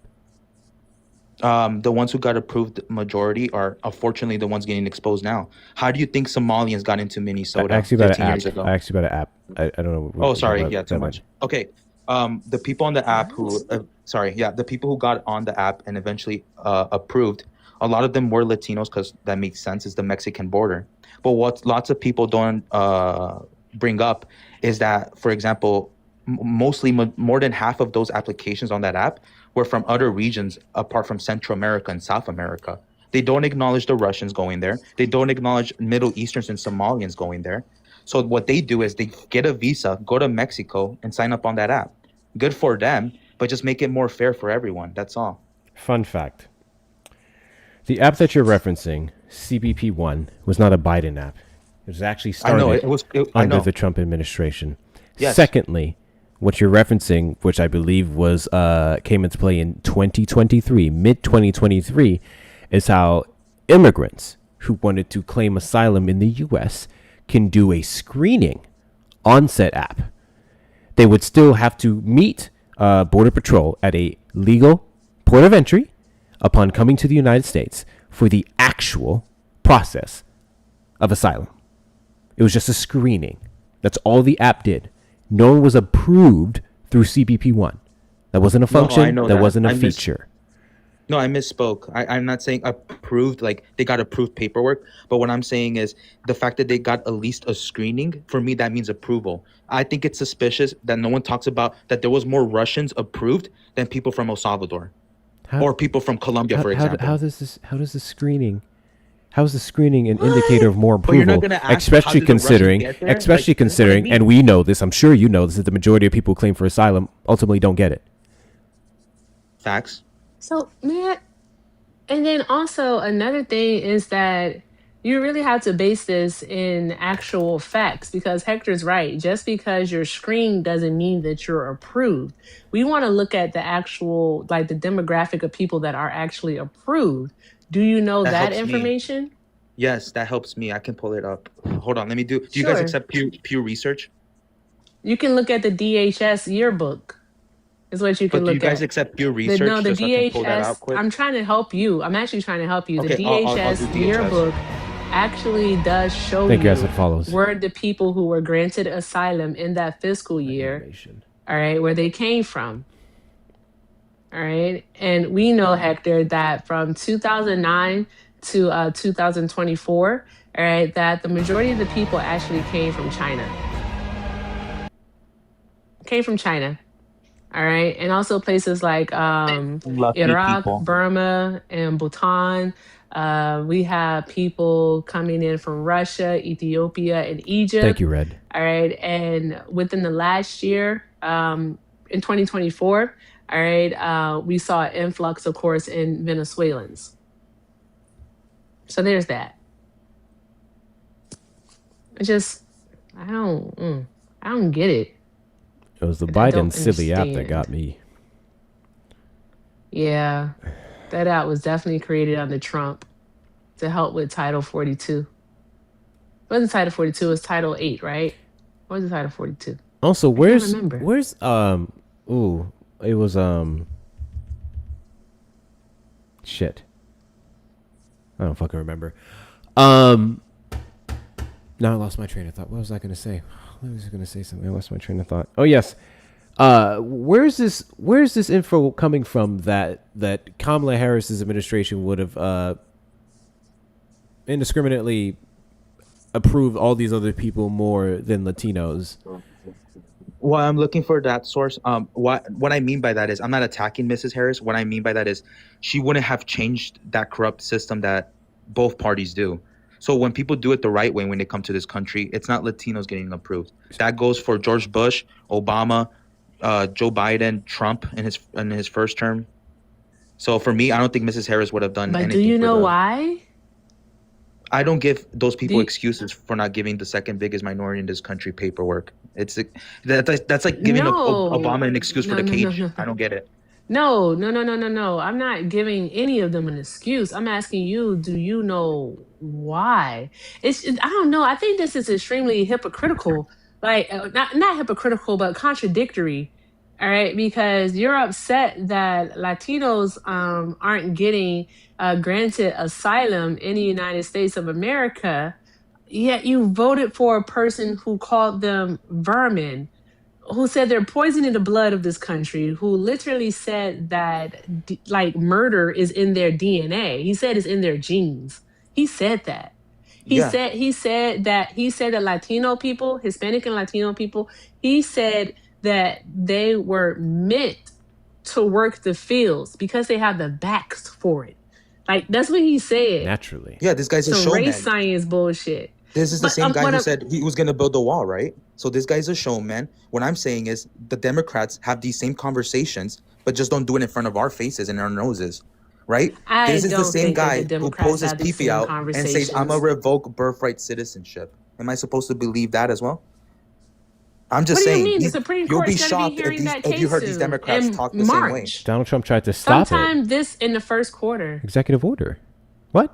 The ones who got approved majority are unfortunately the ones getting exposed now. How do you think Somalians got into Minnesota I asked you about 15 an years app. ago? I asked you about an app. I don't know. Oh, sorry. Yeah, too that much. Okay. The people on the app who, the people who got on the app and eventually approved, a lot of them were Latinos because that makes sense. It's the Mexican border. But what lots of people don't bring up is that, for example, mostly more than half of those applications on that app were from other regions apart from Central America and South America. They don't acknowledge the Russians going there. They don't acknowledge Middle Easterns and Somalians going there. So what they do is they get a visa, go to Mexico, and sign up on that app. Good for them, but just make it more fair for everyone. That's all. Fun fact. The app that you're referencing, CBP1, was not a Biden app. It was actually started under the Trump administration. Yes. Secondly, what you're referencing, which I believe was came into play in 2023, mid-2023, is how immigrants who wanted to claim asylum in the U.S. can do a screening on said app. They would still have to meet Border Patrol at a legal port of entry upon coming to the United States for the actual process of asylum. It was just a screening. That's all the app did. No one was approved through CBP1. That wasn't a function. I know that that. wasn't a feature. No, I misspoke. I'm not saying approved, like they got approved paperwork. But what I'm saying is the fact that they got at least a screening, for me, that means approval. I think it's suspicious that no one talks about that there was more Russians approved than people from El Salvador or people from Colombia, for example. How does the screening an indicator of more But you're not approval? gonna ask, Especially how did the Russians considering, get there? Like, that's what I mean. and we know this, I'm sure you know this, that the majority of people who claim for asylum ultimately don't get it. Facts. So, Matt, and then also another thing is that you really have to base this in actual facts because Hector's right. Just because you're screened doesn't mean that you're approved. We want to look at the actual, like the demographic of people that are actually approved. Do you know That that helps me. information? Yes, that helps me. I can pull it up. Hold on. Let me do. Do you guys Sure. accept Pew Research? You can look at the DHS yearbook. Is what you can But do look you guys at. accept Pew The, Research? no, the just so I can pull that out DHS. quick? I'm trying to help you. I'm actually trying to help you. The Okay, I'll do DHS DHS. yearbook actually does show Thank you, you as it follows. where the people who were granted asylum in that fiscal year, all right, where they came from. All right. And we know, Hector, that from 2009 to 2024, all right, that the majority of the people actually came from China. All right. And also places like Lucky Iraq, people. Burma, and Bhutan. We have people coming in from Russia, Ethiopia, and Egypt. Thank you, Red. All right. And within the last year, in 2024, all right, we saw an influx, of course, in Venezuelans. So there's that. I don't get it. It was the And I don't Biden silly app that understand. got me. Yeah, that app was definitely created under Trump to help with Title 42. It wasn't Title 42, it was Title 8, right? What was it, Title 42? Also, can't remember. it was shit. I don't fucking remember. Now I lost my train of thought. What was I going to say? I was going to say something. I lost my train of thought. Oh, yes. Where's this info coming from that Kamala Harris's administration would have indiscriminately approved all these other people more than Latinos? Well, I'm looking for that source. What I mean by that is I'm not attacking Mrs. Harris. What I mean by that is she wouldn't have changed that corrupt system that both parties do. So when people do it the right way, when they come to this country, it's not Latinos getting approved. That goes for George Bush, Obama, Joe Biden, Trump in his first term. So for me, I don't think Mrs. Harris would have done But anything. do you know why? I don't give those people excuses for not giving the second biggest minority in this country paperwork. It's that's like giving No. Obama an excuse for the No, cage. no. I don't get it. No. I'm not giving any of them an excuse. I'm asking you, do you know why? I don't know. I think this is extremely hypocritical. Like not hypocritical, but contradictory. All right, because you're upset that Latinos aren't getting granted asylum in the United States of America, yet you voted for a person who called them vermin, who said they're poisoning the blood of this country, who literally said that like murder is in their DNA. He said it's in their genes. He said that. He said that Latino people, Hispanic and Latino people, he said that they were meant to work the fields because they have the backs for it. Like that's what he said. Naturally. Yeah, this guy's a Some showman. race science bullshit. This is the same guy who said he was going to build a wall, right? So this guy's a showman. What I'm saying is the Democrats have these same conversations, but just don't do it in front of our faces and our noses, right? This is the same guy who pulls his pee out and says, I'm going to revoke birthright citizenship. Am I supposed to believe that as well? I'm just saying, What do you mean? The Supreme you'll be Court's gonna shocked be hearing that if you case heard these soon, Democrats in talk the same way. March. Donald Trump tried to stop it. Sometime this in the first quarter. Executive order. What?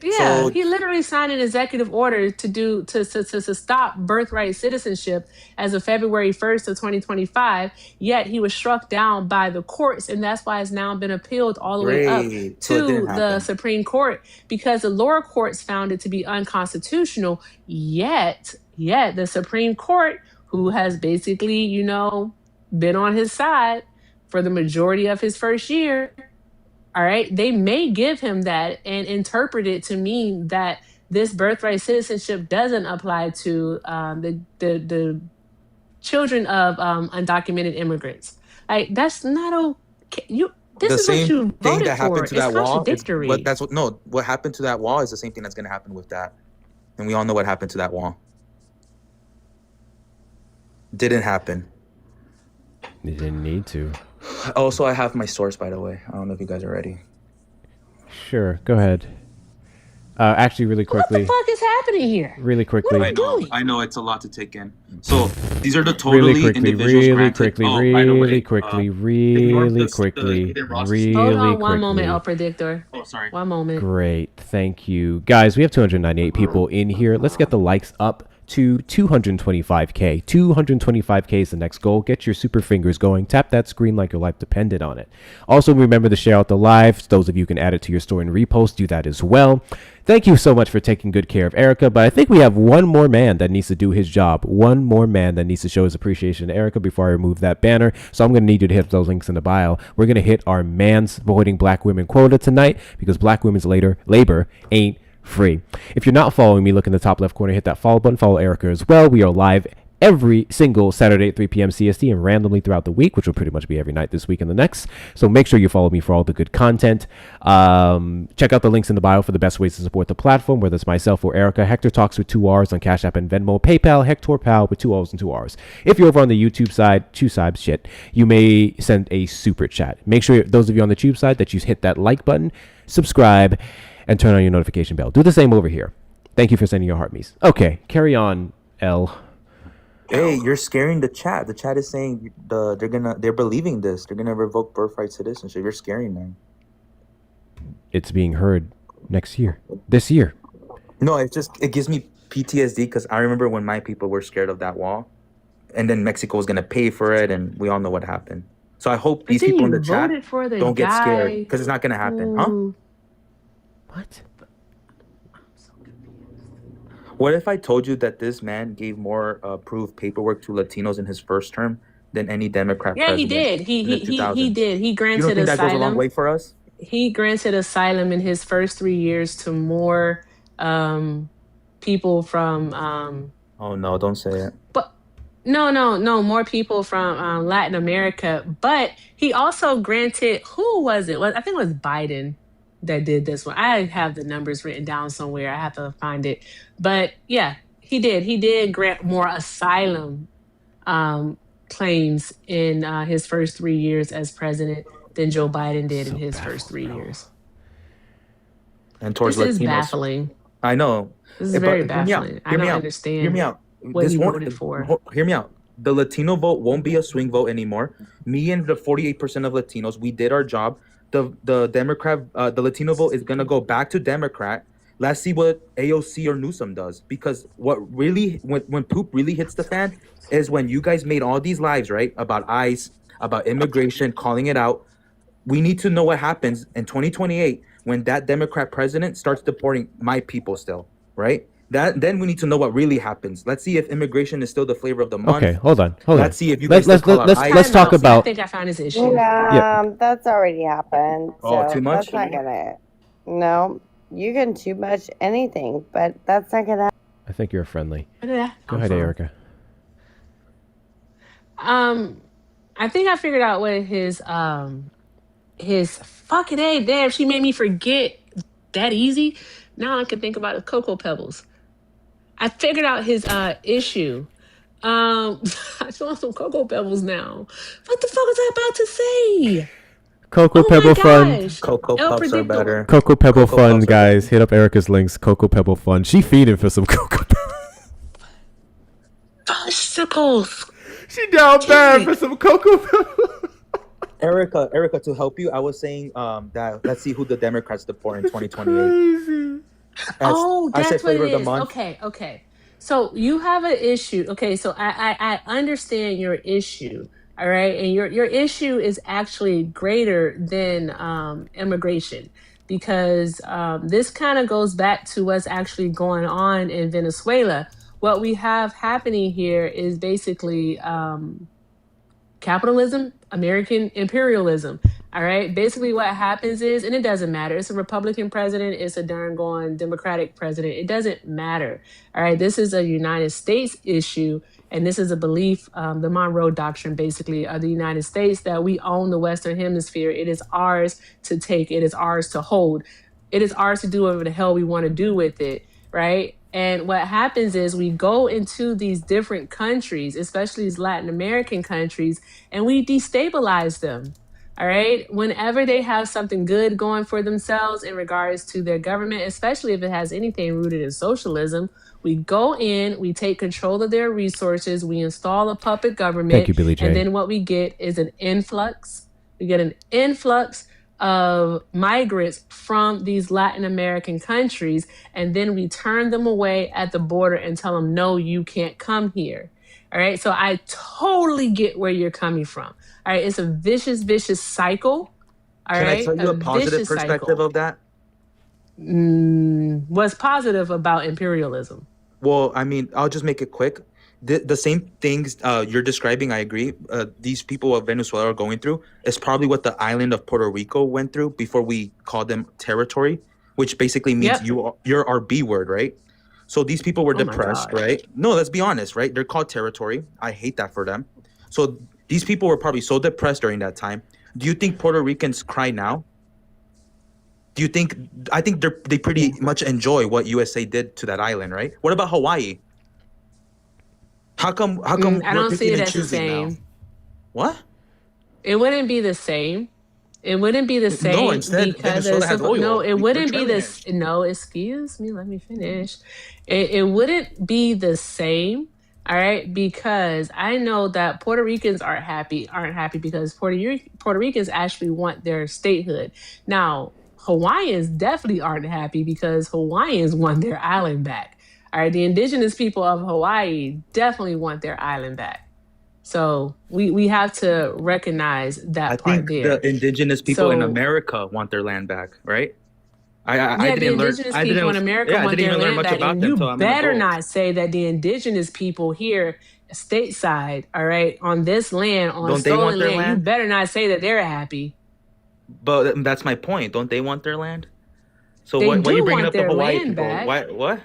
Yeah, So- he literally signed an executive order to stop birthright citizenship as of February 1st of 2025. Yet he was struck down by the courts, and that's why it's now been appealed all the way up Great. So it to didn't the happen. Supreme Court because the lower courts found it to be unconstitutional. Yet the Supreme Court, who has basically, been on his side for the majority of his first year, all right, they may give him that and interpret it to mean that this birthright citizenship doesn't apply to the children of undocumented immigrants. Like that's not okay. This The is what same you thing voted that for. happened to It's that wall. contradictory. What happened to that wall is the same thing that's going to happen with that. And we all know what happened to that wall. Didn't happen. They didn't need to. Also, I have my source, by the way. I don't know if you guys are ready. Sure, go ahead. Actually, really What quickly. the fuck is happening here? Really quickly. What are we doing? I know it's a lot to take in. So these are the Really totally quickly, individuals really granted. quickly, Oh, by the way, really quickly, really quickly, really Hold on one quickly. moment, El Predictor. Oh, sorry. One moment. Great, thank you. Guys, we have 298 people in here. Let's get the likes up to 225K. 225K is the next goal. Get your super fingers going. Tap that screen like your life depended on it. Also, remember to share out the live. Those of you who can add it to your story and repost, do that as well. Thank you so much for taking good care of Erica, but I think we have one more man that needs to do his job. One more man that needs to show his appreciation to Erica before I remove that banner. So I'm going to need you to hit those links in the bio. We're going to hit our man-supporting black women quota tonight because black women's labor ain't free. If you're not following me, look in the top left corner, hit that follow button, follow Erica as well. We are live every single Saturday at 3 p.m. CST and randomly throughout the week, which will pretty much be every night this week and the next. So make sure you follow me for all the good content. Check out the links in the bio for the best ways to support the platform, whether it's myself or Erica. Hector Talks with 2 R's on Cash App and Venmo. PayPal, Hector Pal with 2 O's and 2 R's. If you're over on the YouTube side, you may send a super chat. Make sure those of you on the Tube side that you hit that like button, subscribe, and turn on your notification bell. Do the same over here. Thank you for sending your heart me's. Okay, carry on, L. Hey, you're scaring the chat. The chat is saying they're believing this. They're gonna revoke birthright citizenship. You're scaring them. It's being heard this year. No, it gives me PTSD because I remember when my people were scared of that wall, and then Mexico was gonna pay for it, and we all know what happened. So I hope these people in the chat don't get scared because it's not gonna happen, huh? What? What if I told you that this man gave more approved paperwork to Latinos in his first term than any Democrat Yeah, he president did. in the He 2000s? did. He You don't granted think that goes a long asylum. way for us? He granted asylum in his first 3 years to more people from Oh no, don't say it. but no, more people from Latin America. But he also granted, who was it? Well, I think it was Biden that did this one. I have the numbers written down somewhere. I have to find it. But yeah, he did. He did grant more asylum claims in his first 3 years as president than Joe Biden did in his first 3 years. And towards This is Latinos. baffling. I know. This is But very hear me out. baffling. I Hear don't me out. understand Hear me out. what he voted for. Hear me out. The Latino vote won't be a swing vote anymore. Me and the 48% of Latinos, we did our job. The Democrat, the Latino vote is gonna go back to Democrat. Let's see what AOC or Newsom does, because what really, when poop really hits the fan, is when you guys made all these lives, right, about ICE, about immigration, calling it out. We need to know what happens in 2028 when that Democrat president starts deporting my people still, right? Then we need to know what really happens. Let's see if immigration is still the flavor of the month. Okay, hold on. Let's see if you guys still call out ICE. Let's talk See, I about. think I found his issue. Yeah. That's already happened. Oh, So too much? That's not gonna. No, you can too much anything, but that's not gonna. I think you're friendly. Where did that Go come ahead, from? Erica. I think I figured out what his fucking A. Damn, she made me forget that easy. Now I can think about the Cocoa Pebbles. I figured out his issue. I want some Cocoa Pebbles now. What the fuck was I about to say? Cocoa Oh Pebble my Fun. gosh. Cocoa El Puffs are Predicto. better. Cocoa Pebble Cocoa Fun, Puffs are guys. Hit up Erica's links. Cocoa Pebble Fun. She feeding for some Cocoa Pebbles. Fudgesicles. She down bad for some Cocoa Pebbles. Erica, to help you, I was saying that let's see who the Democrats deport in 2028. Oh, I said that's what it flavor of the is. month. Okay. So you have an issue. Okay, so I understand your issue. All right, and your issue is actually greater than immigration, because this kind of goes back to what's actually going on in Venezuela. What we have happening here is basically capitalism, American imperialism. All right. Basically, what happens is, and it doesn't matter. It's a Republican president. It's a darn gone Democratic president. It doesn't matter. All right. This is a United States issue. And this is a belief, the Monroe Doctrine, basically, of the United States, that we own the Western Hemisphere. It is ours to take. It is ours to hold. It is ours to do whatever the hell we want to do with it. Right. And what happens is we go into these different countries, especially these Latin American countries, and we destabilize them. All right. Whenever they have something good going for themselves in regards to their government, especially if it has anything rooted in socialism, we go in, we take control of their resources, we install a puppet government. Thank you, Billy J. And then what we get is an influx. We get an influx of migrants from these Latin American countries, and then we turn them away at the border and tell them, no, you can't come here. All right. So I totally get where you're coming from. All right. It's a vicious cycle. All Can right. I tell you a positive vicious perspective cycle. of that? What's positive about imperialism? Well, I mean, I'll just make it quick. The same things you're describing, I agree. These people of Venezuela are going through is probably what the island of Puerto Rico went through before we called them territory, which basically means you're our B word, right? So these people were depressed, right? No, let's be honest, right? They're called territory. I hate that for them. So these people were probably so depressed during that time. Do you think Puerto Ricans cry now? Do you think? I think they pretty much enjoy what USA did to that island, right? What about Hawaii? How come I we're don't see picking it and as the choosing now? same. What? It wouldn't be the same. It wouldn't be the same. No, instead because Venezuela has oil. no, it We're wouldn't be trading this. No, excuse me, let me finish. It wouldn't be the same. All right, because I know that Puerto Ricans aren't happy because Puerto Ricans actually want their statehood. Now, Hawaiians definitely aren't happy because Hawaiians want their island back. All right, the indigenous people of Hawaii definitely want their island back. So we have to recognize that I part think there. the indigenous people in So America want their land back, right? I Yeah, the didn't learn. indigenous I people in didn't. America Yeah, I want didn't their even learn land much back, about and them you until I'm an better adult. not say that the indigenous people here, stateside, all right, on this land, on Don't they want stolen their land, you land? better not say that they're happy. But that's my point. Don't they want their land? So They why are you do bringing want up the their Hawaii land people? back. Why? What?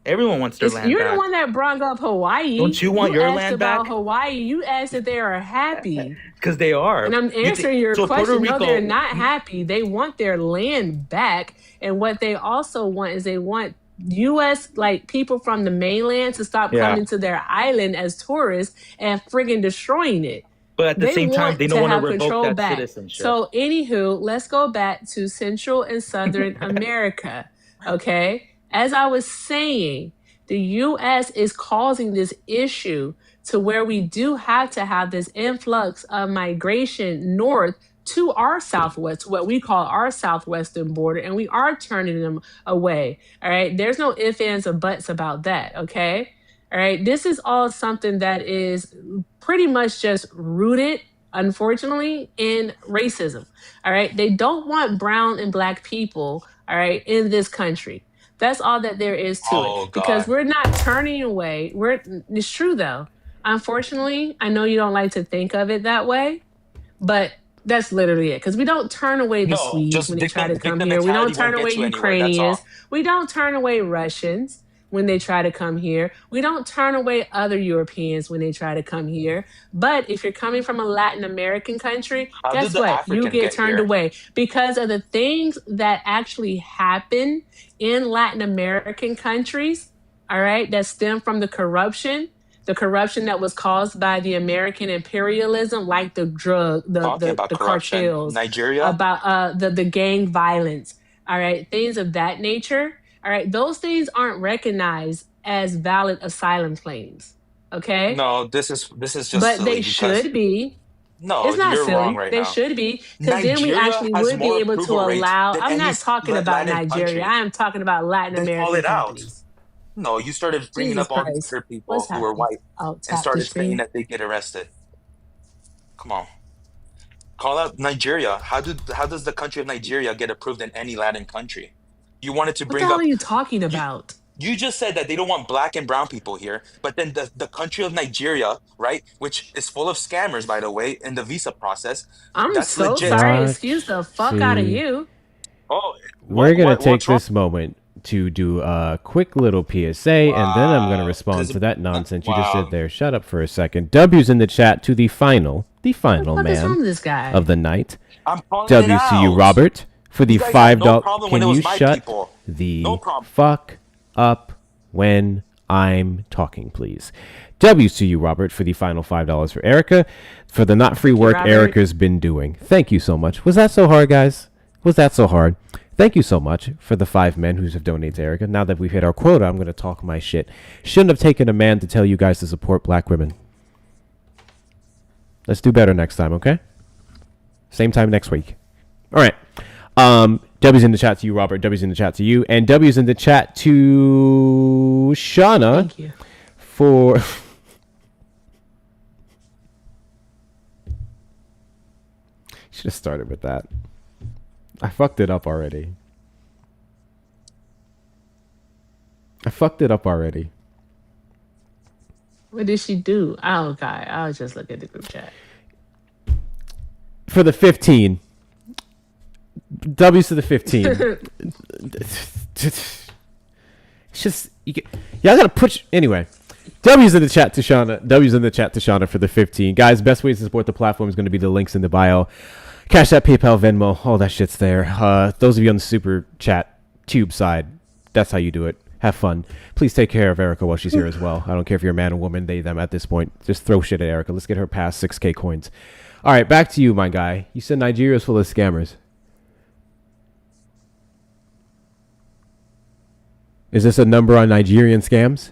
Everyone wants their land You're the back. one that brought up Hawaii. Don't you want You your asked land about back? Hawaii. You asked if they are happy. Because they are. And I'm answering your so Puerto question. No, they're Rico. not happy. They want their land back. And what they also want is they want US like people from the mainland to stop Yeah. coming to their island as tourists and friggin' destroying it. But at the They same time, want they don't to want to have revoke control that back. citizenship. So anywho, let's go back to Central and Southern America. Okay. As I was saying, the US is causing this issue to where we do have to have this influx of migration north to our southwest, what we call our southwestern border, and we are turning them away. All right. There's no ifs, ands, or buts about that. Okay. All right. This is all something that is pretty much just rooted, unfortunately, in racism. All right. They don't want brown and black people, all right, in this country. That's all that there is to it. Because we're not turning away. It's true though. Unfortunately, I know you don't like to think of it that way, but that's literally it. Because we don't turn away the Swedes when they try to come here. We don't turn away Ukrainians. We don't turn away Russians when they try to come here. We don't turn away other Europeans when they try to come here. But if you're coming from a Latin American country, guess what? You get turned away because of the things that actually happen in Latin American countries, all right, that stem from the corruption that was caused by the American imperialism, like the cartels, Nigeria, about the gang violence, all right, things of that nature. All right, those things aren't recognized as valid asylum claims. Okay. No, this is just. But they should be. No, it's not you're silly. wrong right they now. should be, because then we actually would be able to allow. I'm not talking about Nigeria. I am talking about Latin American companies. No, you started bringing Jesus up all Christ. these other people What's who were happening? white and started saying that they get arrested. Come on. Call out Nigeria. How does the country of Nigeria get approved in any Latin country? You wanted to bring What the up. hell are you talking about? You just said that they don't want black and brown people here, but then the country of Nigeria, right, which is full of scammers, by the way, in the visa process. I'm that's so legit. sorry. Excuse the fuck out of you. Oh, we're going to take this moment to do a quick little PSA, and then I'm going to respond to that nonsense you just said there. Shut up for a second. W's in the chat to the final man this guy? of the night. I'm calling W's to you, Robert, for the $5. Can you shut the fuck up when I'm talking, please? W's to you, Robert, for the final $5 for Erica, for the not free work Erica's been doing. Thank you so much. Was that so hard, guys? Was that so hard? Thank you so much for the 5 men who have donated to Erica. Now that we've hit our quota, I'm going to talk my shit. Shouldn't have taken a man to tell you guys to support black women. Let's do better next time, okay? Same time next week. All right. W's in the chat to you, Robert. W's in the chat to you. And W's in the chat to Shauna. Thank you. For... Should have started with that. I fucked it up already. What did she do? Oh, God. I'll just look at the group chat. For the 15. W's to the 15. It's just... y'all gotta push... Anyway. W's in the chat to Shauna. W's in the chat to Shauna for the 15. Guys, best ways to support the platform is going to be the links in the bio. Cash App, PayPal, Venmo, all that shit's there. Those of you on the super chat tube side, that's how you do it. Have fun. Please take care of Erica while she's here as well. I don't care if you're a man or woman, they, them at this point. Just throw shit at Erica. Let's get her past 6K coins. All right, back to you, my guy. You said Nigeria's full of scammers. Is this a number on Nigerian scams?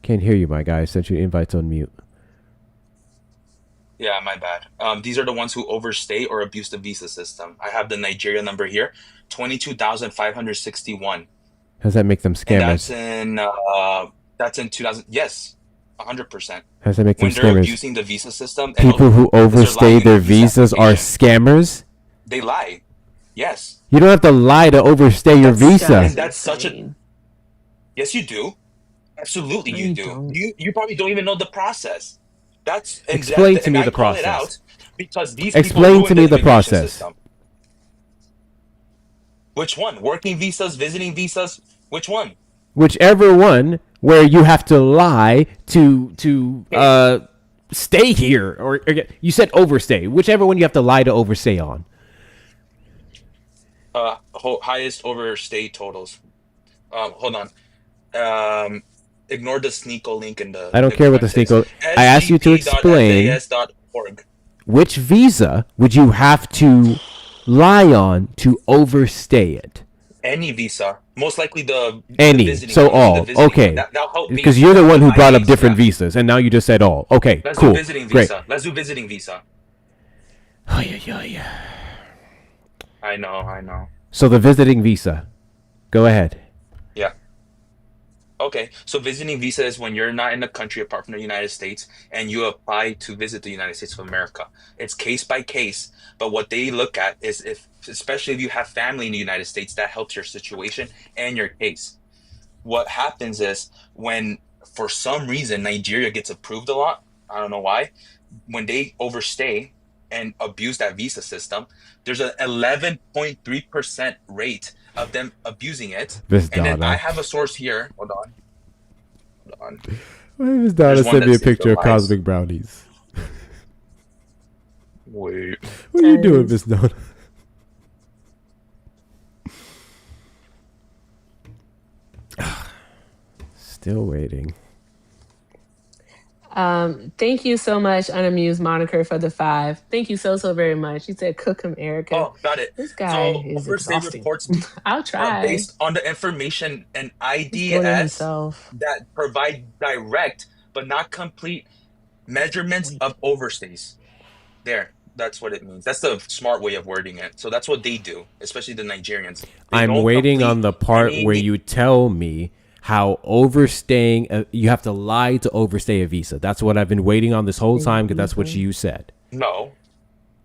Can't hear you, my guy. I sent you invites on mute. Yeah, my bad. These are the ones who overstay or abuse the visa system. I have the Nigeria number here, 22,561. How does that make them scammers? And that's in 2000. Yes, 100%. How does that make them when scammers? They're abusing the visa system. People who overstay their visas are scammers? They lie. Yes. You don't have to lie to overstay your visa. And that's such a. Yes, you do. Absolutely, you do. You probably don't even know the process. That's and Explain that, to and me I the call it process. out because these Explain people to ruin me the the immigration process. system. Which one? Working visas, visiting visas? Which one? Whichever one where you have to lie to stay here, or you said overstay. Whichever one you have to lie to overstay on. Highest overstay totals. Hold on. Ignore the sneako link in the. I don't care what the sneako. I asked you to explain sgp.fas.org. which visa would you have to lie on to overstay it. Any visa, most likely the visiting so one, all the okay, that'll help me because you're the one who my brought up case, different yeah. visas, and now you just said all. Okay, Let's cool, do visiting great. visa. Let's do visiting visa. Oh yeah. I know. So the visiting visa, go ahead. Yeah. Okay, so visiting visa is when you're not in a country apart from the United States and you apply to visit the United States of America. It's case by case, but what they look at is especially if you have family in the United States, that helps your situation and your case. What happens is when, for some reason, Nigeria gets approved a lot, I don't know why, when they overstay and abuse that visa system, there's an 11.3% rate of them abusing it. And then I have a source here. Hold on. Miss Donna sent me a picture of cosmic brownies. Wait. What are you doing, Miss Donna? Still waiting. Thank you so much, Unamused Moniker, for the 5. Thank you so very much. You said cook 'em, Erica. Oh, got it. This guy So is overstay exhausting. reports I'll are try. based on the information and He's doing it IDS himself. that provide direct but not complete measurements of overstays. There, that's what it means. That's the smart way of wording it. So that's what they do, especially the Nigerians. I'm waiting on the part where you tell me how overstaying, you have to lie to overstay a visa. That's what I've been waiting on this whole time, because that's what you said. No,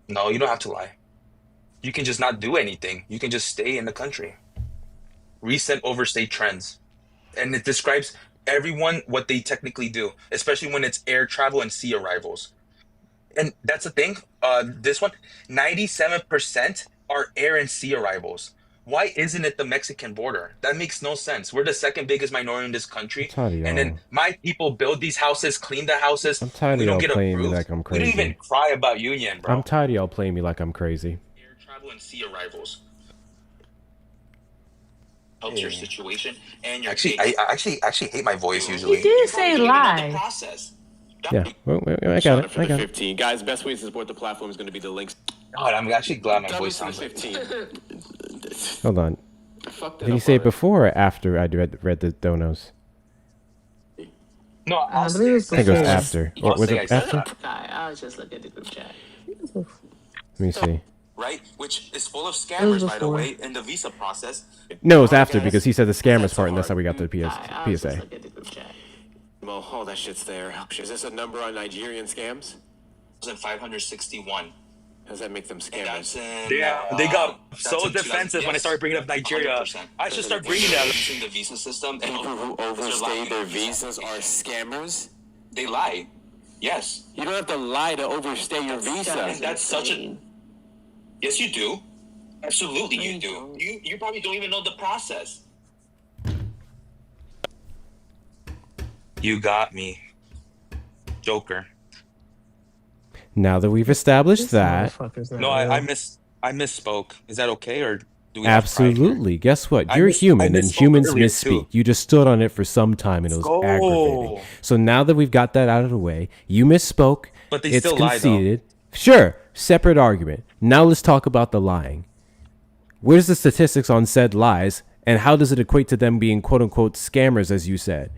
you don't have to lie. You can just not do anything. You can just stay in the country. Recent overstay trends. And it describes everyone what they technically do, especially when it's air travel and sea arrivals. And that's the thing. This one, 97% are air and sea arrivals. Why isn't it the Mexican border? That makes no sense. We're the second biggest minority in this country. And then my people build these houses, clean the houses. I'm tired of y'all playing me like I'm We crazy. don't even cry about union, bro. I'm tired of y'all playing me like I'm crazy. Air travel and sea arrivals. Helps your situation and your I actually hate my voice usually. He did say lie. Yeah, I got it. 15. Guys, best way to support the platform is going to be the links. God, I'm actually glad my voice sounds like 15. Hold on. Did he say it before or after I read the donos? No, I believe it was I think it was before. after. Or was it after? I was just looking at the group chat. Let me see. right? Which is full of It was scammers, by the before. way, in the visa process. No, it was after, because he said the scammers part, and that's how we got to the PSA. Well, all that shit's there. Is this a number on Nigerian scams? 561. Does that make them scammers? They got so defensive when I started bringing up Nigeria. 100%. I should start bringing that. Using the visa system, people who overstay their visas are scammers. They lie. Yes. You don't have to lie to overstay your visa. And that's such a. Yes, you do. Absolutely, you do. You probably don't even know the process. You got me, Joker. Now that we've established that, No, I misspoke. Is that okay, or do we have absolutely. Guess what? I You're miss- I human, and misspoke humans earlier, misspeak. too. You just stood on it for some time, and it was go. aggravating. So now that we've got that out of the way, you misspoke. But they it's still lie, though. conceded. Sure, separate argument. Now let's talk about the lying. Where's the statistics on said lies, and how does it equate to them being "quote unquote" scammers, as you said?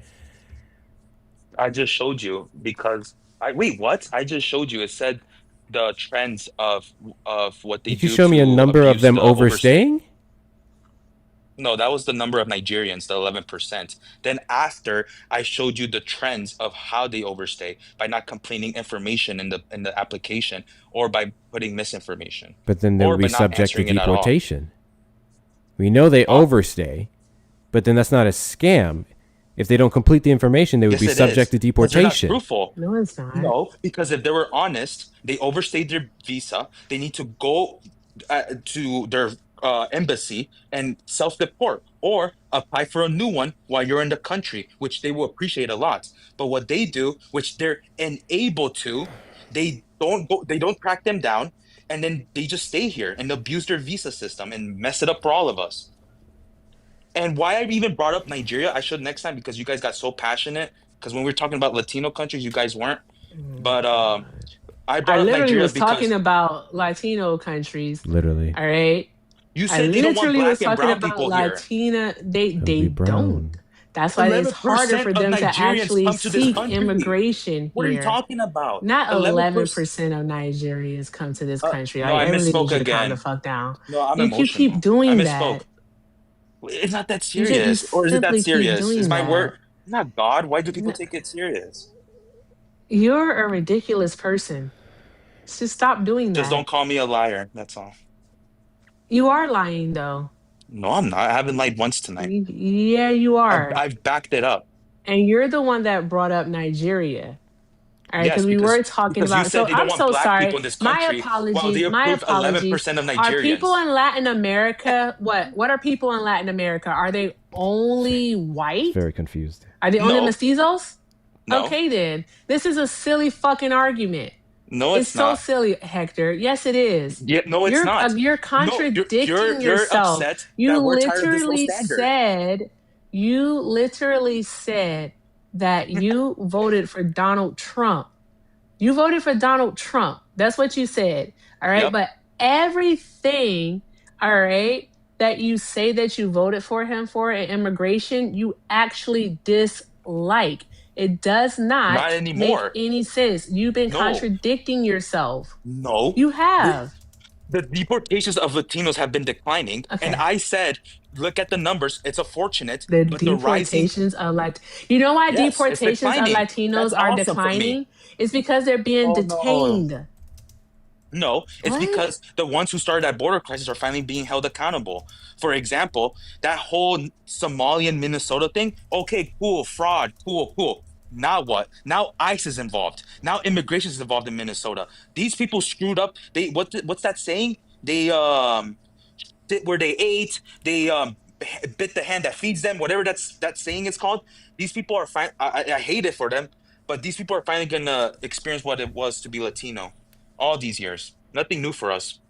I just showed you because wait, what? I just showed you. It said the trends of what they Did do. you show me a to number of abuse them the overstaying? No, that was the number of Nigerians, the 11%. Then after I showed you the trends of how they overstay by not completing information in the application or by putting misinformation But then they or would by be not subject to answering it at all. deportation. We know they Huh? overstay, but then that's not a scam. If they don't complete the information, they would Yes, be it subject is. to Because they're not deportation. truthful. No, it's not. No, because if they were honest, they overstayed their visa. They need to go to their embassy and self-deport or apply for a new one while you're in the country, which they will appreciate a lot. But what they do, which they're unable to, they don't go, they don't track them down, and then they just stay here and abuse their visa system and mess it up for all of us. And why I even brought up Nigeria, I should next time because you guys got so passionate. Because when we were talking about Latino countries, you guys weren't. But I I brought up literally Nigeria was talking because about Latino countries. Literally. All right. you I said they don't want literally was black and talking brown about people here. Latina. They It would be don't. brown. That's why it's harder 11% for of them to Nigerians actually come to this seek country. immigration What are you here. talking about? Not 11%. 11% of Nigerians come to this country. No, I I really misspoke need you to calm the again. fuck down. No, I'm You emotional. keep doing I that. misspoke. It's not that You serious. Or is it that simply keep serious? Is doing my that. word not God? Why do people No, take it serious? you're a ridiculous person. Just stop doing Just that. don't call me a liar. That's all. You are lying, though. No, I'm not. I haven't lied once tonight. Yeah, you are. I've backed it up. And you're the one that brought up Nigeria. All right, Yes, because we were because talking you about. said So they don't I'm want so black people sorry. in this My country while they apologies. My approved apologies. 11% of Are people Nigerians. in Latin America what are people in Latin America? Are they only white? Very confused. Are they only No, mestizos? no, Okay, then. This is a silly fucking argument. no, It's it's so not. silly, Hector. Yes, it is. Yeah, no, it's not. You're No, contradicting you're yourself. upset that we're tired of this low standard. You literally said that you voted for Donald Trump. You voted for Donald Trump. That's what you said. All right. Yep. But everything, all right, that you say that you voted for him for in immigration, you actually dislike. It does Not not make anymore. any sense. You've been No, contradicting yourself. no. You The, have. the deportations of Latinos have been declining, and Okay. I said, look at the numbers. It's unfortunate, The but the rising. deportations of you know why Yes, it's deportations of declining. Latinos That's are awesome for me. declining? It's because they're being Oh no. detained. No, it's What? because the ones who started that border crisis are finally being held accountable. For example, that whole Somalian Minnesota thing. Okay, cool, fraud, cool. Now what? Now ICE is involved. Now immigration is involved in Minnesota. These people screwed up. What's that saying? They where they ate. They bit the hand that feeds them. Whatever that saying is called. These people are fine. I hate it for them, but these people are finally gonna experience what it was to be Latino. All these years, nothing new for us.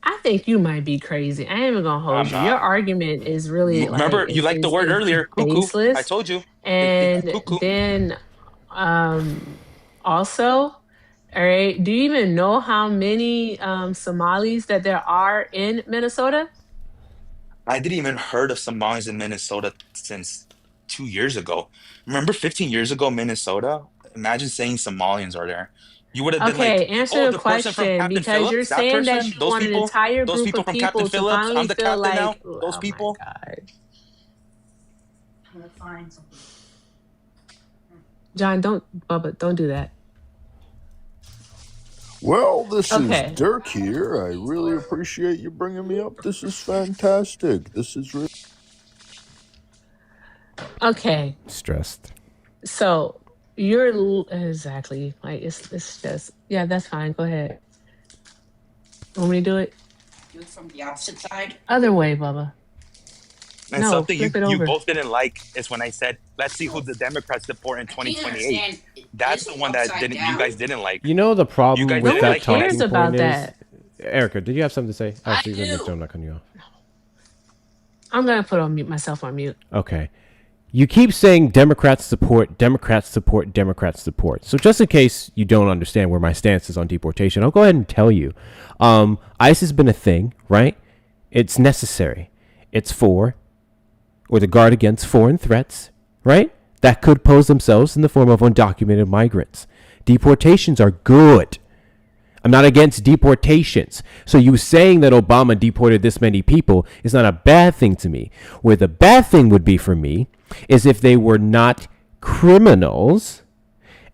I think you might be crazy. I ain't even gonna hold I'm you. Your not. argument is really Remember, you liked the word earlier, cuckoo. I baseless. told you. And Cuckoo. then also, all right, do you even know how many Somalis that there are in Minnesota? I didn't even heard of Somalis in Minnesota since 2 years ago. Remember 15 years ago, Minnesota? Imagine saying Somalians are there. You would have been Okay, like, answer oh, the the person from question Captain because you're Phillips, that saying that person, you want an entire those group people of from Captain people to Phillips, finally I'm the feel captain now. like, Those oh people. my God. John, Bubba, don't do that. Well, this Okay. is Dirk here. I really appreciate you bringing me up. This is fantastic. This is really. Okay. Stressed. So exactly like it's just yeah, that's fine. Go ahead. Want me to do it? Do it from the opposite side. Other way, Bubba. And No, something flip it you over. both didn't like is when I said, let's see who the Democrats support in 2028. That's the one that you guys didn't like. You know the problem guys with didn't that like when I talking said- about point is, that. Erica, did you have something to say? Actually, let me make sure I'm not cutting you off. I'm gonna put myself on mute. Okay. You keep saying Democrats support, Democrats support, Democrats support. So just in case you don't understand where my stance is on deportation, I'll go ahead and tell you. ICE has been a thing, right? It's necessary. It's for, or to guard against foreign threats, right? That could pose themselves in the form of undocumented migrants. Deportations are good. I'm not against deportations. So you saying that Obama deported this many people is not a bad thing to me. Where the bad thing would be for me is if they were not criminals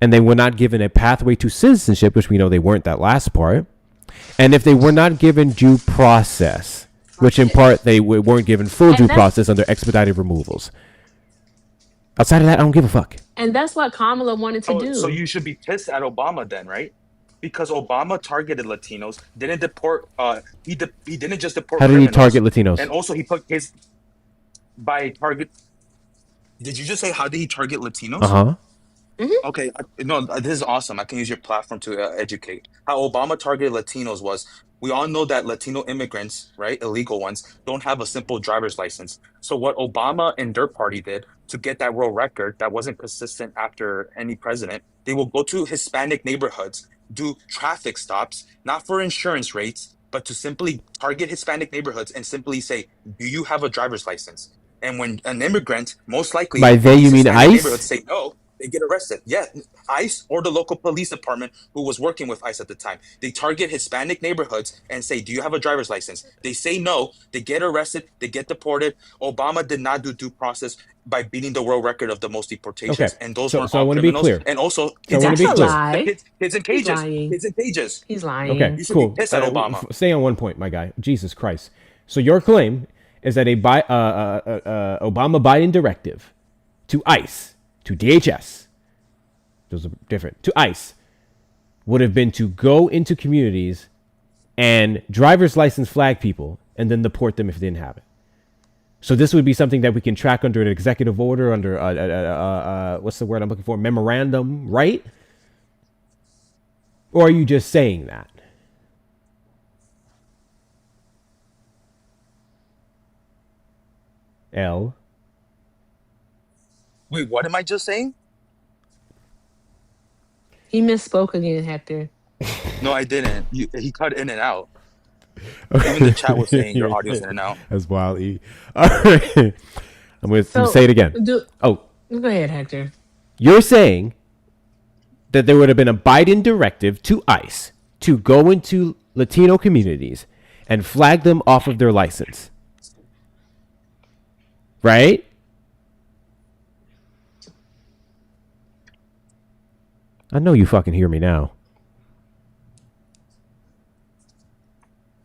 and they were not given a pathway to citizenship, which we know they weren't, that last part, and if they were not given due process, which in part they weren't given full due process under expedited removals. Outside of that, I don't give a fuck. And that's what Kamala wanted to do. So you should be pissed at Obama then, right? Because Obama targeted Latinos, didn't deport. He didn't just deport. How did he criminals, target Latinos? And also he put his by target. Did you just say how did he target Latinos? Uh-huh. Okay, no, this is awesome. I can use your platform to educate. How Obama targeted Latinos was, we all know that Latino immigrants, right, illegal ones, don't have a simple driver's license. So what Obama and their party did to get that world record that wasn't consistent after any president, they will go to Hispanic neighborhoods, do traffic stops, not for insurance rates, but to simply target Hispanic neighborhoods and simply say, do you have a driver's license? And when an immigrant, most likely, By they, you mean Hispanic ICE? neighborhoods say no, they get arrested. Yeah, ICE or the local police department who was working with ICE at the time. They target Hispanic neighborhoods and say, do you have a driver's license? They say no, they get arrested, they get deported. Obama did not do due process by beating the world record of the most deportations. Okay. And those So were I all want to be criminals. clear. And also, So I kids in want to be cages. clear. Kids in He's cages. lying. Kids in cages. He's lying. Okay, You should cool. be pissed at Obama. Stay on one point, my guy. Jesus Christ. So your claim is that a Obama-Biden directive to ICE, to DHS, those are different, to ICE, would have been to go into communities and driver's license flag people and then deport them if they didn't have it. So this would be something that we can track under an executive order, under what's the word I'm looking for? Memorandum, right? Or are you just saying that? L. Wait, what am I just saying? He misspoke again, Hector. No, I didn't. He cut in and out. Even the chat was saying your audio's in and out. That's wild, E. All right. I'm going to say it again. Go ahead, Hector. You're saying that there would have been a Biden directive to ICE to go into Latino communities and flag them off of their license. Right? I know you fucking hear me now.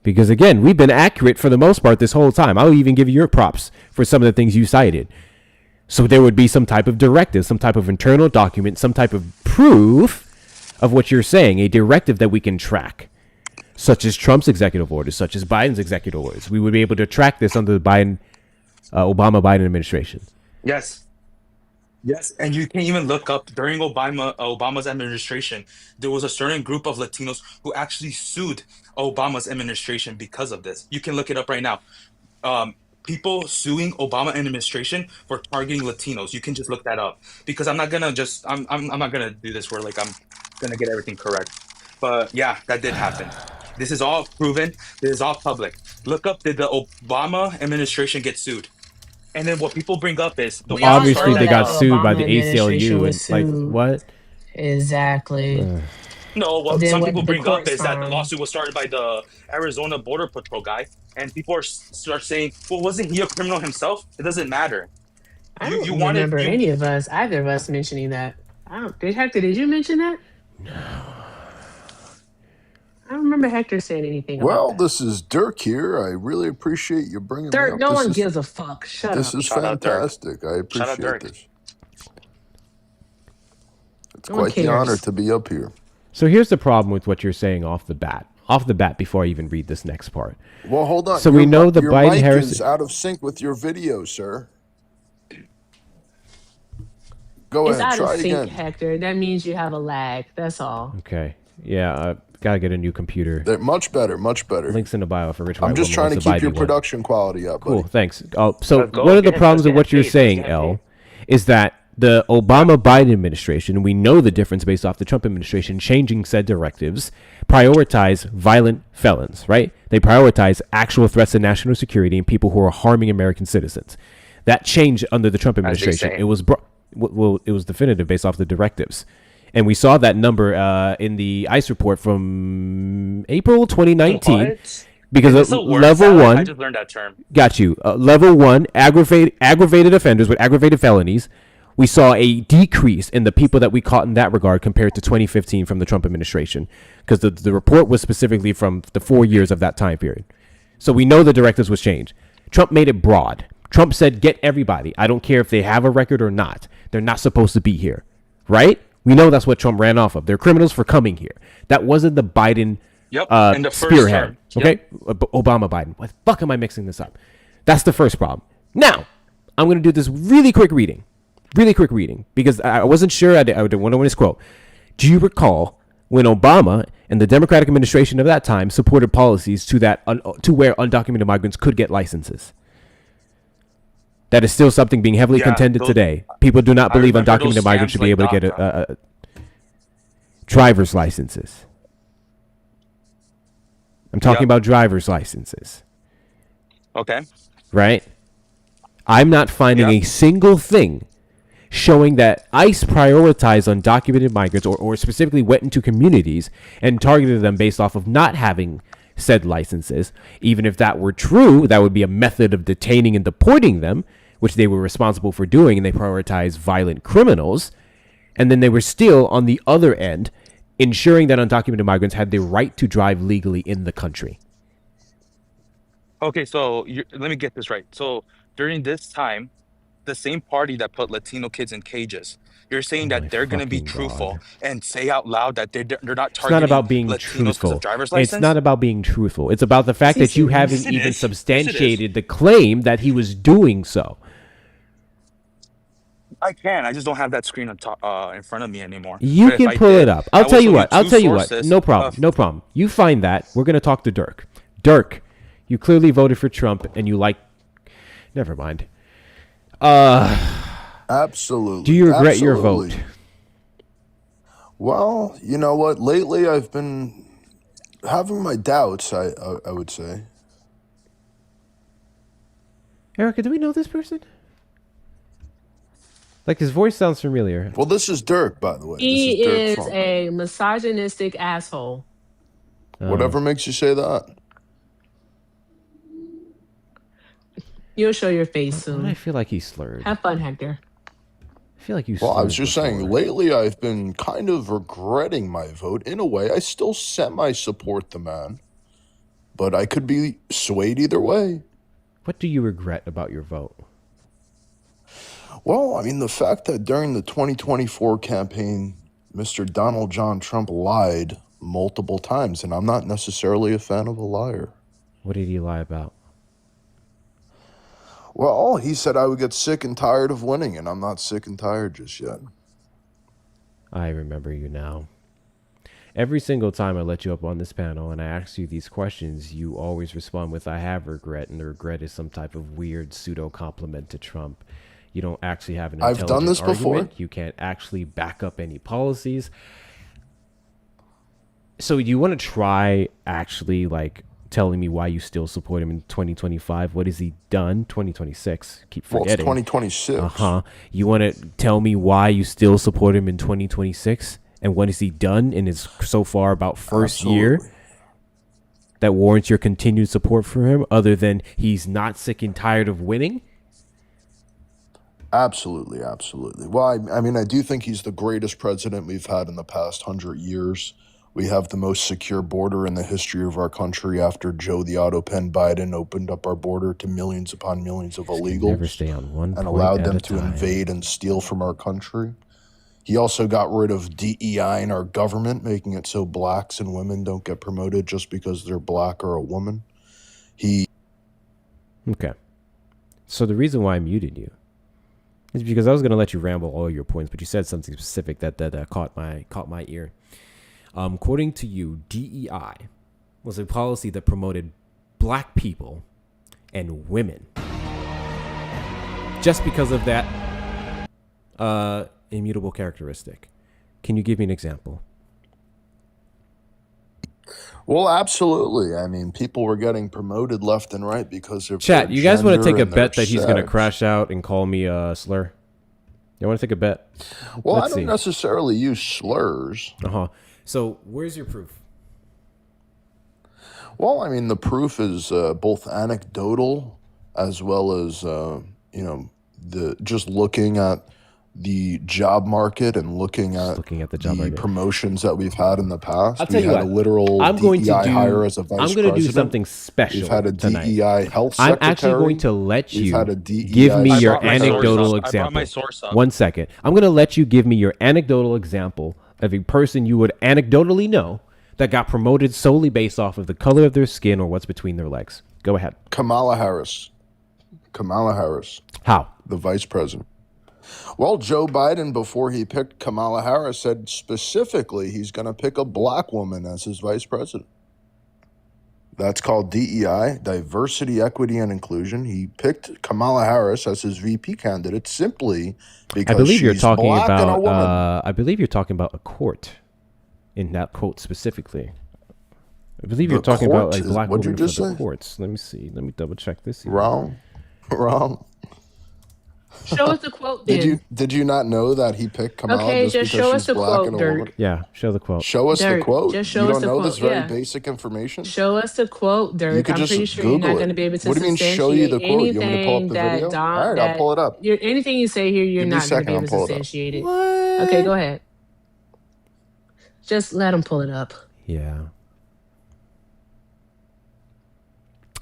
Because again, we've been accurate for the most part this whole time. I'll even give you your props for some of the things you cited. So there would be some type of directive, some type of internal document, some type of proof of what you're saying, a directive that we can track, such as Trump's executive orders, such as Biden's executive orders. We would be able to track this under the Obama-Biden administration. Yes. Yes, and you can even look up during Obama's administration, there was a certain group of Latinos who actually sued Obama's administration because of this. You can look it up right now. People suing Obama administration for targeting Latinos. You can just look that up because I'm not gonna do this where like I'm gonna get everything correct. But yeah, that did happen. This is all proven. This is all public. Look up, did the Obama administration get sued? And then what people bring up is Well, obviously they got sued by the ACLU and like what? Exactly. No, what Then some what people did the bring up courts is that the find? lawsuit was started by the Arizona Border Patrol guy, and people start saying, "Well, wasn't he a criminal himself?" It doesn't matter. I don't remember either of us mentioning that. Hector, did you mention that? No. I don't remember Hector saying anything Well, about that. this is Dirk here. I really appreciate you bringing me Dirk, up. no This one is- gives a fuck. Shut up. This is Shout out, Dirk. fantastic. I Shout out, appreciate Dirk. this. It's No one quite the cares. honor to be up here. So here's the problem with what you're saying off the bat. Off the bat, before I even read this next part. Well, hold on. So we know the your Biden mic Harris is out of sync with your video, sir. Go It's ahead. out Try of it sync, again. Hector. That means you have a lag. That's all. Okay. Yeah, gotta get a new computer. Much better. Much better. Links in the bio for Rich I'm White just Woman trying to wants buy keep your me one. production quality up. Cool, buddy. thanks. So Go one of the get him, problems let's of get what him you're paid, saying, let's get him L, is that the Obama-Biden administration, and we know the difference based off the Trump administration changing said directives, prioritize violent felons, right? They prioritize actual threats to national security and people who are harming American citizens. That changed under the Trump administration. say. It was it was definitive based off the directives. And we saw that number in the ICE report from April 2019. What? Because Is this a word level salad? one, I just learned that term. got you. Level one, aggravated offenders with aggravated felonies. We saw a decrease in the people that we caught in that regard compared to 2015 from the Trump administration, because the report was specifically from the 4 years of that time period. So we know the directives was changed. Trump made it broad. Trump said, get everybody. I don't care if they have a record or not. They're not supposed to be here. Right? We know that's what Trump ran off of. They're criminals for coming here. That wasn't the Biden In the first spearhead. term. Okay? Obama, Biden. What the fuck am I mixing this up? That's the first problem. Now, I'm going to do this really quick reading. Because I wasn't sure. I didn't want to misquote. Do you recall when Obama and the Democratic administration of that time supported policies to where undocumented migrants could get licenses? That is still something being heavily contended today. People do not believe undocumented migrants should be able to get a driver's licenses. I'm talking about driver's licenses. Okay. Right? I'm not finding a single thing showing that ICE prioritized undocumented migrants or specifically went into communities and targeted them based off of not having said licenses. Even if that were true, that would be a method of detaining and deporting them, which they were responsible for doing, and they prioritized violent criminals. And then they were still, on the other end, ensuring that undocumented migrants had the right to drive legally in the country. Okay, so let me get this right. So during this time, the same party that put Latino kids in cages, you're saying that they're going to be truthful and say out loud that they're not It's not targeting about being Latinos because truthful. of driver's license? It's not about being truthful. It's about the fact that you haven't even substantiated the claim that he was doing so. I can. I just don't have that screen on top, in front of me anymore. You But if can I pull did, it up. I I'll will tell show you what. I'll two tell you what. sources No problem. of- No problem. You find that. We're going to talk to Dirk. Dirk, you clearly voted for Trump and you like... Never mind. Absolutely. Do you regret your Absolutely. vote? Well, you know what? Lately, I've been having my doubts. I would say. Erica, do we know this person? Like, his voice sounds familiar. Well, this is Dirk, by the way. He this is Dirk a misogynistic asshole. Whatever makes you say that. You'll show your face soon. I feel like he slurred. Have fun, Hector. I feel like you. Well, I was slurred just before. saying, lately I've been kind of regretting my vote. In a way, I still semi-support the man, but I could be swayed either way. What do you regret about your vote? Well, I mean, the fact that during the 2024 campaign, Mr. Donald John Trump lied multiple times, and I'm not necessarily a fan of a liar. What did he lie about? Well, he said I would get sick and tired of winning, and I'm not sick and tired just yet. I remember you now. Every single time I let you up on this panel and I ask you these questions, you always respond with, I have regret, and the regret is some type of weird pseudo compliment to Trump. You don't actually have an I've intelligent done this before. argument. You can't actually back up any policies. So you want to try actually like telling me why you still support him in 2025? What has he done? 2026. Keep Well, it's forgetting. 2026. Uh-huh. You want to tell me why you still support him in 2026? And what has he done in his so far about first year that warrants your continued support for him, other than he's not sick and tired of winning? Absolutely, absolutely. Well, I mean, I do think he's the greatest president we've had in the past 100 years. We have the most secure border in the history of our country after Joe the Auto Pen Biden opened up our border to millions upon millions of illegals Never stay on one and point allowed at them a to time. invade and steal from our country. He also got rid of DEI in our government, making it so blacks and women don't get promoted just because they're black or a woman. Okay. So the reason why I muted you is because I was going to let you ramble all your points, but you said something specific that caught my ear. According to you, DEI was a policy that promoted black people and women. Just because of that immutable characteristic. Can you give me an example? Well, absolutely. I mean, people were getting promoted left and right because of Chat, their you guys want to gender take a and their bet that he's going to sex. crash out and call me a slur? You want to take a bet? Well, Let's I don't see. necessarily use slurs. So where's your proof? Well, I mean, the proof is both anecdotal as well as just looking at the job market and looking at the job market. promotions that we've had in the past. I'll tell you had what. a literal I'm going DEI to do. hire as a vice I'm going to do president. something special. We've had a tonight. DEI health I'm secretary. actually going to let We've you had a DEI give me your secretary. anecdotal I example. brought my source up. 1 second. I'm going to let you give me your anecdotal example of a person you would anecdotally know that got promoted solely based off of the color of their skin or what's between their legs. Go ahead. Kamala Harris. How? The vice president. Well, Joe Biden, before he picked Kamala Harris, said specifically he's going to pick a black woman as his vice president. That's called DEI, diversity, equity, and inclusion. He picked Kamala Harris as his VP candidate simply because I believe you're she's talking black and a about. woman. I believe you're talking about a court. In that quote specifically, I believe you're The talking about court a is- black what'd you woman for just the say? courts. Let me see. Let me double check this. here. Wrong. Show us the quote then. Did you not know that he picked Kamala Okay, just just because show us she's the black quote, and a Dirk. woman? Yeah, show the quote. Show us the Dirk, quote. just show You us don't the know quote, this very yeah. basic information? Show us the quote, Dirk. You could I'm just pretty sure you're not Google going to it. be able to What do you mean, show you the substantiate quote? You want me to pull up anything the that video? Dom. All right, I'll pull it up. Anything you say here, you're Give me a not going to second, be able I'll to pull it up. substantiate it. Okay, go ahead. Just let him pull it up. Yeah.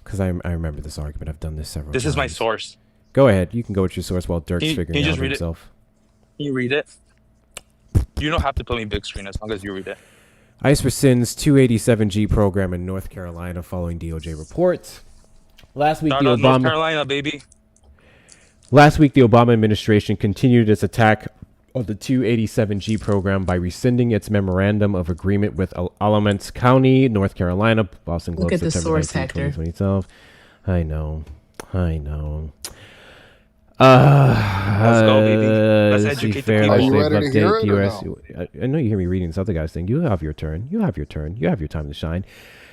Because I remember this argument. I've done this several times. This is my source. Go ahead. You can go with your source while Dirk's Can you figuring just out read it? himself. Can you read it? You don't have to put me big screen as long as you read it. ICE rescinds 287G program in North Carolina following DOJ reports. Last week, Shout out North Carolina, baby. Last week, the Obama administration continued its attack of the 287G program by rescinding its memorandum of agreement with Alamance County, North Carolina. Boston Globe, Look at the September source, 19, Hector. 2012. I know. Let's go, baby. Let's Let's see, educate the fair, people. let's Are you ready to hear update it or US. I know you hear me reading this other guy's thing. You have your turn. You have your turn. You have your time to shine.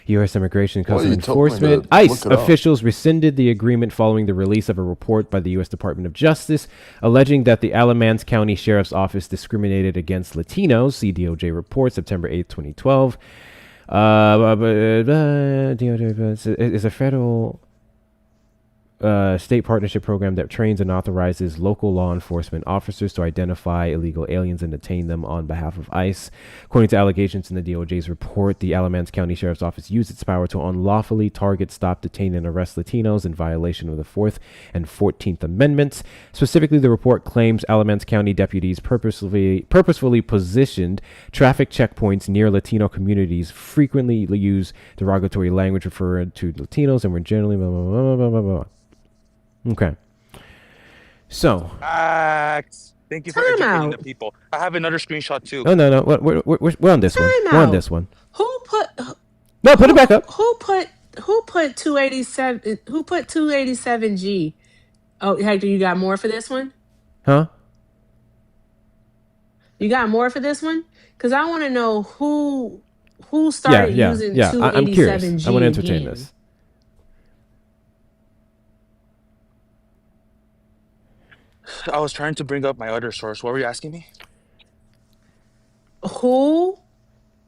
U.S. Immigration and Well, Customs you told me Enforcement. to ICE look it up. officials rescinded the agreement following the release of a report by the U.S. Department of Justice alleging that the Alamance County Sheriff's Office discriminated against Latinos. See DOJ report, September 8th, 2012. DOJ is a federal state partnership program that trains and authorizes local law enforcement officers to identify illegal aliens and detain them on behalf of ICE. According to allegations in the DOJ's report, the Alamance County Sheriff's Office used its power to unlawfully target, stop, detain, and arrest Latinos in violation of the 4th and 14th Amendments. Specifically, the report claims Alamance County deputies purposefully positioned traffic checkpoints near Latino communities, frequently use derogatory language referring to Latinos, and were generally blah, blah, blah, blah, blah, blah. Okay. So. Facts. Thank you for Time educating out. the people. I have another screenshot too. Oh no. We're on this one. Time We're on out. this one. Who put No, put it back up. who put 287 who put 287G? Oh, Hector, you got more for this one? Huh? You got more for this one? Because I want to know who started using Yeah. 287G I'm curious. I want to entertain again. this. I was trying to bring up my other source. What were you asking me? Who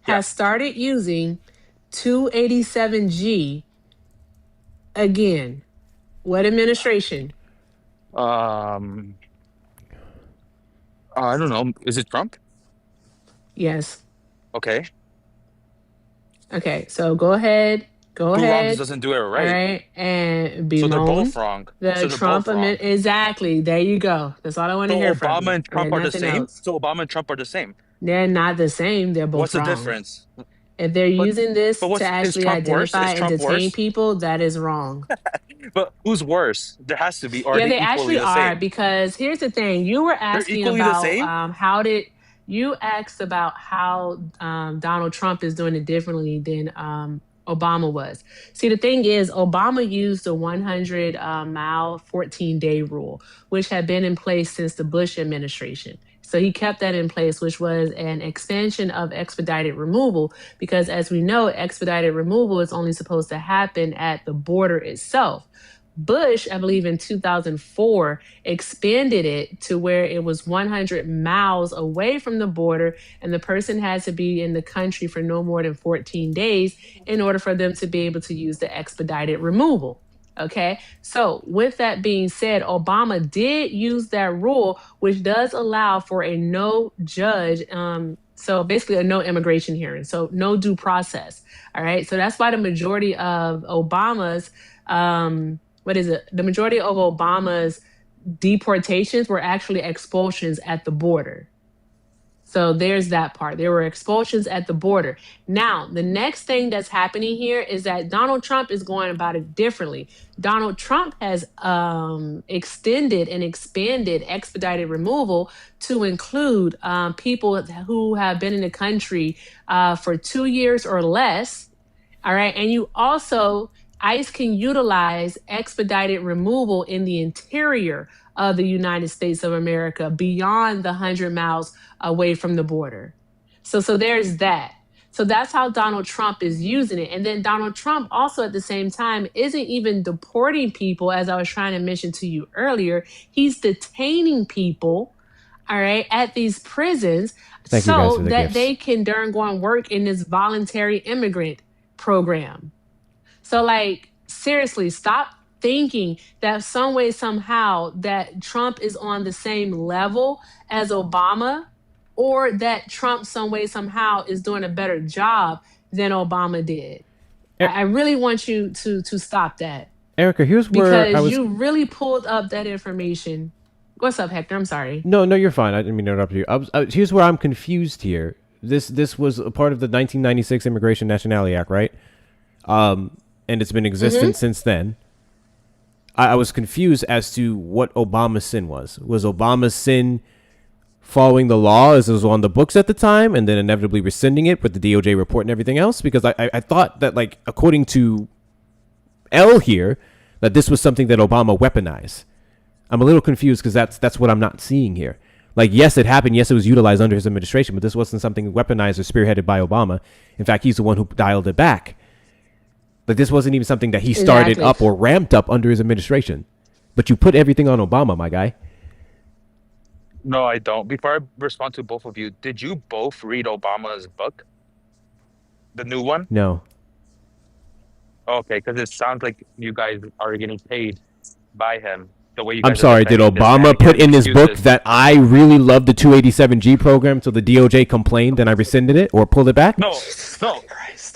has started using 287G again? What administration? I don't know. Is it Trump? Yes. Okay. Okay, so go ahead. Two wrongs doesn't do it All right. right, and So bemoan they're both wrong. the So they're Trump both wrong. amendment. Exactly. There you go. That's all I want to So hear from you. Obama and Trump are the Nothing same? else. So Obama and Trump are the same. They're not the same. They're both What's the wrong. difference? If they're But using this but to what's is actually Trump worse? identify Is and Trump detain worse? people, that is wrong. But who's worse? There has to be. Or are Yeah, they they equally actually the are, same? because here's the thing. You were They're asking equally the about same? how did you asked about how Donald Trump is doing it differently than Obama was. See, the thing is, Obama used the 100-mile, 14-day rule, which had been in place since the Bush administration. So he kept that in place, which was an expansion of expedited removal, because as we know, expedited removal is only supposed to happen at the border itself. Bush, I believe in 2004, expanded it to where it was 100 miles away from the border, and the person had to be in the country for no more than 14 days in order for them to be able to use the expedited removal. Okay, so with that being said, Obama did use that rule, which does allow for a no judge. So basically, a no immigration hearing, so no due process. All right, so that's why the majority of Obama's, the majority of Obama's deportations were actually expulsions at the border. So there's that part. There were expulsions at the border. Now, the next thing that's happening here is that Donald Trump is going about it differently. Donald Trump has extended and expanded expedited removal to include people who have been in the country for 2 years or less. All right. And you also, ICE can utilize expedited removal in the interior of the United States of America beyond the 100 miles away from the border. So there's that. So that's how Donald Trump is using it. And then Donald Trump also at the same time isn't even deporting people, as I was trying to mention to you earlier. He's detaining people, all right, at these prisons so that they can darn go and work in this voluntary immigrant program. So like, seriously, stop thinking that some way, somehow, that Trump is on the same level as Obama, or that Trump some way, somehow is doing a better job than Obama did. I really want you to stop that. Erica, here's where because you really pulled up that information. What's up, Hector? I'm sorry. No, you're fine. I didn't mean to interrupt you. Here's where I'm confused here. This was a part of the 1996 Immigration Nationality Act, right? And it's been existent since then. I was confused as to what Obama's sin was. Was Obama's sin following the law as it was on the books at the time and then inevitably rescinding it with the DOJ report and everything else? Because I thought that, like, according to L here, that this was something that Obama weaponized. I'm a little confused because that's what I'm not seeing here. Like, yes, it happened. Yes, it was utilized under his administration, but this wasn't something weaponized or spearheaded by Obama. In fact, he's the one who dialed it back. Like, this wasn't even something that he started up or ramped up under his administration. But you put everything on Obama, my guy. No, I don't. Before I respond to both of you, did you both read Obama's book? The new one? No. Okay, because it sounds like you guys are getting paid by him. The way you guys I'm sorry, did Obama put in his book that I really love the 287G program, so the DOJ complained and I rescinded it or pulled it back?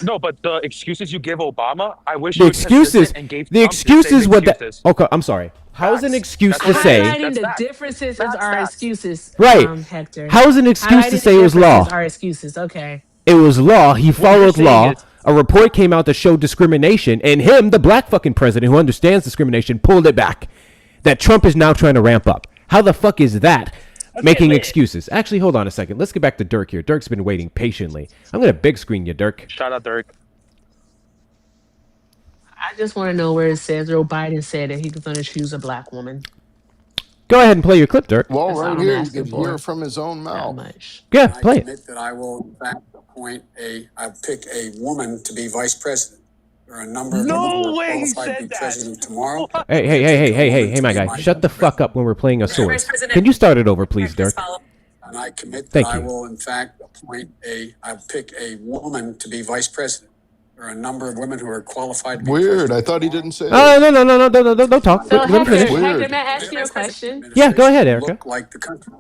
No, but the excuses you give Obama, I wish The you excuses, and gave the Trump excuses, same what that? excuses. Okay, I'm sorry. How is an excuse to say? Highlighting the differences are excuses. Right. Hector. How is an excuse to Highlighting say the it was law? differences are excuses. Okay. It was law. He followed saying law. is- A report came out that showed discrimination, and him, the black fucking president who understands discrimination, pulled it back. That Trump is now trying to ramp up. How the fuck is that making excuses? Actually, hold on a second. Let's get back to Dirk here. Dirk's been waiting patiently. I'm going to big screen you, Dirk. Shout out, Dirk. I just want to know where it says Joe Biden said that he was going to choose a black woman. Go ahead and play your clip, Dirk. Well, That's all right I'm here, you asking can for. hear from his own mouth. Yeah, play it. That I will, in fact, I pick a woman to be vice president. There are a number of women who are qualified to be president tomorrow. Hey, my guy. Shut the fuck up when we're playing a source. Can you start it over, please, Dirk? And I commit that Thank I you. will, in fact, I pick a woman to be vice president. There are a number of women who are qualified to be Weird. I thought he didn't say Oh, no, don't talk. So Let me Hector, finish. Hector, may I ask you a question? Yeah, go ahead, Erica. look like the country.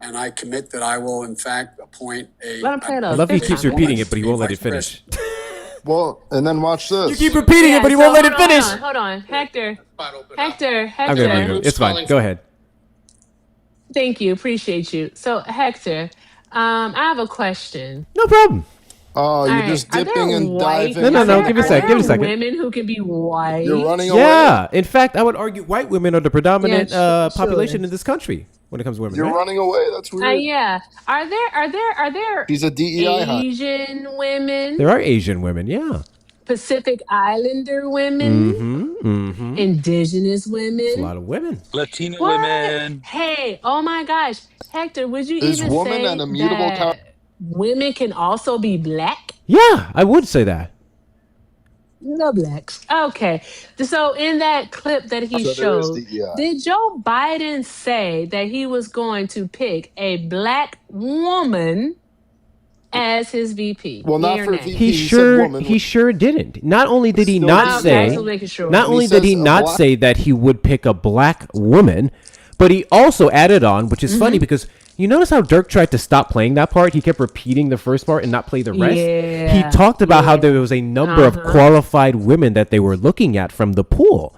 And I commit that I will, in fact, appoint a. Let him play it I up. love he Fifth keeps time. repeating it, but he won't let it finish. Well, and then watch this. You keep repeating it, but he won't let it finish. Hold on. Hector. I'm going to leave it. It's fine. Go ahead. Thank you. Appreciate you. So, Hector, I have a question. No problem. Oh, you're All just right. Are dipping there and white- diving. No, give it a sec, give it a Are there second. women who can be white? You're running away. Yeah. In fact, I would argue white women are the predominant Yeah, sure. population in this country when it comes to women. You're right? running away. That's weird. Yeah. Are there He's a DEI hot. Asian women? There are Asian women, yeah. Pacific Islander women? Indigenous women? It's a lot of women. Latino What? women. Hey, oh my gosh. Hector, would you Is even woman say an immutable that women can also be black? Yeah, I would say that. No blacks. Okay. So in that clip that he So there is showed, DEI. did Joe Biden say that he was going to pick a black woman as his VP? Well, Yay not or for nay? VP. He said woman. He sure didn't. Not only did he Still not DEI. Okay, I just say, was making sure. not When he only did he says a not black- say that he would pick a black woman, but he also added on, which is funny because you notice how Dirk tried to stop playing that part. He kept repeating the first part and not play the rest. Yeah, He talked about how there was a number of qualified women that they were looking at from the pool.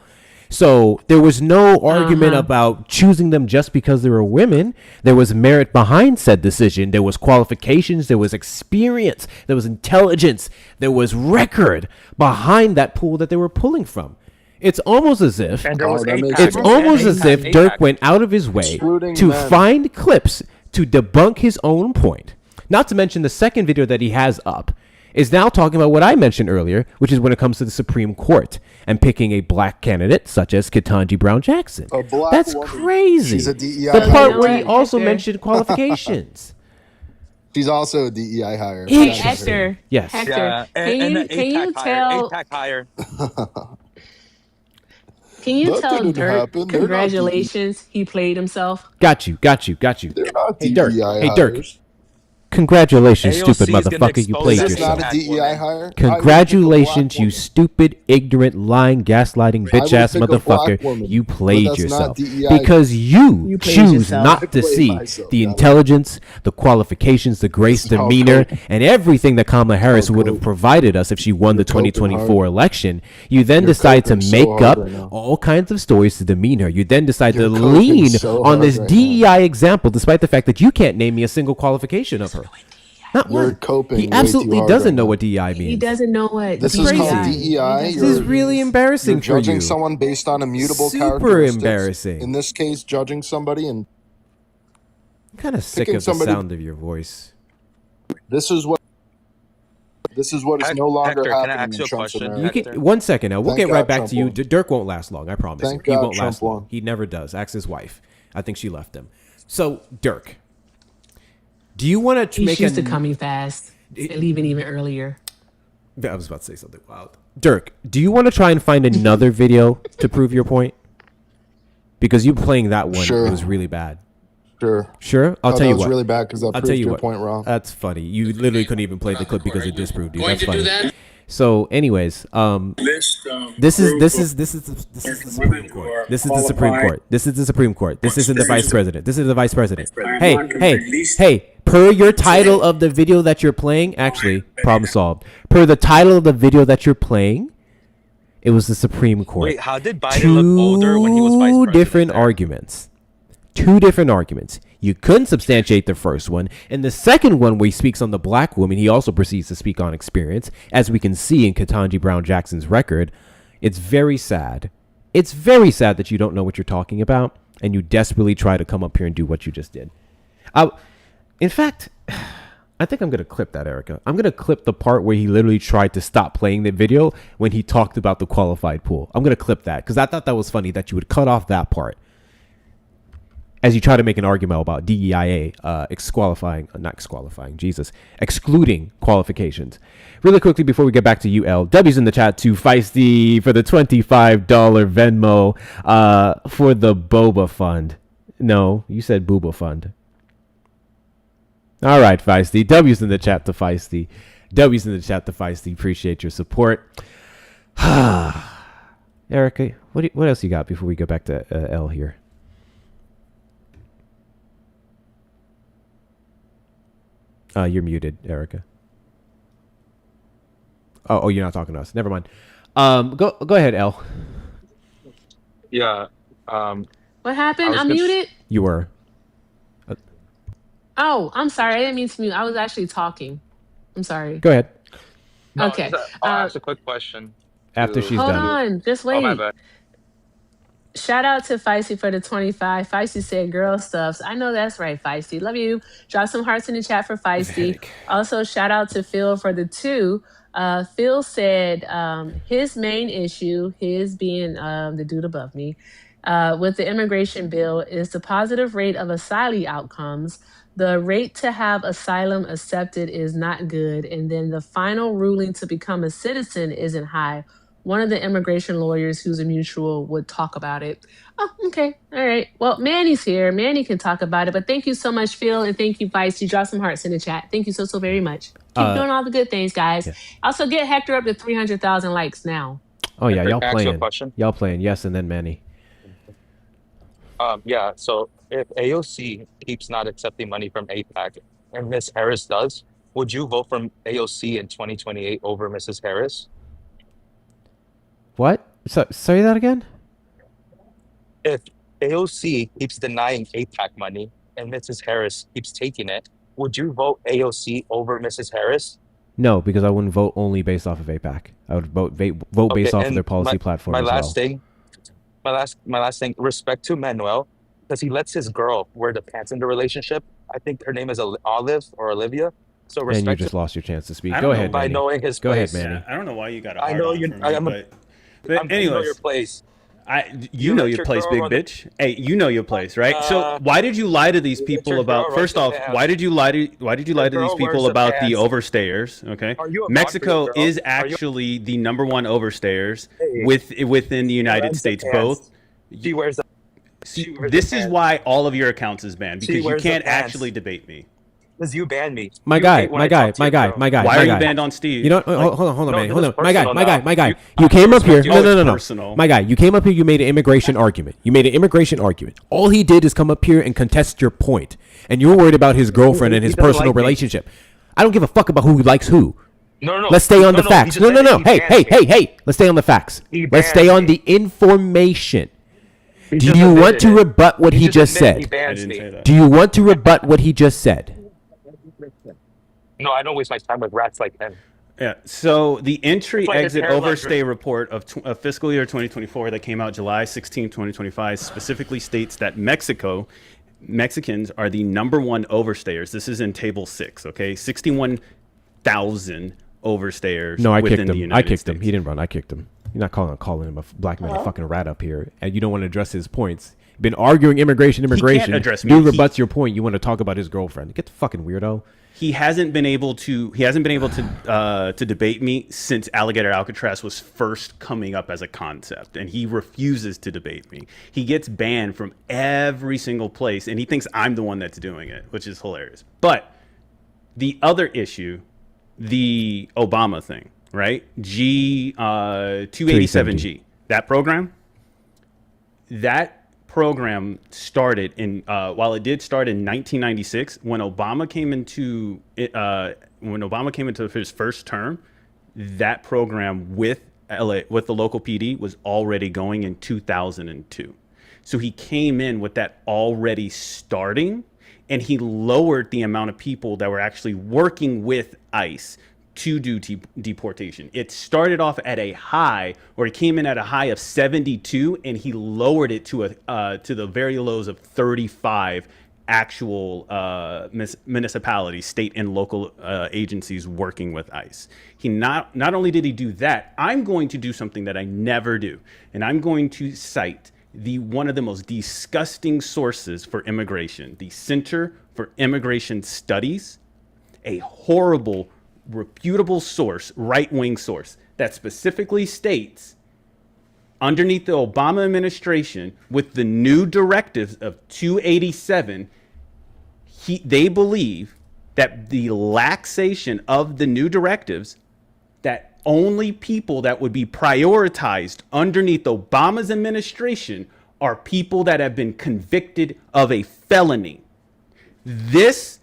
So there was no argument about choosing them just because they were women. There was merit behind said decision. There was qualifications. There was experience. There was intelligence. There was record behind that pool that they were pulling from. It's almost as if And there was that makes APAC. it's almost as if APAC. Dirk went out of his way Excluding to men. find clips to debunk his own point. Not to mention the second video that he has up is now talking about what I mentioned earlier, which is when it comes to the Supreme Court and picking a black candidate such as Ketanji Brown Jackson. A black That's woman. crazy. She's a DEI. The part You know where he what, also Hector? mentioned qualifications. She's also a DEI hire. Hey, Interesting. Hector. Yes. Hector, Yeah, and the can you APAC hire. tell APAC hire. can you That tell didn't Dirk happen. They're not congratulations he played himself? Got you. They're not Hey, DEI Dirk. Hey, Dirk. hires. Congratulations, AOC stupid is gonna motherfucker. You expose played that Is this yourself. not a APAC DEI woman. hire? Congratulations, you stupid, ignorant, lying, gaslighting, bitch ass pick a black motherfucker. woman, You but played that's not yourself. DEI. Because you You played choose yourself. not to I played see myself, the got it. intelligence, the qualifications, the grace, This is how demeanor, cope- and everything that Kamala Harris would have cope. provided us if she won the You're coping 2024 hard. election. You then You're decide to coping so make hard up right now. all kinds of stories to demean her. You then decide You're to coping lean so on hard this right DEI example, despite the fact that you can't name me a single qualification of her. Not You're one. coping He way too absolutely hard doesn't right know now. what DEI means. He doesn't know what This is DEI called is. DEI. He This is doesn't- really embarrassing You're for judging you. someone based on immutable Super characteristics. embarrassing. In this case, judging somebody, and I'm kind of sick picking of the somebody- sound of your voice. this is what is no longer Hector, can I happening ask in you a Trump's question? You America. can, 1 second now. We'll Thank get right God back Trump to you. won. Dirk won't last long. I promise Thank you. He God won't Trump last long. won. He never does. Ask his wife. I think she left him. So, Dirk, do you want to He's make used a... to coming fast and leaving even earlier. I was about to say something wild. Dirk, do you want to try and find another video to prove your point? Because you playing that one Sure. was really bad. Sure. Sure? I'll Oh, tell that you was what. really bad because that I'll proved tell you your what. point wrong. That's funny. You literally couldn't even play the clip because it disproved you. Going That's to do funny. that? So, anyways, List of this is group this of is this is the women Supreme who Court. are This is the Supreme qualified. Court. This is the Supreme Court. This isn't the Vice President. This is the Vice President. I'm Hey, not gonna hey, release- hey. Per your title of the video that you're playing, actually, problem solved. Per the title of the video that you're playing, it was the Supreme Court. Wait, how did Biden look older when he was vice Two president? different arguments. Two different arguments. You couldn't substantiate the first one. And the second one, where he speaks on the black woman, he also proceeds to speak on experience. As we can see in Ketanji Brown Jackson's record, it's very sad. It's very sad that you don't know what you're talking about, and you desperately try to come up here and do what you just did. In fact, I think I'm going to clip that, Erica. I'm going to clip the part where he literally tried to stop playing the video when he talked about the qualified pool. I'm going to clip that because I thought that was funny that you would cut off that part as you try to make an argument about DEIA excluding qualifications. Really quickly before we get back to you, L, W's in the chat to Feisty for the $25 Venmo for the Boba Fund. No, you said Booba Fund. All right, Feisty. W's in the chat to Feisty. W's in the chat to Feisty. Appreciate your support. Erica, what else you got before we go back to L here? You're muted, Erica. Oh, you're not talking to us. Never mind. Go ahead, L. Yeah. What happened? I'm gonna- muted? You were. Oh, I'm sorry. I didn't mean to mute. I was actually talking. I'm sorry. Go ahead. No, Okay. I'll ask a quick question. After to- she's Hold done. on. Just wait. Oh, my bad. Shout out to Feisty for the 25. Feisty said girl stuffs. I know that's right, Feisty. Love you. Drop some hearts in the chat for Feisty. Also, shout out to Phil for the 2. Phil said his main issue, his being the dude above me, with the immigration bill is the positive rate of asylee outcomes The rate to have asylum accepted is not good, and then the final ruling to become a citizen isn't high. One of the immigration lawyers who's a mutual would talk about it. Oh, okay. All right. Well, Manny's here. Manny can talk about it, but thank you so much, Phil, and thank you, Vice. You dropped some hearts in the chat. Thank you so very much. Keep doing all the good things, guys. Yeah. Also, get Hector up to 300,000 likes now. Oh yeah, y'all Ask you a playing. question. Y'all playing. Yes, and then Manny. Yeah, so if AOC keeps not accepting money from APAC and Miss Harris does, would you vote for AOC in 2028 over Mrs. Harris? What? So say that again. If AOC keeps denying APAC money and Mrs. Harris keeps taking it, would you vote AOC over Mrs. Harris? No, because I wouldn't vote only based off of APAC. I would vote based off of and their policy platform as well. My last thing, respect to Manuel, because he lets his girl wear the pants in the relationship. I think her name is Olive or Olivia. So respect And you to just lost your chance to speak. I Go don't ahead, know. by Manny. knowing his Go ahead, place. Manny. I don't know why you got a I hard know on you. for me, I am. but You know anyways, your place. you know let your your place, girl big run the- bitch. Hey, you know your place, right? So why did you lie to these people your about? girl First run off, the dance. why did you lie to these girl people wears the about the pants. overstayers? Okay, Are you a Mexico boxer girl? is Are you- actually the number one overstayers Hey, within the United runs the States. pants. Both. She wears the. She wears This the is pants. why all of your accounts is banned, She because you wears the can't pants. actually debate me. Because you banned me. My You guy, hate when my I guy, talk to my your guy, girl. my guy. Why my are you guy. banned on Steve? You know, Like, hold on, no, man. this Hold is on. My guy, personal my guy, now. my guy. You- You came up here. respect you. No, Oh, no, it's no, no. personal. My guy, you came up here. You made an immigration argument. You made an immigration argument. All he did is come up here and contest your point, and you're worried about his girlfriend and He his doesn't personal like me. relationship. I don't give a fuck about who likes who. No. Let's stay on No, the he facts. just No, no, said no. he Hey, banned hey, me. hey, hey. Let's stay on the facts. He Let's stay banned on me. the information. He Do just you admitted want to it. rebut what he just admitted He said? bans I didn't me. say that. Do you want to rebut what he just said? No, I don't waste my time with rats like him. Yeah. So the entry It's like his exit hair overstay report of fiscal year 2024 that came out July 16, 2025 specifically states that Mexicans are the number one overstayers. This is in table 6, okay? 61,000 overstayers No, I within kicked the him. United I kicked States. him. He didn't run. I kicked him. You're not calling him a black man, a fucking rat up here, and you don't want to address his points. You've been arguing immigration. address me. Dude rebuts your point. You want to talk about his girlfriend. Get the fucking weirdo. He hasn't been able to debate me since Alligator Alcatraz was first coming up as a concept, and he refuses to debate me. He gets banned from every single place, and he thinks I'm the one that's doing it, which is hilarious. But the other issue, the Obama thing, right? 287G, that program started in while it did start in 1996, when Obama came into his first term, that program with the local PD was already going in 2002. So he came in with that already starting, and he lowered the amount of people that were actually working with ICE to do deportation. It started off at a high, or it came in at a high of 72, and he lowered it to the very lows of 35 actual municipalities, state and local agencies working with ICE. He not only did he do that, I'm going to do something that I never do, and I'm going to cite one of the most disgusting sources for immigration, the Center for Immigration Studies, a horrible, reputable source, right-wing source, that specifically states underneath the Obama administration, with the new directives of 287, they believe that the laxation of the new directives, that only people that would be prioritized underneath Obama's administration are people that have been convicted of a felony. This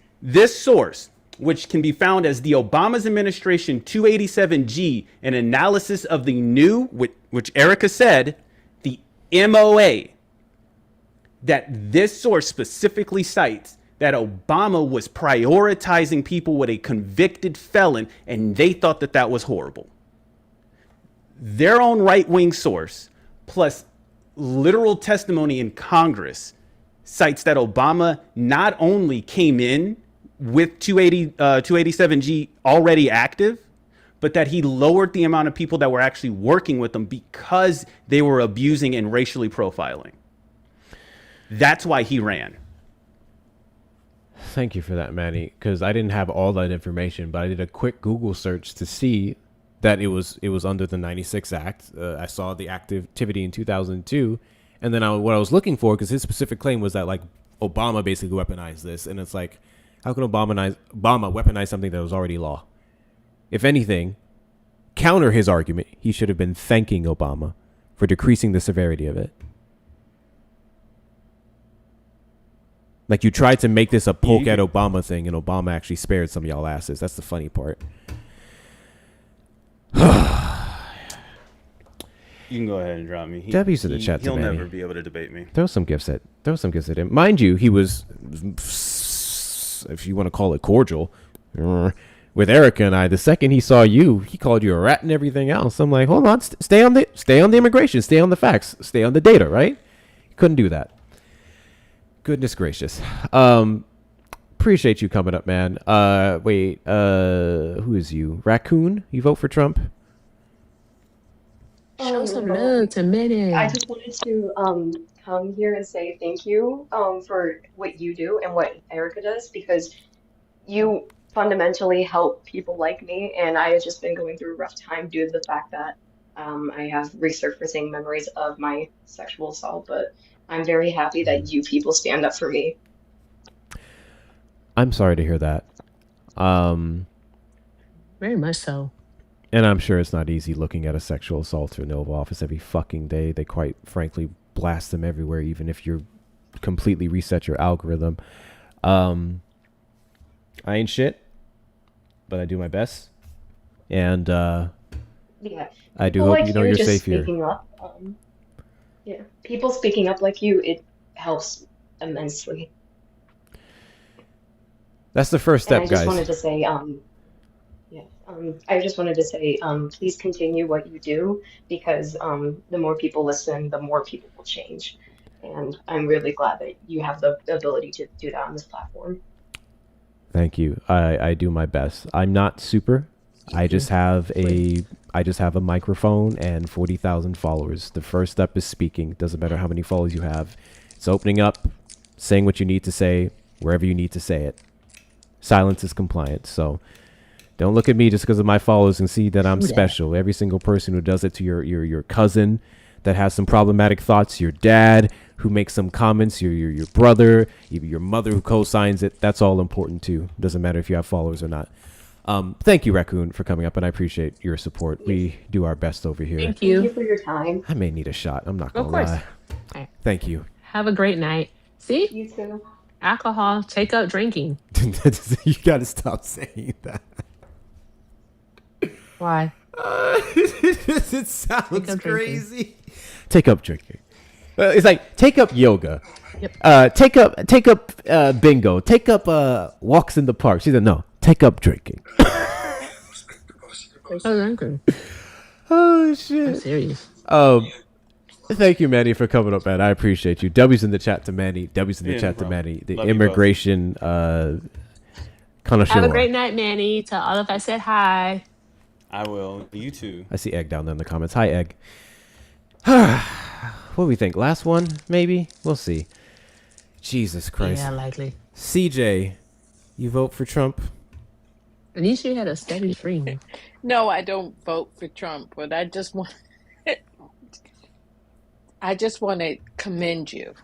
source, which can be found as the Obama's administration 287G, an analysis of the new, which Erica said, the MOA, that this source specifically cites that Obama was prioritizing people with a convicted felon, and they thought that that was horrible. Their own right-wing source, plus literal testimony in Congress, cites that Obama not only came in with 287G already active, but that he lowered the amount of people that were actually working with them because they were abusing and racially profiling. That's why he ran. Thank you for that, Manny, because I didn't have all that information, but I did a quick Google search to see that it was under the 96 Act. I saw the activity in 2002, and then what I was looking for, because his specific claim was that like Obama basically weaponized this, and it's like, how can Obama weaponize something that was already law? If anything, counter his argument, he should have been thanking Obama for decreasing the severity of it. Like, you tried to make this a poke at Obama thing, and Obama actually spared some of y'all asses. That's the funny part. You can go ahead and drop me. W's in the chat. He'll Manny. never be able to debate me. Throw some gifts at him. Mind you, he was, if you want to call it cordial, with Erica and I. The second he saw you, he called you a rat and everything else. I'm like, hold on, stay on the immigration, stay on the facts, stay on the data, right? He couldn't do that. Goodness gracious. Appreciate you coming up, man. Wait, who is you? Raccoon? You vote for Trump? Show some love to Minnie. I just wanted to come here and say thank you for what you do and what Erica does, because you fundamentally help people like me, and I have just been going through a rough time due to the fact that I have resurfacing memories of my sexual assault, but I'm very happy that you people stand up for me. I'm sorry to hear that. Very much so. And I'm sure it's not easy looking at a sexual assaulter in the Oval Office every fucking day. They quite frankly blast them everywhere, even if you're completely reset your algorithm. I ain't shit, but I do my best. And Yeah. I do People hope like you know you you're just safe here. speaking up. Yeah, people speaking up like you, it helps immensely. That's the first And step, I just guys. wanted to say, I just wanted to say, please continue what you do, because the more people listen, the more people will change. And I'm really glad that you have the ability to do that on this platform. Thank you. I do my best. I'm not super. I just have a microphone and 40,000 followers. The first step is speaking. Doesn't matter how many followers you have. It's opening up, saying what you need to say, wherever you need to say it. Silence is compliance. So don't look at me just because of my followers and see that I'm special. Every single person who does it to your cousin that has some problematic thoughts, your dad who makes some comments, your brother, even your mother who co-signs it, that's all important too. Doesn't matter if you have followers or not. Thank you, Raccoon, for coming up, and I appreciate your support. We do our best over here. Thank you. Thank you for your time. I may need a shot. I'm not Of gonna course. lie. Right. Thank you. Have a great night. See? You too. Alcohol. Take up drinking. You gotta stop saying that. Why? It sounds crazy. Take up drinking. It's like take up yoga. Yep. Take up bingo. Take up walks in the park. She said no. Take up drinking. Drinking. Oh shit. I'm serious. Thank you, Manny, for coming up, man. I appreciate you. W's in the chat to Manny. W's in the Yeah, chat no to problem. Manny. The Love you both. immigration connoisseur. Have a great night, Manny. Tell Olive I said hi. I will. You too. I see Egg down there in the comments. Hi, Egg. What do we think? Last one, maybe? We'll see. Jesus Christ. Yeah, likely. CJ, you vote for Trump? At least you had a steady stream. No, I don't vote for Trump, but I just want to commend you.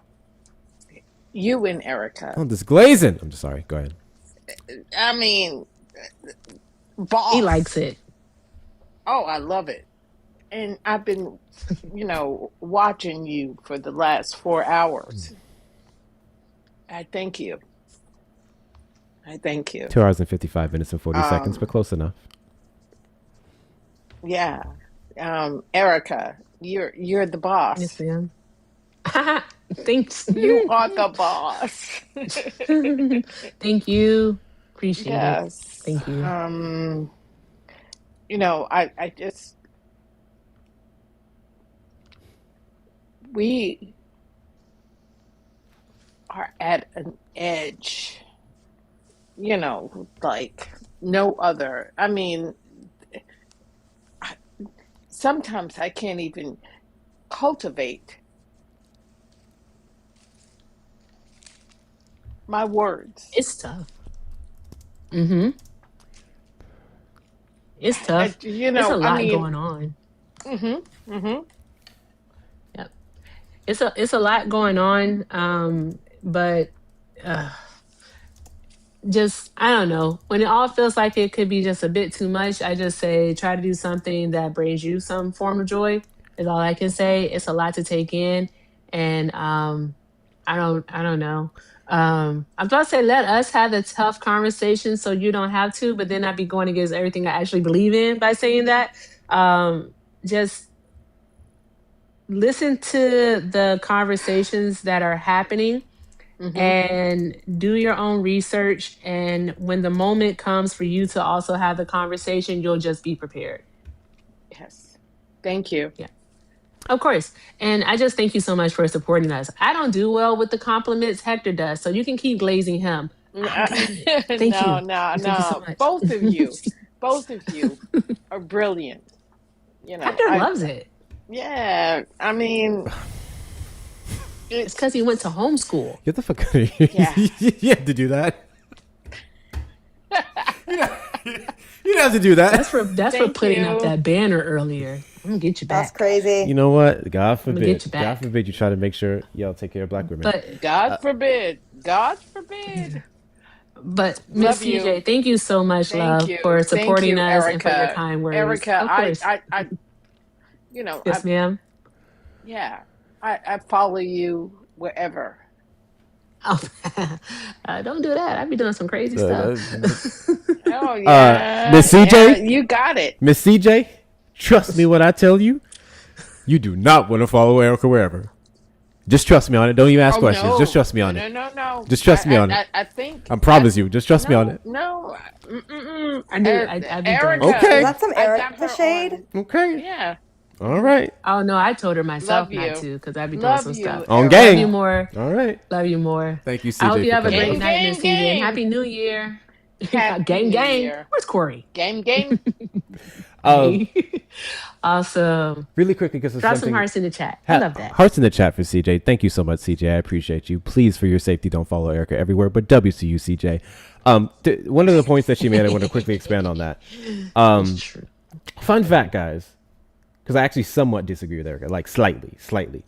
You and Erica. Oh, this glazing. I'm just sorry. Go ahead. I mean, boss. He likes it. Oh, I love it. And I've been, watching you for the last 4 hours. I thank you. 2 hours and 55 minutes and 40 seconds, but close enough. Yeah. Erica, you're the boss. Yes, ma'am. Thanks. You are the boss. Thank you. Appreciate Yes. it. Thank you. I just we are at an edge, like no other. I mean, sometimes I can't even cultivate My words. It's tough. Mm-hmm. It's tough. You It's a know, I lot mean, going on. mm-hmm. Yep. It's a lot going on. But uh, just I don't know. When it all feels like it could be just a bit too much, I just say try to do something that brings you some form of joy. Is all I can say. It's a lot to take in, and I don't know. I'm about to say let us have the tough conversation so you don't have to, but then I'd be going against everything I actually believe in by saying that. Just listen to the conversations that are happening and do your own research. And when the moment comes for you to also have the conversation, you'll just be prepared. Yes. Thank you. Yeah. Of course. And I just thank you so much for supporting us. I don't do well with the compliments. Hector does. So you can keep glazing him. I'm good. Thank you. No. Thank you so much. Both of you are brilliant. You know, Hector loves it. Yeah, I mean, It's because he went to homeschool. Get the fuck out of here. Yeah. You have to do that. You don't have to do that. That's for putting up that banner earlier. I'm gonna get you back. That's crazy. You know what? God gonna forbid. get you back. God forbid you try to make sure y'all take care of black women. But God forbid. God forbid. But Miss Love you. CJ, thank you so much, Thank love, you. for Thank supporting you, us and for your Erica. kind words. Erica, Of course. I you know, Yes, ma'am. yeah, I follow you wherever. Oh, don't do that. I'd be doing some crazy stuff. Oh yeah, Miss CJ, yeah, you got it. Miss CJ, trust me when I tell you, you do not want to follow Erica wherever. Just trust me on it. Don't even ask questions. No. Just trust me on it. No. Just trust me on it. I think. I promise you. Just trust me on it. No. I do. I'd be Erica. doing Okay. Is that some Erica shade? Okay. Yeah. All right. Oh no, I told her myself Love you. not to because I'd be doing Love some you, stuff. On Erica. gang. Love you more. All right. Love you more. Thank you, CJ. I hope you for have a coming great on. night, Miss CJ. And Gang. Happy New Year. Happy gang, New gang. Year. Where's Corey? Gang. Awesome. Really quickly, because Drop some hearts in the chat. I love that. Hearts in the chat for CJ. Thank you so much, CJ. I appreciate you. Please, for your safety, don't follow Erica everywhere. But W to you, CJ. One of the points that she made, I want to quickly expand on that. Fun fact, guys, because I actually somewhat disagree with Erica, like slightly.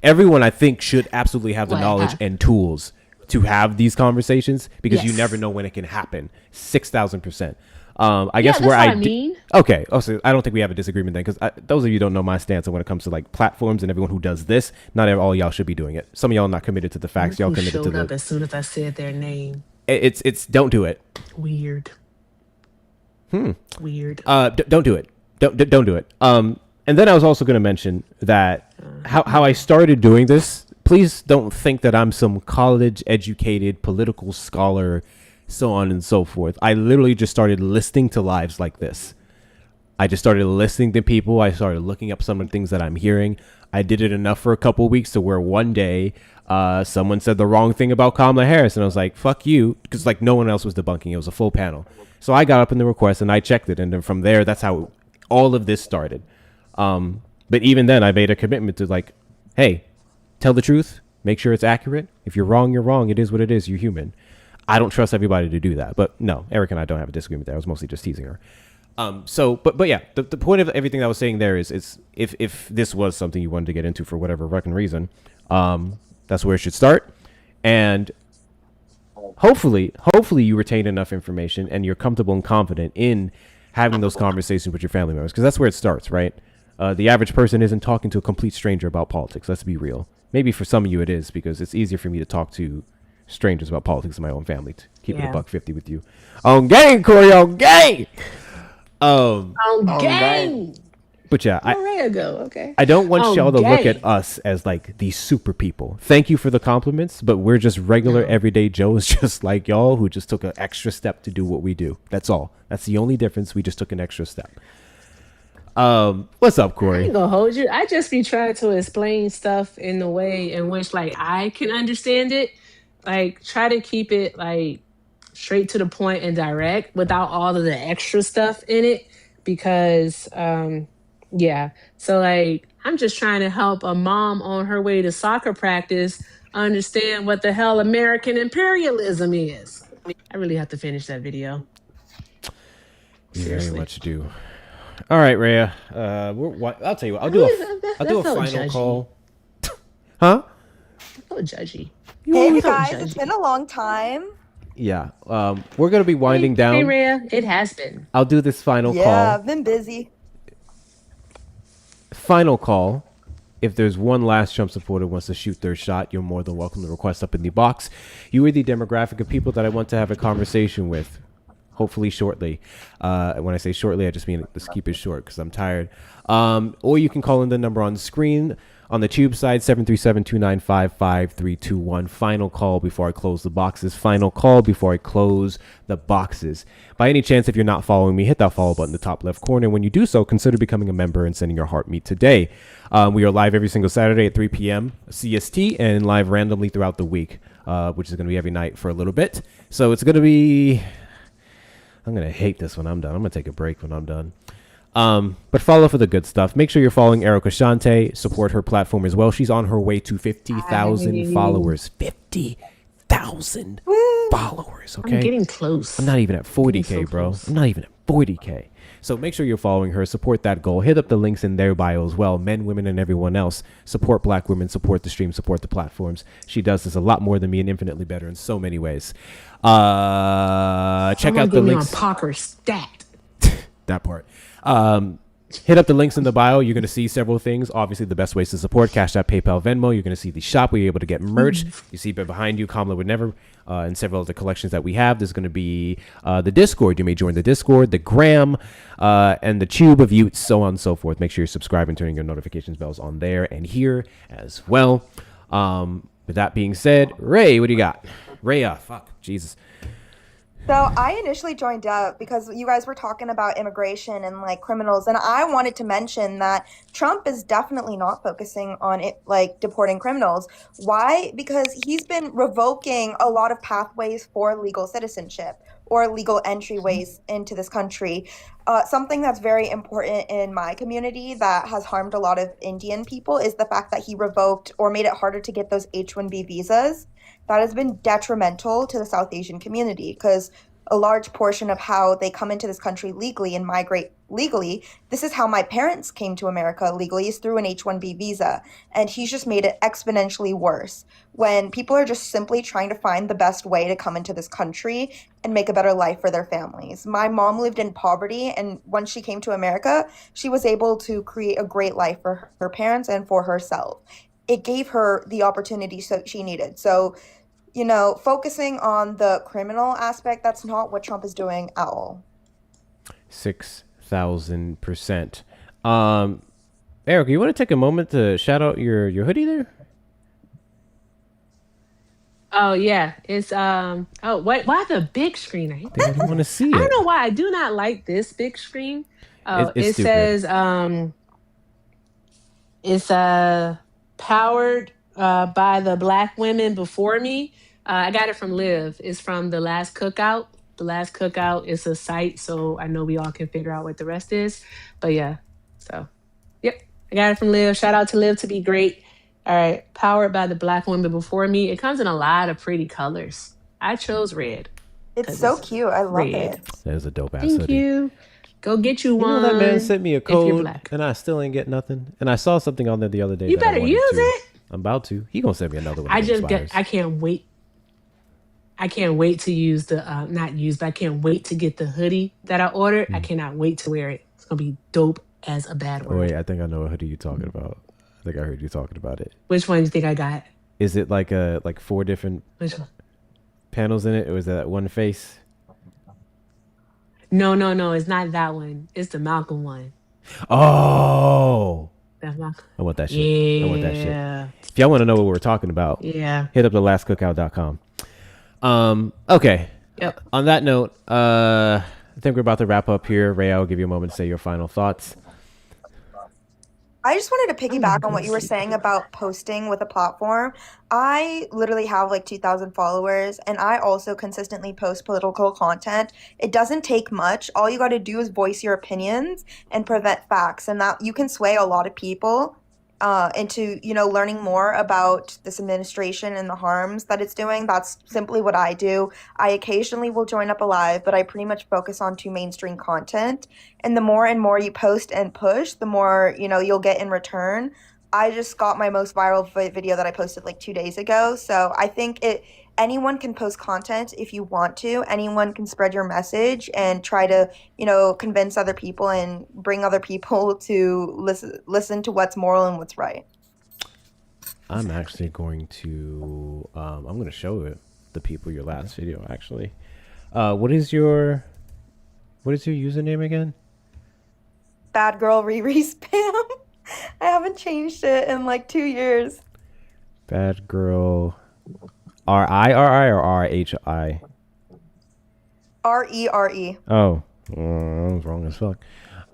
Everyone, I think, should absolutely have the knowledge and tools to have these conversations because you never know when it can happen. 6,000%. I guess where I mean. Okay. Oh, so I don't think we have a disagreement then, because those of you who don't know my stance on when it comes to like platforms and everyone who does this. Not all y'all should be doing it. Some of y'all are not committed to the facts. Y'all committed to up as soon as I said their name. It's don't do it. Weird. Weird. Don't do it. Don't do it. And then I was also going to mention that how I started doing this. Please don't think that I'm some college educated political scholar, so on and so forth. I literally just started listening to lives like this. I just started listening to people. I started looking up some of the things that I'm hearing. I did it enough for a couple of weeks to where one day someone said the wrong thing about Kamala Harris. And I was like, fuck you. Because like no one else was debunking. It was a full panel. So I got up in the request and I checked it. And then from there, that's how all of this started. But even then, I made a commitment to like, hey, tell the truth. Make sure it's accurate. If you're wrong, you're wrong. It is what it is. You're human. I don't trust everybody to do that. But no, Eric and I don't have a disagreement there. I was mostly just teasing her. But yeah, the point of everything I was saying there is if this was something you wanted to get into for whatever fucking reason, that's where it should start. And hopefully you retain enough information and you're comfortable and confident in having those conversations with your family members, because that's where it starts, right? The average person isn't talking to a complete stranger about politics. Let's be real. Maybe for some of you it is, because it's easier for me to talk to strangers about politics in my own family. To keep it $150 with you. On gang, Corey, on gang. On gang. But yeah, Okay. I don't want y'all to look gang. at us as like these super people. Thank you for the compliments, but we're just regular everyday Joes, just like y'all, who just took an extra step to do what we do. That's all. That's the only difference. We just took an extra step. What's up, I Corey? ain't gonna hold you. I just be trying to explain stuff in the way in which like I can understand it. Like try to keep it like straight to the point and direct without all of the extra stuff in it, because Yeah. So like I'm just trying to help a mom on her way to soccer practice understand what the hell American imperialism is. I really have to finish that video. You very Seriously. much do. All right, Rhea. I'll tell you what. I'll do a felt final judgy. call. Huh? I felt judgy. Hey I felt guys, it's judgy. been a long time. Yeah. We're gonna be winding down. Hey, Rhea. It has been. I'll do this final Yeah, call. I've been busy. Final call. If there's one last Trump supporter who wants to shoot their shot, you're more than welcome to request up in the box. You are the demographic of people that I want to have a conversation with, hopefully shortly. When I say shortly, I just mean let's keep it short because I'm tired. Or you can call in the number on the screen on the tube side, 737-295-5321. Final call before I close the boxes. Final call before I close the boxes. By any chance, if you're not following me, hit that follow button in the top left corner. When you do so, consider becoming a member and sending your heart meat today. We are live every single Saturday at 3 p.m. CST and live randomly throughout the week, which is going to be every night for a little bit. So it's going to be... I'm going to hate this when I'm done. I'm going to take a break when I'm done. But follow for the good stuff. Make sure you're following Erica Shante. Support her platform as well. She's on her way to 50,000 followers. 50,000 followers, okay? I'm getting close. I'm not even at 40K, bro. I'm not even at 40K. So make sure you're following her. Support that goal. Hit up the links in their bio as well. Men, women, and everyone else. Support Black women. Support the stream. Support the platforms. She does this a lot more than me and infinitely better in so many ways. Check out the links. On Popper stat. That part. Hit up the links in the bio. You're going to see several things. Obviously, the best ways to support: Cash App, PayPal, Venmo. You're going to see the shop where you're able to get merch. You see behind you, Kamala Would Never, and several other collections that we have. There's going to be the Discord. You may join the Discord, the Gram, and the Tube of Utes, so on and so forth. Make sure you're subscribing, turning your notifications bells on there and here as well. With that being said, Ray, what do you got? Rhea, fuck, Jesus. So I initially joined up because you guys were talking about immigration and like criminals, and I wanted to mention that Trump is definitely not focusing on it, like deporting criminals. Why? Because he's been revoking a lot of pathways for legal citizenship or legal entryways into this country. Something that's very important in my community that has harmed a lot of Indian people is the fact that he revoked or made it harder to get those H-1B visas. That has been detrimental to the South Asian community because a large portion of how they come into this country legally and migrate legally, this is how my parents came to America legally, is through an H-1B visa. And he's just made it exponentially worse when people are just simply trying to find the best way to come into this country and make a better life for their families. My mom lived in poverty, and once she came to America, she was able to create a great life for her parents and for herself. It gave her the opportunity she needed. So, you know, focusing on the criminal aspect, that's not what Trump is doing at all. 6,000%. Erica, you want to take a moment to shout out your hoodie there? Oh yeah, it's oh wait, why the big screen? I hate that. I want to see it. I don't know why I do not like this big screen. Oh, It's it stupid. says it's powered by the Black women before me. I got it from Liv. It's from The Last Cookout. The Last Cookout is a site, so I know we all can figure out what the rest is. But yeah, so yep, I got it from Liv. Shout out to Liv to be great. All right, powered by the Black women before me. It comes in a lot of pretty colors. I chose red. It's so cute. I love it. That is a dope ass Thank hoodie. you. Go get you one. You know that man sent me a if you're code Black. and I still ain't get nothing. And I saw something on there the other day. You that I better wanted use to. it. I'm about to. He gonna send me another one. I that just expires. I can't wait. I can't wait to use the not use, but I can't wait to get the hoodie that I ordered. I cannot wait to wear it. It's gonna be dope as a bad Oh, word. wait, I think I know what hoodie you're talking about. I think I heard you talking about it. Which one do you think I got? Is it like four different Which one? panels in it, or is that one face? No, it's not that one. It's the Malcolm one. Oh, That's Malcolm. I want that shit. I want that Yeah. shit. If y'all want to know what we're talking about, Yeah. hit up thelastcookout.com. Okay. Yep. On that note, I think we're about to wrap up here. Ray, I'll give you a moment to say your final thoughts. I just wanted to piggyback on what you were saying about posting with a platform. I literally have like 2,000 followers, and I also consistently post political content. It doesn't take much. All you got to do is voice your opinions and present facts, and that you can sway a lot of people into, learning more about this administration and the harms that it's doing. That's simply what I do. I occasionally will join up a live, but I pretty much focus on to mainstream content. And the more and more you post and push, the more, you'll get in return. I just got my most viral video that I posted like 2 days ago. So I think anyone can post content if you want to. Anyone can spread your message and try to, convince other people and bring other people to listen to what's moral and what's right. I'm actually going to I'm going to show it the people your last video actually. What is your username again? Bad girl Riri spam. I haven't changed it in like 2 years. Bad girl R-I-R-I or R-H-I? R-E-R-E. Oh, I was wrong as fuck.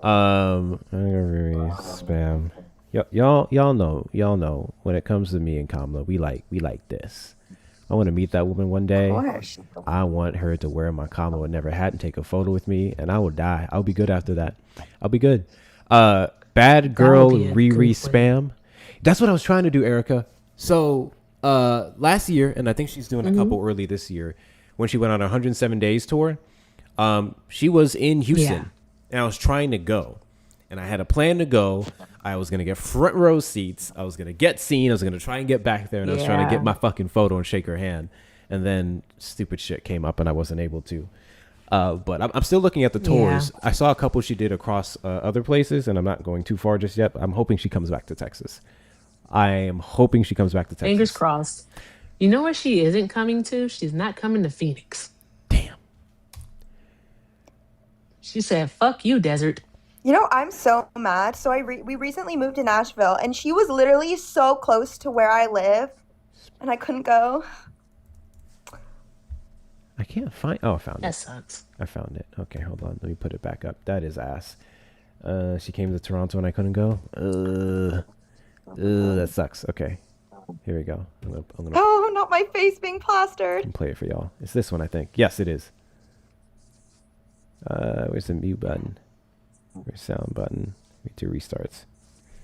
I'm gonna really spam. Y'all know when it comes to me and Kamala, we like this. I want to meet that woman one day. Of course. I want her to wear my Kamala never hat and take a photo with me, and I will die. I'll be good after that. I'll be good. Bad girl Riri spam. That's what I was trying to do, Erica. So last year, and I think she's doing a couple early this year, when she went on a 107 days tour, she was in Houston, and I was trying to go, and I had a plan to go. I was gonna get front row seats. I was gonna get seen. I was gonna try and get back there, and I was trying to get my fucking photo and shake her hand, and then stupid shit came up, and I wasn't able to. But I'm still looking at the tours. I saw a couple she did across other places, and I'm not going too far just yet. I'm hoping she comes back to Texas. I am hoping she comes back to Texas. Fingers crossed. You know where she isn't coming to? She's not coming to Phoenix. Damn. She said, fuck you, desert. I'm so mad. So we recently moved to Nashville, and she was literally so close to where I live, and I couldn't go. I can't find. Oh, I found it. That sucks. I found it. Okay, hold on. Let me put it back up. That is ass. She came to Toronto and I couldn't go. That sucks. Okay, here we go. I'm gonna Oh, not my face being plastered. play it for y'all. It's this one, I think. Yes, it is. Where's the mute button? Where's sound button? We do restarts.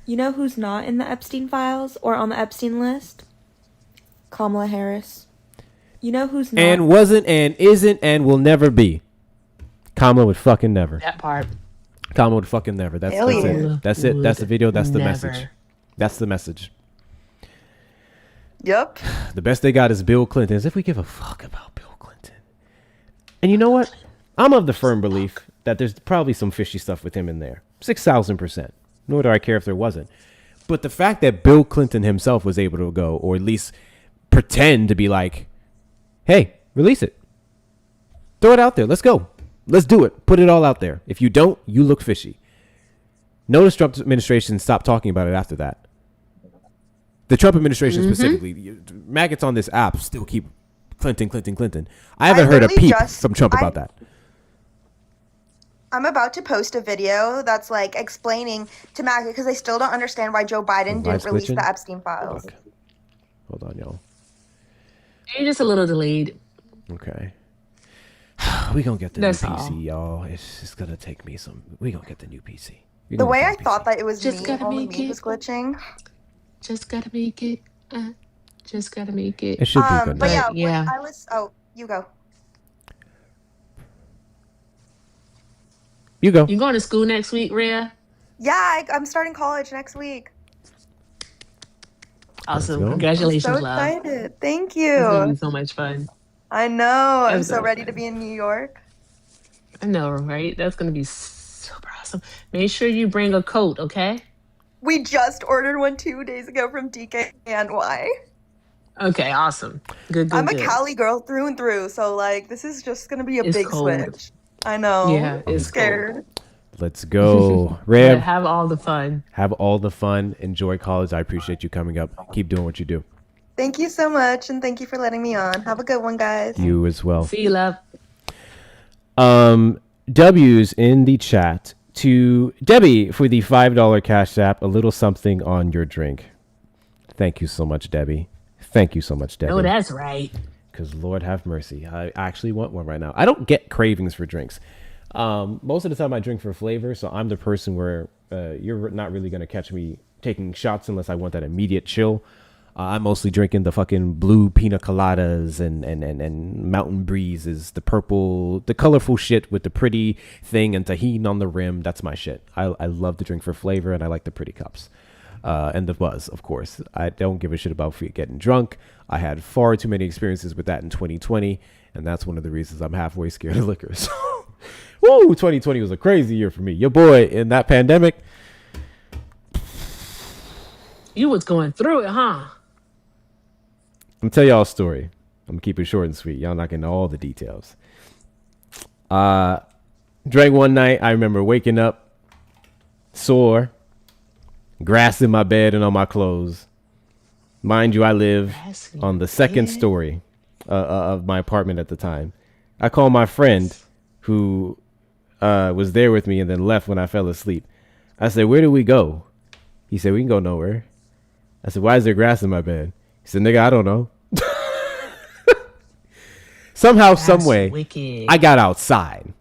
You know who's not in the Epstein files or on the Epstein list? Kamala Harris. You know who's not? And wasn't and isn't and will never be. Kamala would fucking never. That part. Kamala would fucking never. That's it. That's it. That's the video. That's the message. That's the message. Yep. The best they got is Bill Clinton. As if we give a fuck about Bill Clinton. And you know what? I'm of the firm belief that there's probably some fishy stuff with him in there. 6,000%. Nor do I care if there wasn't. But the fact that Bill Clinton himself was able to go, or at least pretend to be like, hey, release it. Throw it out there. Let's go. Let's do it. Put it all out there. If you don't, you look fishy. Notice Trump's administration stopped talking about it after that. The Trump administration specifically, maggots on this app still keep Clinton. I haven't heard a peep from Trump about that. I'm about to post a video that's like explaining to maggot because I still don't understand why Joe Biden didn't release the Epstein files. Fuck. Hold on, y'all. You're just a little delayed. Okay. We gonna get the new PC, y'all. It's just gonna take me some. We gonna get the new PC. The way I thought that it was Just me, gotta only make me it. was glitching. Just gotta make it. Just gotta make it. It should be good. But now. yeah, I was. Oh, you go. You go. You going to school next week, Rhea? Yeah, I'm starting college next week. Awesome. Congratulations, I'm so love. excited. Thank It's gonna you. be so much fun. I know. I'm That's so so ready to be in New York. I know, right? That's gonna be super awesome. Make sure you bring a coat, okay? We just ordered one 2 days ago from DKNY. Okay, awesome. Good. I'm a good. Cali girl through and through, so like this is just gonna be a It's big cold. switch. I know. Yeah, I'm it's scared. Let's go. But Reb, have all the fun. have all the fun. Enjoy college. I appreciate you coming up. Keep doing what you do. Thank you so much, and thank you for letting me on. Have a good one, guys. You as well. See you, love. W's in the chat. to Debbie for the $5 cash app. A little something on your drink. Thank you so much, Debbie. Thank you so much, Debbie. Oh, that's right. Because Lord have mercy, I actually want one right now. I don't get cravings for drinks. Most of the time I drink for flavor, so I'm the person where you're not really going to catch me taking shots unless I want that immediate chill. I'm mostly drinking the fucking blue pina coladas and mountain breezes, the purple, the colorful shit with the pretty thing and tahini on the rim. That's my shit. I love to drink for flavor, and I like the pretty cups. And the buzz, of course. I don't give a shit about getting drunk. I had far too many experiences with that in 2020, and that's one of the reasons I'm halfway scared of liquor. So, woo, 2020 was a crazy year for me. Your boy in that pandemic. You was going through it, huh? I'm gonna tell y'all a story. I'm gonna keep it short and sweet. Y'all not getting all the details. Drank one night. I remember waking up sore, grass in my bed and on my clothes. Mind you, I live on the second story of my apartment at the time. I called my friend who was there with me and then left when I fell asleep. I said, "Where do we go?" He said, "We can go nowhere." I said, "Why is there grass in my bed?" He said, "Nigga, I don't know." Somehow, some way, wicked. I got outside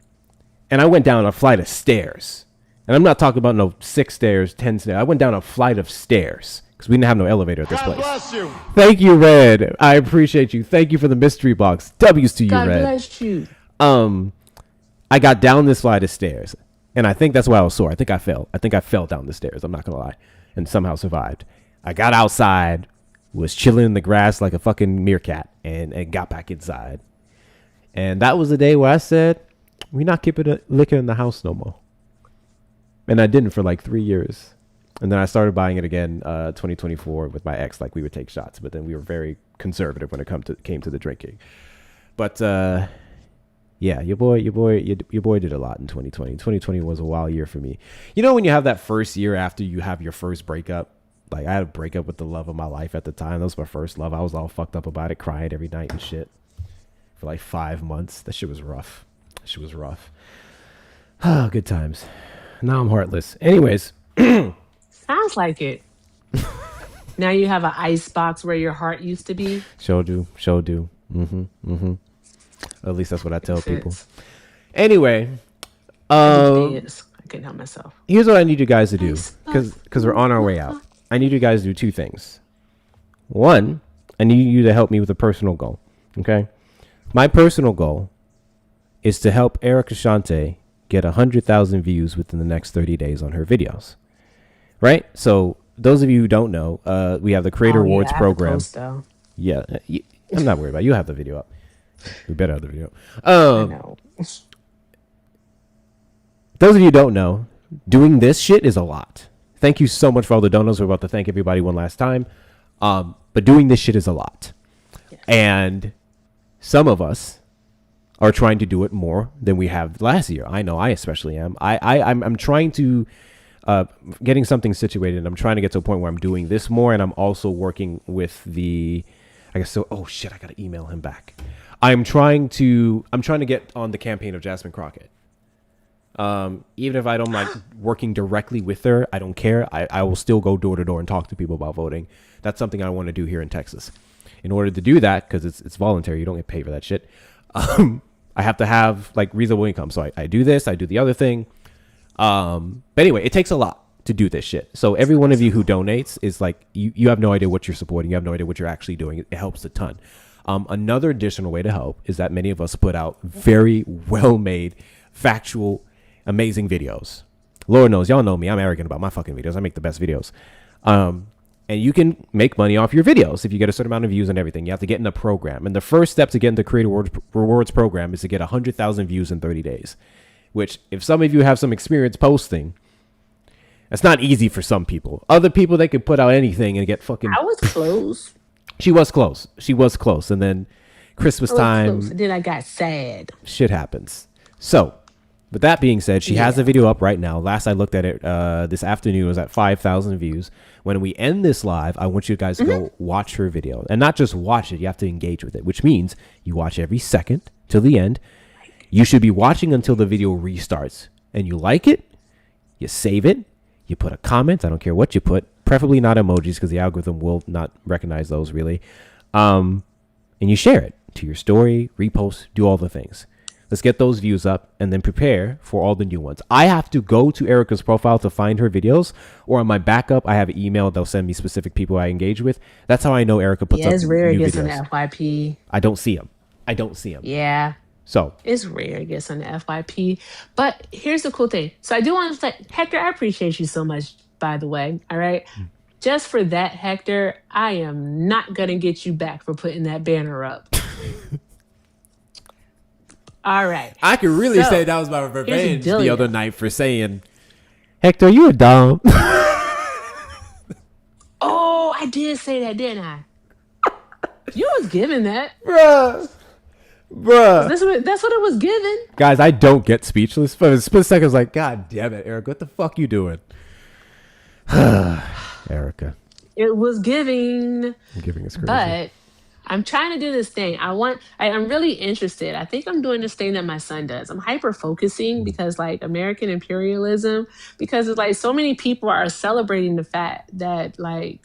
and I went down a flight of stairs. And I'm not talking about no 6 stairs, 10 stairs. I went down a flight of stairs because we didn't have no elevator at this place. Bless you. Thank you, Red. I appreciate you. Thank you for the mystery box. W's to you, God Red. bless you. I got down this flight of stairs, and I think that's why I was sore. I think I fell. I think I fell down the stairs. I'm not gonna lie, and somehow survived. I got outside, was chilling in the grass like a fucking meerkat, and got back inside. And that was the day where I said, "We not keeping liquor in the house no more." And I didn't for like 3 years. And then I started buying it again 2024 with my ex. Like, we would take shots, but then we were very conservative when it came to the drinking. But yeah, your boy did a lot in 2020. 2020 was a wild year for me. You know, when you have that first year after you have your first breakup, like I had a breakup with the love of my life at the time. That was my first love. I was all fucked up about it, crying every night and shit for like 5 months. That shit was rough. Ah, good times. Now I'm heartless. Anyways. Sounds like it. Now you have an ice box where your heart used to be. Show do. Mm-hmm. At least that's what I tell people. Anyway, I couldn't help myself. Here's what I need you guys to do, because we're on our way out. I need you guys to do 2 things. One, I need you to help me with a personal goal. Okay, my personal goal is to help Erica Shante get 100,000 views within the next 30 days on her videos. Right? So those of you who don't know, we have the Creator Awards program. Yeah, I'm not worried about it. You have the video up. We better have the video. I know. Those of you who don't know, doing this shit is a lot. Thank you so much for all the donos. We're about to thank everybody one last time. But doing this shit is a lot. Yes. And some of us are trying to do it more than we have last year. I know I especially am. I'm trying to getting something situated, and I'm trying to get to a point where I'm doing this more, and I'm also working with the, I guess so. Oh shit, I gotta email him back. I'm trying to get on the campaign of Jasmine Crockett. Even if I don't like working directly with her, I don't care. I will still go door to door and talk to people about voting. That's something I want to do here in Texas. In order to do that, because it's voluntary, you don't get paid for that shit. I have to have like reasonable income. So I do this, I do the other thing. But anyway, it takes a lot to do this shit. So every one of you who donates is like, you have no idea what you're supporting. You have no idea what you're actually doing. It helps a ton. Another additional way to help is that many of us put out very well-made, factual, amazing videos. Lord knows, y'all know me. I'm arrogant about my fucking videos. I make the best videos. And you can make money off your videos if you get a certain amount of views and everything. You have to get in a program. And the first step to get into the Creator Rewards program is to get 100,000 views in 30 days. Which, if some of you have some experience posting, it's not easy for some people. Other people, they could put out anything and get fucking... I was close. She was close. And then Christmas time... Then I got sad. Shit happens. So, with that being said, she has a video up right now. Last I looked at it this afternoon, it was at 5,000 views. When we end this live, I want you guys to go watch her video. And not just watch it, you have to engage with it, which means you watch every second till the end. You should be watching until the video restarts. And you like it, you save it, you put a comment. I don't care what you put, preferably not emojis because the algorithm will not recognize those really. And you share it to your story, repost, do all the things. Let's get those views up and then prepare for all the new ones. I have to go to Erica's profile to find her videos, or on my backup, I have an email. They'll send me specific people I engage with. That's how I know Erica puts up it's rare it new gets on the videos. FYP. I don't see them. Yeah. So it's rare it gets on the FYP. But here's the cool thing. So I do want to say, Hector, I appreciate you so much, by the way. All right. Just for that, Hector, I am not going to get you back for putting that banner up. All right. I could really So, say that was my here's revenge the Delia. other night for saying, Hector, you a dumb. Oh, I did say that, didn't I? You was giving that. Bruh. That's what it was given. Guys, I don't get speechless. For a split second, I was like, God damn it, Erica, what the fuck you doing? Erica. It was giving. I'm giving us crazy. But I'm trying to do this thing. I'm really interested. I think I'm doing this thing that my son does. I'm hyper focusing because like American imperialism, because it's like so many people are celebrating the fact that like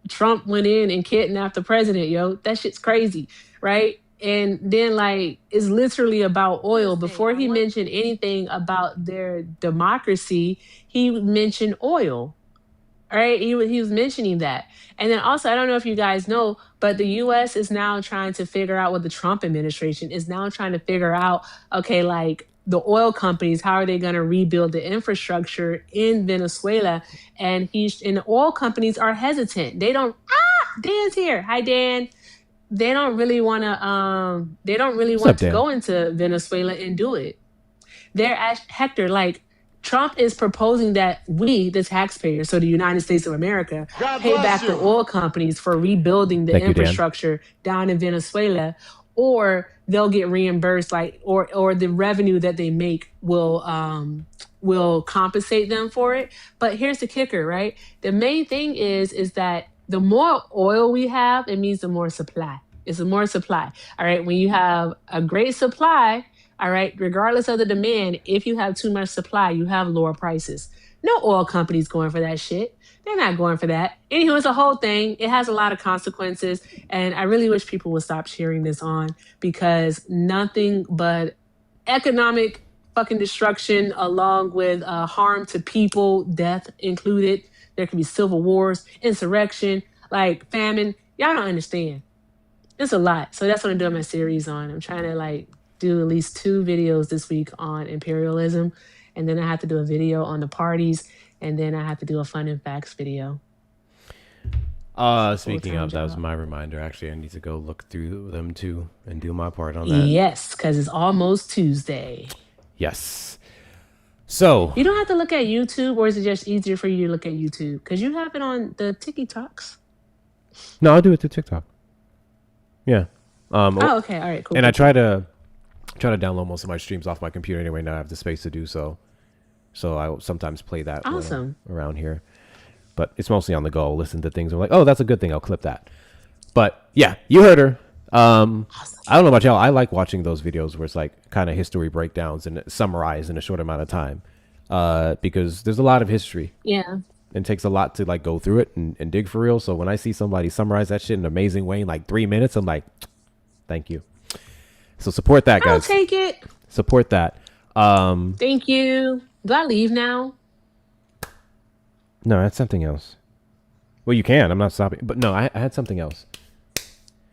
Trump went in and kidnapped the president, yo. That shit's crazy, right? And then like it's literally about oil. Before he mentioned anything about their democracy, he mentioned oil. All right, he was mentioning that. And then also, I don't know if you guys know, but the U.S. is now trying to figure out what the Trump administration is now trying to figure out, okay, like the oil companies, how are they going to rebuild the infrastructure in Venezuela? And the oil companies are hesitant. They don't, Dan's here. Hi, Dan. They don't really want to go into Venezuela and do it. They're at Hector, like, Trump is proposing that we, the taxpayers, so the United States of America, pay back the oil companies for rebuilding the infrastructure down in Venezuela, or they'll get reimbursed, like, or the revenue that they make will compensate them for it. But here's the kicker, right? The main thing is that the more oil we have, it means the more supply. It's the more supply. All right. When you have a great supply, all right, regardless of the demand, if you have too much supply, you have lower prices. No oil company's going for that shit. They're not going for that. Anywho, it's a whole thing. It has a lot of consequences. And I really wish people would stop cheering this on, because nothing but economic fucking destruction along with harm to people, death included. There can be civil wars, insurrection, like famine. Y'all don't understand. It's a lot. So that's what I'm doing my series on. I'm trying to like do at least 2 videos this week on imperialism, and then I have to do a video on the parties, and then I have to do a fun and facts video. Speaking of, that was my reminder. Actually, I need to go look through them too and do my part on that. Yes, because it's almost Tuesday. Yes. So you don't have to look at YouTube, or is it just easier for you to look at YouTube? Because you have it on the TikToks. No, I'll do it through TikTok. Yeah. Okay. All right. Cool. And cool, I try to download most of my streams off my computer anyway. Now I have the space to do so. So I will sometimes play that awesome around here. But it's mostly on the go. Listen to things. I'm like, oh, that's a good thing. I'll clip that. But yeah, you heard her. Awesome. I don't know about y'all. I like watching those videos where it's like kind of history breakdowns and summarized in a short amount of time. Because there's a lot of history. Yeah. It takes a lot to like go through it and dig for real. So when I see somebody summarize that shit in an amazing way in like 3 minutes, I'm like, thank you. So support that, guys. I'll take it. Support that. Thank you. Do I leave now? No, that's something else. Well, you can. I'm not stopping. But no, I had something else.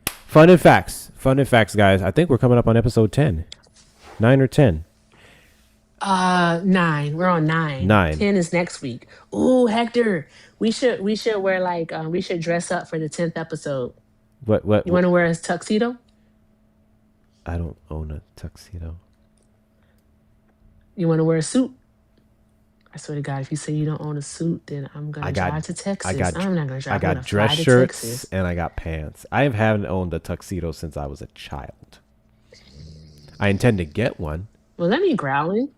Fun and facts. Fun and facts, guys. I think we're coming up on episode 10. 9 or 10. 9. We're on 9. 9. 10 is next week. Ooh, Hector. We should wear like we should dress up for the 10th episode. What you want to wear a tuxedo? I don't own a tuxedo. You want to wear a suit? I swear to God, if you say you don't own a suit, then I'm gonna drive to Texas. I'm not gonna drive. I got dress shirts and I got pants. I haven't owned a tuxedo since I was a child. I intend to get one. Well, let me growling.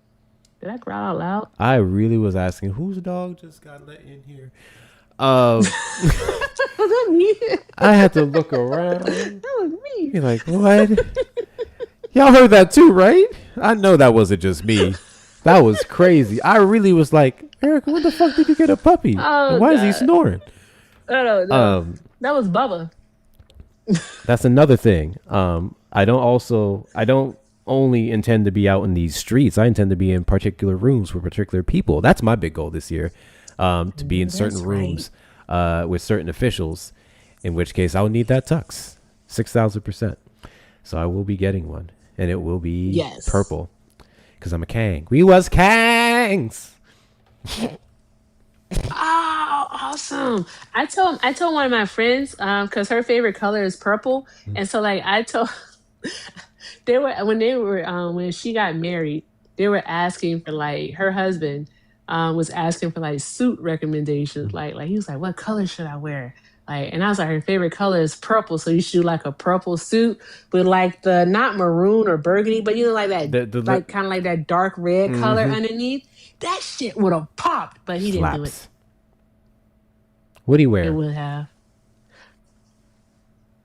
Did I growl out loud? I really was asking whose dog just got let in here. Was that me? I had to look around. That was me. You're like, what? Y'all heard that too, right? I know that wasn't just me. That was crazy. I really was like, Erica, when the fuck did you get a puppy? Oh, And why is he God. snoring? I don't know. That was Bubba. That's another thing. I don't only intend to be out in these streets. I intend to be in particular rooms for particular people. That's my big goal this year. To be in certain That's rooms with certain officials, in which case I'll need that tux, 6,000%. So I will be getting one, and it will be purple, because I'm a Kang. We was Kangs. Oh, awesome! I told one of my friends because her favorite color is purple, and so like I told when she got married, they were asking for like her husband was asking for like suit recommendations. Like he was like, what color should I wear? Like, and I was like, her favorite color is purple, so you should do like a purple suit with like the not maroon or burgundy, but you know like that like kind of like that dark red color underneath. That shit would have popped, but he didn't do it. Slaps. What do you It wear? would have.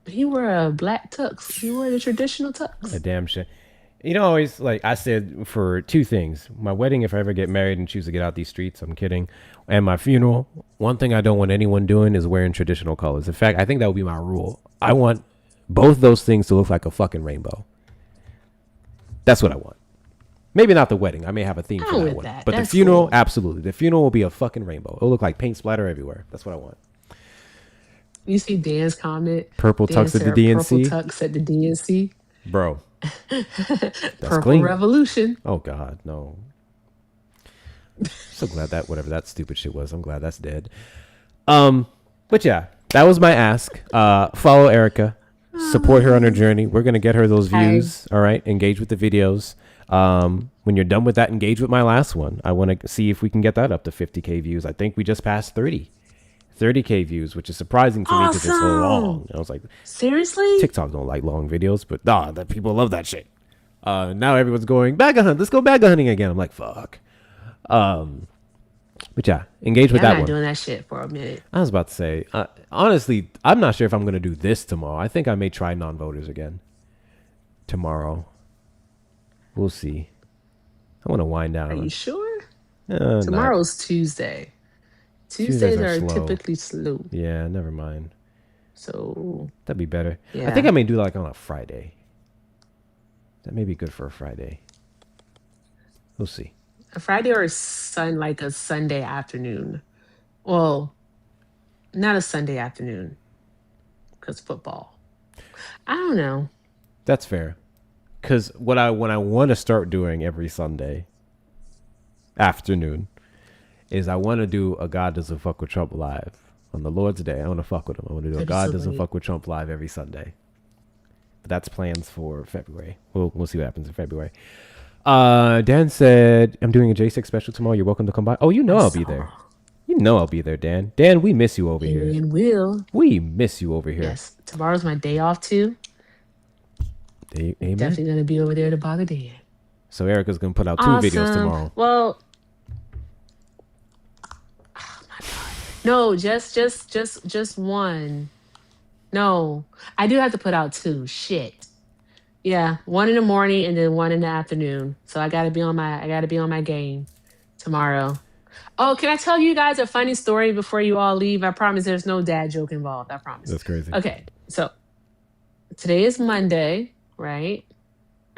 He wore a black tux. He wore the traditional tux. A damn shit. You know, always like I said for two things: my wedding, if I ever get married and choose to get out these streets, I'm kidding, and my funeral. One thing I don't want anyone doing is wearing traditional colors. In fact, I think that would be my rule. I want both those things to look like a fucking rainbow. That's what I want. Maybe not the wedding. I may have a theme for that one. But That's the funeral, cool. absolutely. The funeral will be a fucking rainbow. It'll look like paint splatter everywhere. That's what I want. You see Dan's comment. Purple Dan tux at the said DNC. Purple tux at the DNC. Bro. That's Purple clean. Revolution. Oh, God, no. So glad that whatever that stupid shit was, I'm glad that's dead. But yeah, that was my ask. Follow Erica. Support her on her journey. We're going to get her those views. All right. Engage with the videos. When you're done with that, engage with my last one. I want to see if we can get that up to 50K views. I think we just passed 30K views, which is surprising to me because it's so long. I was like, seriously? TikTok don't like long videos, but that people love that shit. Now everyone's going bag hunt. Let's go bag hunting again. I'm like, fuck. But yeah, engage with that I'm not one. doing that shit for a minute. I was about to say, honestly, I'm not sure if I'm going to do this tomorrow. I think I may try non-voters again tomorrow. We'll see. I want to wind down. Are you sure? Tomorrow's Tuesday. Tuesdays Tuesdays are slow. typically slow. Yeah, never mind. So That'd be better. I yeah. think I may do like on a Friday. That may be good for a Friday. We'll see. A Friday or a Sunday afternoon. Well, not a Sunday afternoon because football. I don't know. That's fair. Because when I want to start doing every Sunday afternoon is I want to do a God Doesn't Fuck with Trump live on the Lord's Day. I want to fuck with him. I want to do a That'd be God so Doesn't great. Fuck with Trump live every Sunday. But that's plans for February. We'll see what happens in February. Dan said, I'm doing a J6 special tomorrow. You're welcome to come by. Oh, you know I'll be there. You know I'll be there, Dan. Dan, we miss you over here. And will. We miss you over here. Yes. Tomorrow's my day off too. Amen. Definitely gonna be over there to bother Dan. So Erica's gonna put out 2 videos tomorrow. Well, oh my God. No, just one. No, I do have to put out 2. Shit. Yeah, 1 in the morning and then 1 in the afternoon. So I gotta be on my game tomorrow. Oh, can I tell you guys a funny story before you all leave? I promise there's no dad joke involved. I promise. That's crazy. Okay, so today is Monday, right?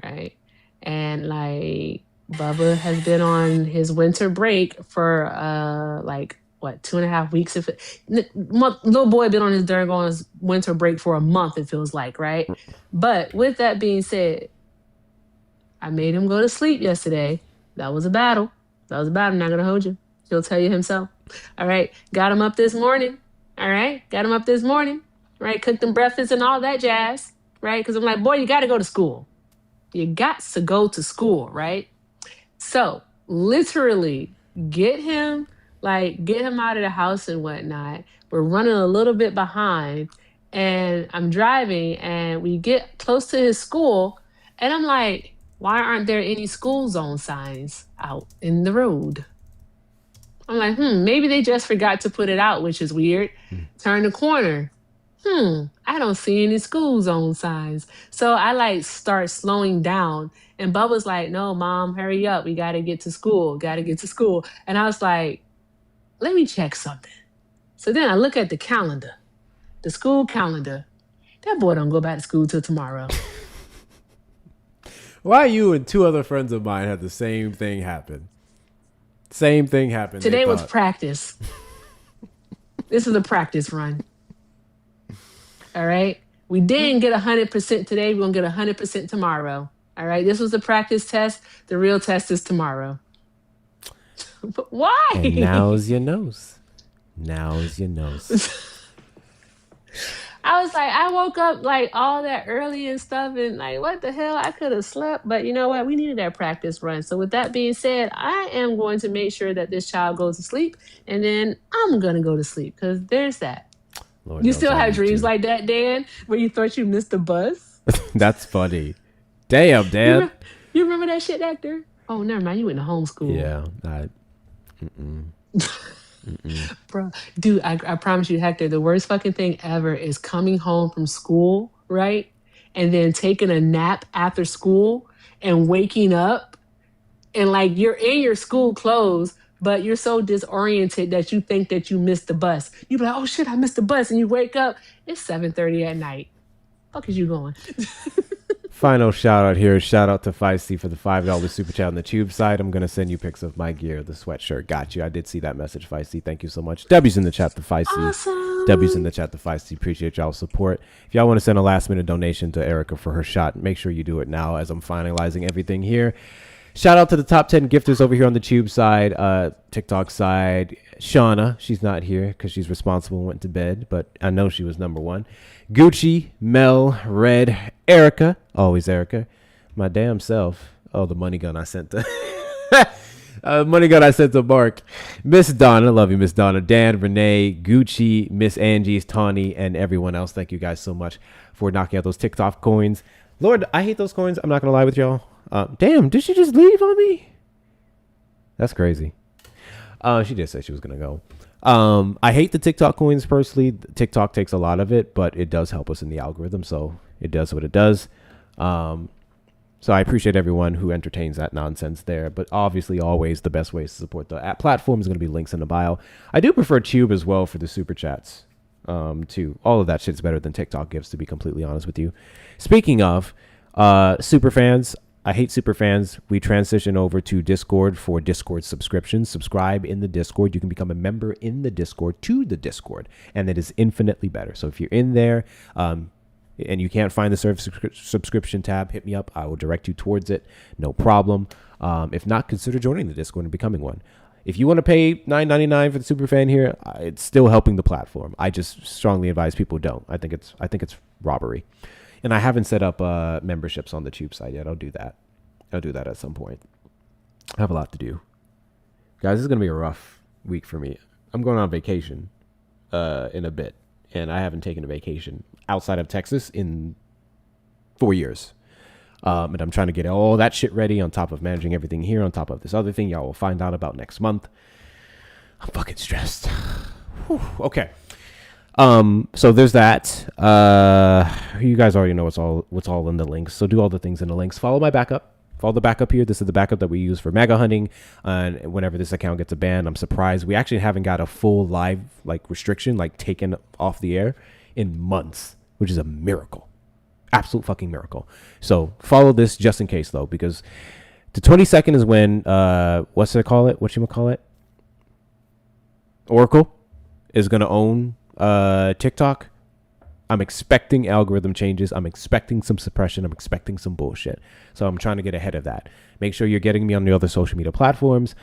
Right. And like Bubba has been on his winter break for like what 2.5 weeks. If little boy been on his winter break for a month, it feels like, right? But with that being said, I made him go to sleep yesterday. That was a battle. I'm not gonna hold you. He'll tell you himself. All right. Got him up this morning. All right. Right. Cooked him breakfast and all that jazz. Right. Because I'm like, boy, you got to go to school. You got to go to school. Right. So literally get him out of the house and whatnot. We're running a little bit behind and I'm driving and we get close to his school and I'm like, why aren't there any school zone signs out in the road? I'm like, maybe they just forgot to put it out, which is weird. Turn the corner. I don't see any school zone signs. So I start slowing down and Bubba's like, no, Mom, hurry up. We got to get to school. And I was like, let me check something. So then I look at the calendar, the school calendar. That boy don't go back to school till tomorrow. Why you and two other friends of mine had the same thing happen? Same thing happened. Today was practice. This is a practice run. All right. We didn't get 100% today. We're going to get 100% tomorrow. All right. This was a practice test. The real test is tomorrow. But why? And now's your nose. Now's your nose. I was like, I woke up like all that early and stuff, and like, what the hell? I could have slept, but you know what? We needed that practice run. So with that being said, I am going to make sure that this child goes to sleep, and then I'm going to go to sleep because there's that. Lord You knows still I have need dreams to. like that, Dan, where you thought you missed the bus? That's funny. Damn, Dan. You remember that shit, actor? Oh, never mind. You went to homeschool. Yeah. Bro, dude, I promise you, Hector, the worst fucking thing ever is coming home from school, right? And then taking a nap after school and waking up and like you're in your school clothes, but you're so disoriented that you think that you missed the bus. You be like, oh shit, I missed the bus. And you wake up, it's 7:30 at night. Fuck is you going? Final shout out here. Shout out to Feisty for the $5 super chat on the tube side. I'm going to send you pics of my gear, the sweatshirt. Got you. I did see that message, Feisty. Thank you so much. W's in the chat to Feisty. Awesome. W's in the chat to Feisty. Appreciate y'all's support. If y'all want to send a last minute donation to Erica for her shot, make sure you do it now as I'm finalizing everything here. Shout out to the top 10 gifters over here on the tube side, TikTok side. Shauna, she's not here because she's responsible and went to bed, but I know she was number one. Gucci, Mel, Red, Erica, always Erica, my damn self. Oh, the money gun I sent to money gun I sent to Mark. Miss Donna, love you, Miss Donna. Dan, Renee, Gucci, Miss Angie's, Tawny, and everyone else. Thank you guys so much for knocking out those TikTok coins. Lord, I hate those coins. I'm not gonna lie with y'all. Damn, did she just leave on me? That's crazy. She did say she was gonna go. I hate the TikTok coins personally. TikTok takes a lot of it, but it does help us in the algorithm, so it does what it does. So I appreciate everyone who entertains that nonsense there. But obviously, always the best ways to support the app platform is going to be links in the bio. I do prefer Tube as well for the super chats. Too. All of that shit's better than TikTok gives, to be completely honest with you. Speaking of super fans, I hate super fans. We transition over to Discord for Discord subscriptions. Subscribe in the Discord. You can become a member in the Discord to the Discord, and it is infinitely better. So if you're in there and you can't find the service subscription tab, hit me up. I will direct you towards it. No problem. If not, consider joining the Discord and becoming one. If you want to pay $9.99 for the super fan here, it's still helping the platform. I just strongly advise people don't. I think it's robbery. And I haven't set up memberships on the tube side yet. I'll do that. I'll do that at some point. I have a lot to do. Guys, this is going to be a rough week for me. I'm going on vacation in a bit. And I haven't taken a vacation outside of Texas in 4 years. And I'm trying to get all that shit ready on top of managing everything here, on top of this other thing y'all will find out about next month. I'm fucking stressed. Whew, okay. So there's that. You guys already know what's all in the links. So do all the things in the links. Follow my backup. Follow the backup here. This is the backup that we use for mega hunting. And whenever this account gets a ban, I'm surprised. We actually haven't got a full live restriction taken off the air in months, which is a miracle. Absolute fucking miracle. So follow this just in case though, because the 22nd is when Oracle is gonna own TikTok. I'm expecting algorithm changes. I'm expecting some suppression. I'm expecting some bullshit. So I'm trying to get ahead of that. Make sure you're getting me on the other social media platforms.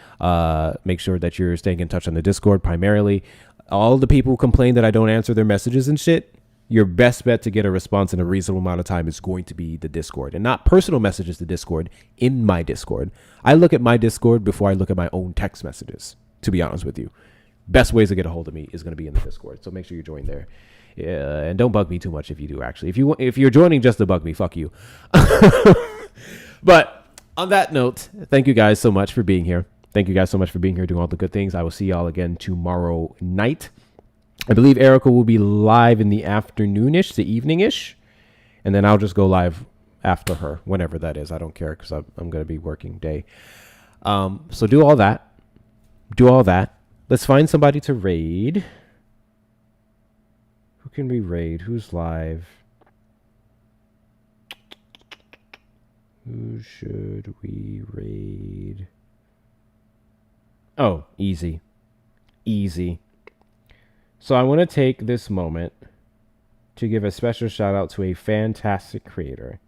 Make sure that you're staying in touch on the Discord primarily. All the people who complain that I don't answer their messages and shit, your best bet to get a response in a reasonable amount of time is going to be the Discord. And not personal messages to Discord, in my Discord. I look at my Discord before I look at my own text messages, to be honest with you. Best ways to get a hold of me is going to be in the Discord. So make sure you join there. And don't bug me too much if you do, actually. If you're joining just to bug me, fuck you. But on that note, thank you guys so much for being here. Thank you guys so much for being here, doing all the good things. I will see y'all again tomorrow night. I believe Erica will be live in the afternoonish, the eveningish. And then I'll just go live after her, whenever that is. I don't care because I'm going to be working day. So do all that. Let's find somebody to raid. Who can we raid? Who's live? Who should we raid? Oh, easy. Easy. So I want to take this moment to give a special shout out to a fantastic creator.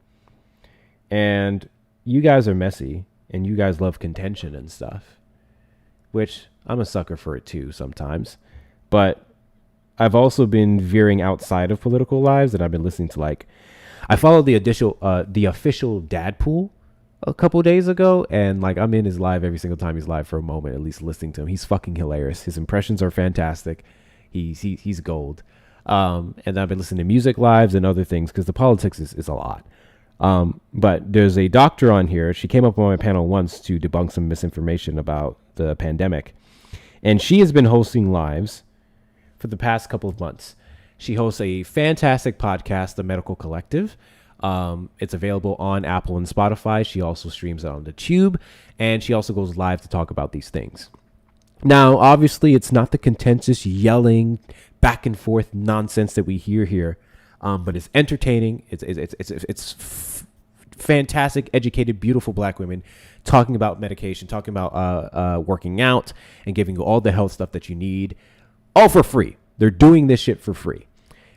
And you guys are messy and you guys love contention and stuff, which I'm a sucker for it too sometimes. But I've also been veering outside of political lives, and I've been listening to, like, I followed the official dad pool a couple days ago, and like I'm in his live every single time he's live for a moment, at least listening to him. He's fucking hilarious. His impressions are fantastic. He's gold. And I've been listening to music lives and other things because the politics is a lot. But there's a doctor on here. She came up on my panel once to debunk some misinformation about the pandemic, and she has been hosting lives for the past couple of months. She hosts a fantastic podcast, The Medical Collective. It's available on Apple and Spotify. She also streams it on the Tube, and she also goes live to talk about these things. Now, obviously, it's not the contentious yelling back and forth nonsense that we hear here, but it's entertaining. It's fantastic, educated, beautiful black women talking about medication, talking about working out, and giving you all the health stuff that you need, all for free. They're doing this shit for free.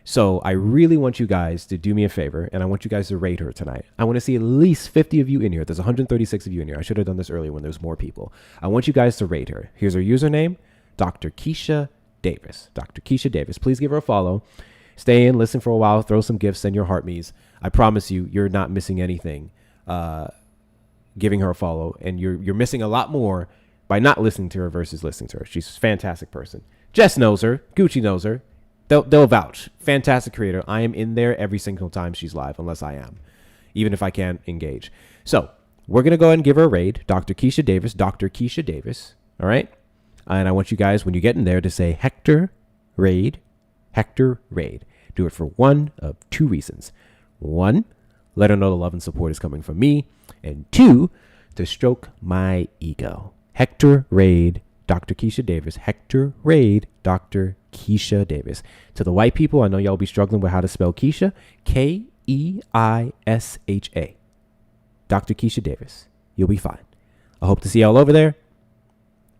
So I really want you guys to do me a favor, and I want you guys to rate her tonight. I want to see at least 50 of you in here. There's 136 of you in here. I should have done this earlier when there's more people. I want you guys to rate her. Here's her username, Dr. Keisha Davis. Dr. Keisha Davis. Please give her a follow. Stay in, listen for a while, throw some gifts, send your heart me's. I promise you, you're not missing anything giving her a follow, and you're missing a lot more by not listening to her versus listening to her. She's a fantastic person. Jess knows her. Gucci knows her. They'll vouch. Fantastic creator. I am in there every single time she's live, unless I am, even if I can't engage. So we're going to go ahead and give her a raid. Dr. Keisha Davis. Dr. Keisha Davis. All right. And I want you guys, when you get in there, to say Hector Raid. Hector Raid. Do it for one of two reasons. One, let her know the love and support is coming from me. And two, to stroke my ego. Hector Raid. Dr. Keisha Davis. Hector Raid. Dr. Keisha Davis. To the white people, I know y'all be struggling with how to spell Keisha. Keisha. Dr. Keisha Davis. You'll be fine. I hope to see y'all over there.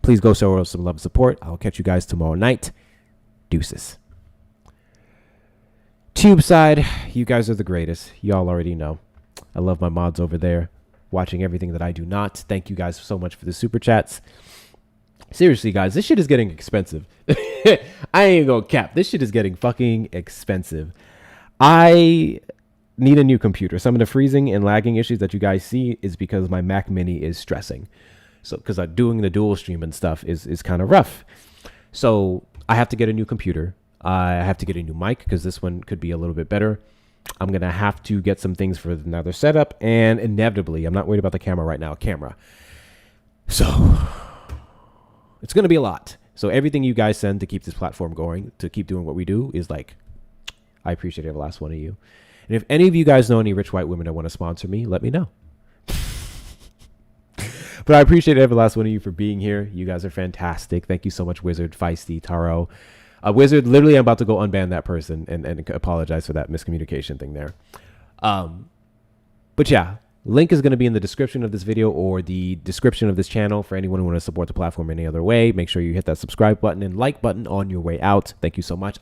Please go show her some love and support. I'll catch you guys tomorrow night. Deuces. Tube side, you guys are the greatest. Y'all already know. I love my mods over there, watching everything that I do not. Thank you guys so much for the super chats. Seriously, guys, this shit is getting expensive. I ain't gonna cap. This shit is getting fucking expensive. I need a new computer. Some of the freezing and lagging issues that you guys see is because my Mac Mini is stressing. So, because doing the dual stream and stuff is kind of rough. So I have to get a new computer. I have to get a new mic because this one could be a little bit better. I'm going to have to get some things for another setup. And inevitably, I'm not worried about the camera right now. So it's going to be a lot. So everything you guys send to keep this platform going, to keep doing what we do, is like, I appreciate every last one of you. And if any of you guys know any rich white women that want to sponsor me, let me know. But I appreciate every last one of you for being here. You guys are fantastic. Thank you so much, Wizard, Feisty, Taro. Wizard, literally, I'm about to go unban that person and apologize for that miscommunication thing there. But yeah, link is going to be in the description of this video or the description of this channel for anyone who want to support the platform any other way. Make sure you hit that subscribe button and like button on your way out. Thank you so much.